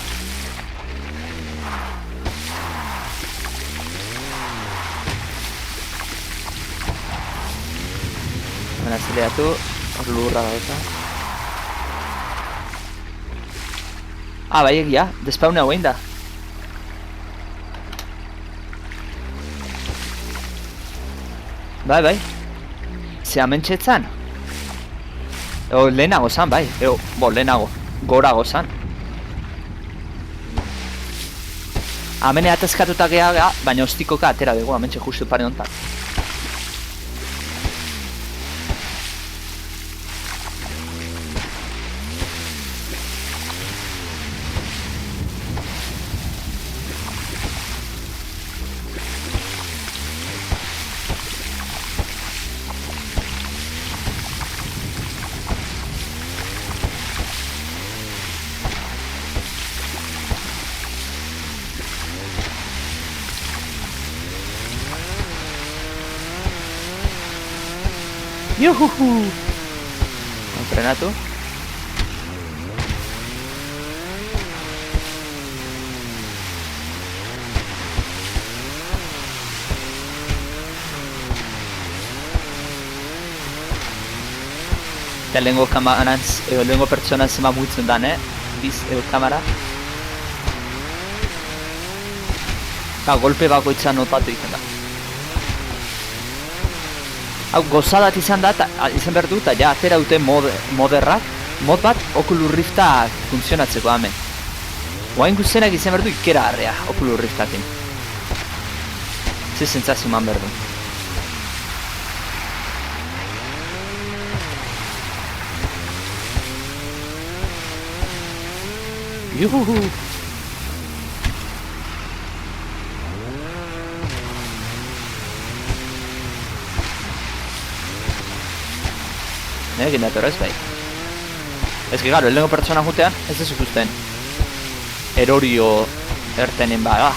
Baina zileatu, hor lurra dauka. Bai egia, despaune hau egin da. Bai. Ze amentxetzan? Lehenago zan, bai. Lehenago. Gorago zan. Amene atezkatuta geha, baina ostikoka atera dugu, amentxe justu pare hontan. Yuhuhu! Entrenatu. Eta lehengo kamarantz, lehengo pertsona zema mugitzen dan, Biz, kamara. Golpe bakoitza notatu egiten da. Hau gozadat izan da, izan behar du, eta ja atera dute moderrak, mod bat Oculus Rifta funtzionatzeko hemen. Oain guztienak izan behar du ikera harrea Oculus Riftakin. Ze zentzazio eman behar du. Yuhuhu! Egin dator ez bai. Ez que garo, lehenko pertsona jutean, ez ez ikusten erorio ertenen baga.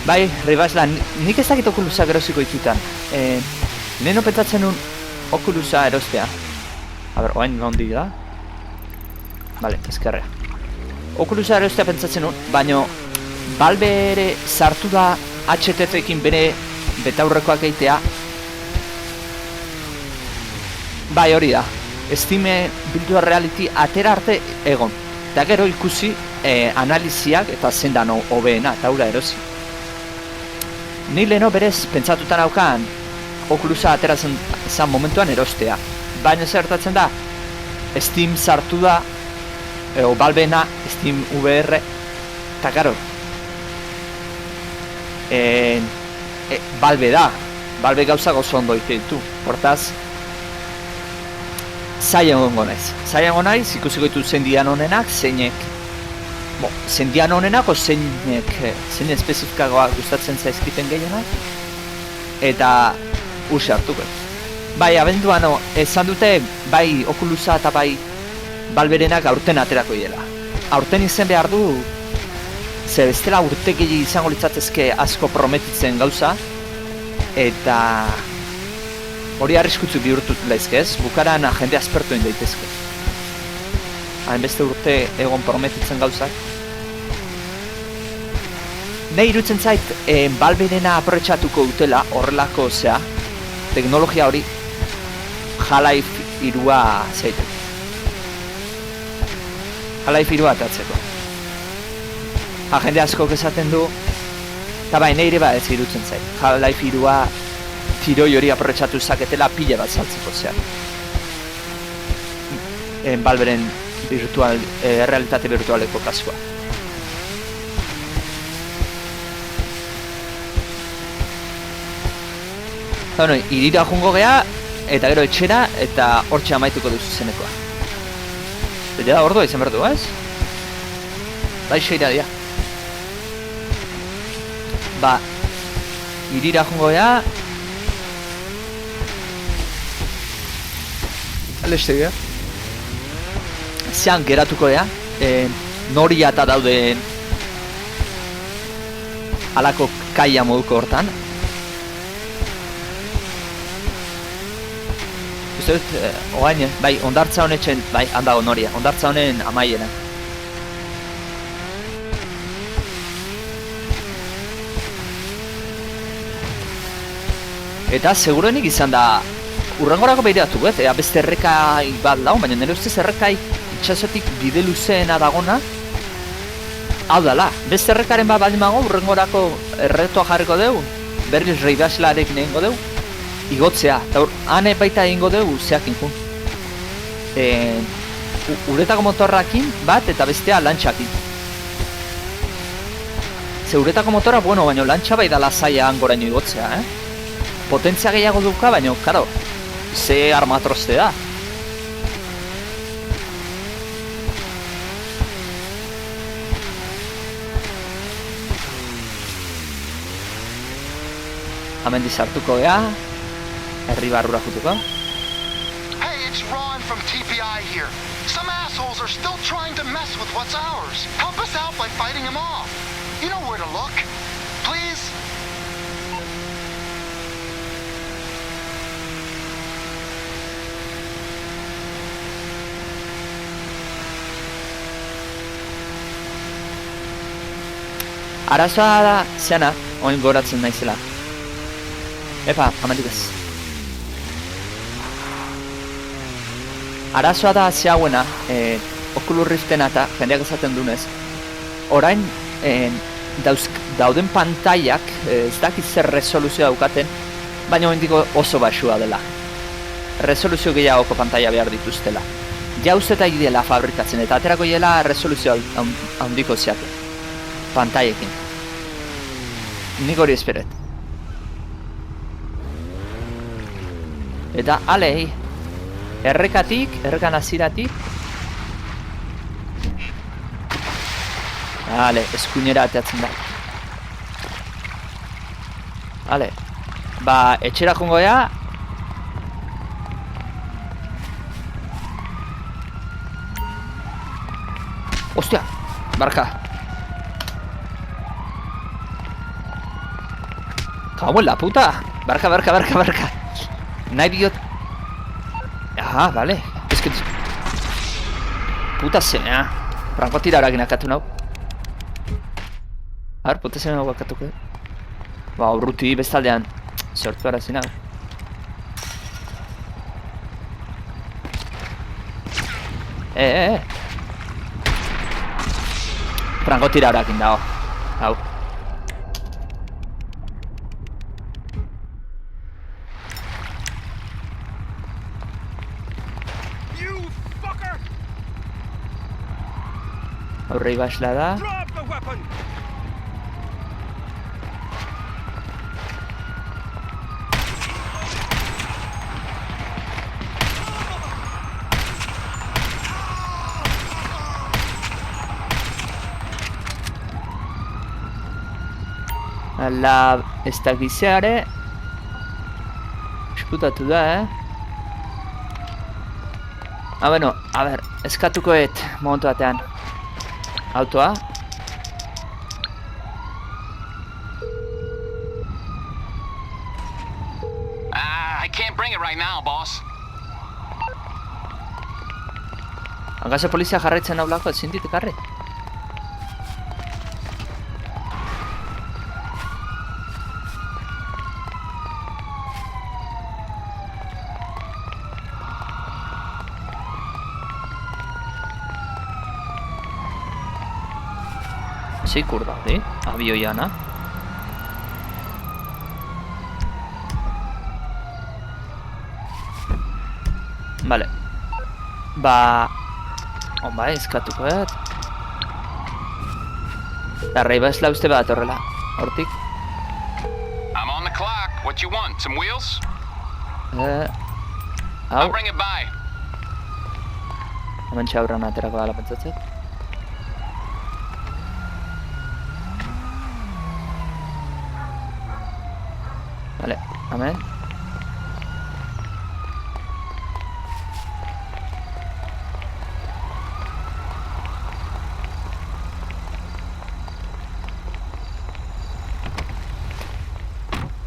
Bai, Ribasla, nik ez dakit Oculusa erosiko ikutan. Leheno pentsatzen nun Oculusa erostea. A ber, oain nondi da? Vale, ezkerrea. Oculusa erostea pentsatzen nun, baino Valve ere sartu da HTC-ekin bere betaurrekoak egitea. Bai, hori da. Steam Virtual Reality atera arte egon. Eta gero ikusi analiziak eta zendan hobeena eta hura erosi. Ni leheno berez pentsatuta naukan Oculusa ateratzen zan momentuan erostea. Baina zertatzen da, Steam sartu da, Valveena, Steam VR, eta karo, Valve da, Valve gauza gozo ondo ditu, hortaz, zaila egongo naiz, ikusiko ditu zendian honenak, zeinek, zendian honenako zeinek, zein espezifikagoa gustatzen zaizkiten gehienak, eta uxe hartuko. Bai, abenduan, esan dute, bai Oculusa eta bai Valverenak aurten aterako hiela. Aurten izen behar du, ze bestela urte gehi izango litzatzezke asko prometitzen gauza, eta hori arriskutzu bihurtut laizkez, bukaran jende aspertuen daitezke. Hainbeste urte egon prometitzen gauzak. Nahi irutzen zait, Valverena aprobetxatuko dutela horrelako, teknologia hori Half-Life 3 zeitek. Half-Life 3 atatzeko. Jende askok esaten du, eta bai, nire ez irutzen zait. Half-Life 3 tiroi hori aprobetxatu zaketela pila bat saltzeko Valveren realitate virtualeko kasua. Bueno, irira jungo gea, eta gero etxera, eta hortxe amaituko duzu zenekoa. Eta ordua izan berdu, ez? Bai, seira dia. Ba, irira jungo gea. Aleste gea. Zean geratuko gea, noria eta dauden alako kaia moduko hortan. Oain, bai, ondartza honetzen, bai, handago noria, ondartza honen amaiena. Eta segurenik izan da, urrengorako behiratu, ea beste errekai bat lau, baina nire ustez errekai itxasotik bide luzeena dagona, hau dala, beste errekaren bat baldin mago, urrengorako erretoa jarriko dugu, berriz reidaslarekin egingo dugu, igotzea, eta hane baita egingo dugu zeak inkun. Uretako motorrakin bat eta bestea lantxakin. Ze uretako motorra, bueno, baina lantxa bai da lasaia angoraino igotzea, Potentzia gehiago duka, baina, karo, ze armatrozte da. Hemen dizartuko gea. Herri barrura jutuko. Hey, it's Ron from TPI here. Some assholes are still trying to mess with what's ours. Help us out by fighting them off. You know where to look. Please? Arazoa da, zeana, oin goratzen naizela. Epa, amendik ez. Arazoa da ze hauena, Oculus Riftena eta jendeak esaten dunez. Orain, dauden pantaiak, ez dakit zer resoluzioa daukaten, baina oindiko oso basua dela. Resoluzio gehiagoko pantaia behar dituztela. Jauz eta ideela fabrikatzen, eta aterako hiela resoluzio handiko zeak. Pantaiekin. Nik hori esperet. Eta alei, errekan aziratik. Ale, eskuinera ateatzen da. Ale, ba, etxera jongo ea. Ostia, barka. Kago en la puta. Barka. Nahi diot. Ah, vale. Es que... Puta zena. Franko tira horakin akatu nau. A ver, puta zena akatuko. Ba, urruti bestaldean. Sortu ara zina. Franko tira horakin dago. Hau. Aurrei basla da. La ez da gizeare. Eskutatu da, bueno, a ber, eskatukoet momentu batean. Autoa. I can't bring it right now, boss. Hangaze polizia jarraitzen haulako ezin dit ekarri. Zikur daude, abioiana. Vale. Bai, eskatuko dut. Eta Rebasla uste bat horrela, hortik. I'm on the clock. What you want? Some wheels? Hau. I'll bring it by. Hemen txaurran aterako dala pentsatzet. Vale, hemen.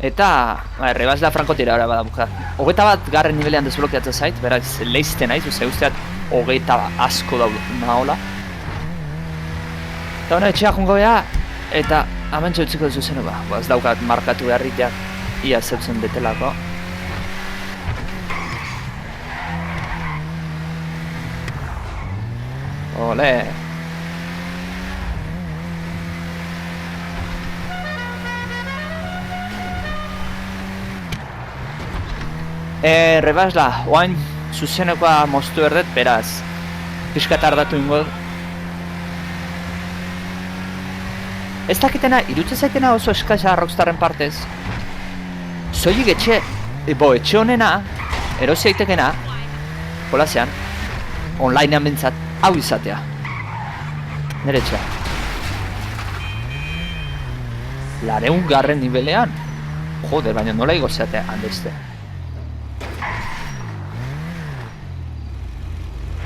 Eta, Rebasla frankotira ora badabuka. 21 nivelean desblokeatzen zait, beraz leizten naiz, ze usteat 20 asko daude maola. Eta hona etxea jungo beha, eta hemen txautziko zuzenu ba. Ez daukat markatu beharriak, ia zeutzen betelako. Ole! Rebasla, oain zuzenekoa moztu erdet, beraz. Pixka tardatu ingo. Ez dakitena, irutzen zaitena oso eskaisa Rockstarren partez. Zoilik etxe honena, erosi aitekena, holazean, onlinean bentsat, hau izatea. Nere etxea. 200 nivelean. Joder, baina nola igozeatea handezte.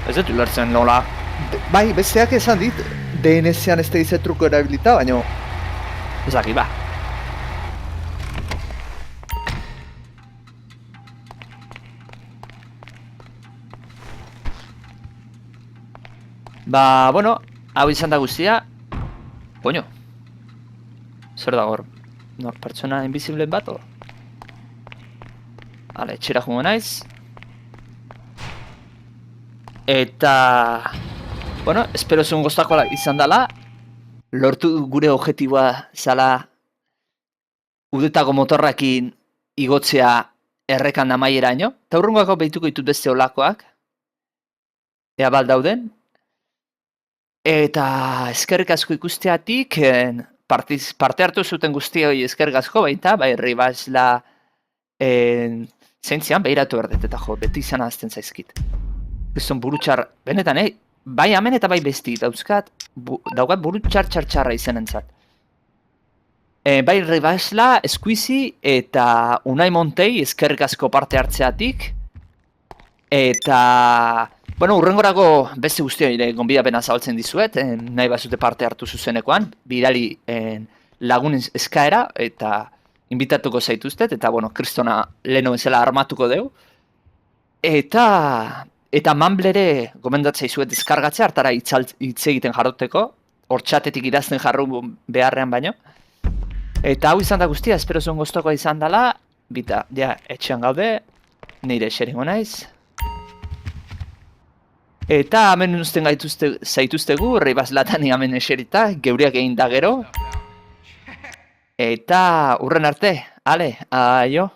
Ez dut ulertzen nola. Bai, besteak esan dit, DNS-ean ez da izet truko erabilita, baina... Ez ba. Bueno, hau izan da guztia. Poño. Zer da gor? Nor pertsona invisible bat, o? Hale, etxera jungo naiz. Eta... Bueno, espero zuen goztakoa izan dela. Lortu gure objetiboa zala udetako motorrakin igotzea errekan amaieraino. Eta urrungoako behituko ditut beste olakoak. Ea baldauden. Eta eskerrik asko ikusteatik, parte hartu zuten guztioi eskerrik asko baita, bai Rebasla zeintzian behiratu erdet, eta jo, beti izan azten zaizkit. Gizton burutxar, benetan, bai hemen eta bai besti, dauzkat, daukat burutxar txartxarra izen entzat. Bai Rebasla, Squeezy eta Unai Montei eskerrik asko parte hartzeatik. Eta... Bueno, urrengorako beste guztio ere gonbidapena zabaltzen dizuet, nahi bazute parte hartu zuzenekoan, bidali lagunen eskaera, eta inbitatuko zaituztet, eta bueno, kristona leheno bezala armatuko deu. Eta Mumblere gomendatzea izuet deskargatzea, hartara hitz egiten jarroteko, hor txatetik idazten jarru beharrean baino. Eta hau izan da guztia, espero zuen goztokoa izan dela, bita, ja, etxean gaude, nire eseringo naiz. Eta hemen uzten zaituztegu, Rebaslatan hemen eserita, geuriak egin da gero. Eta urren arte, ale, aio.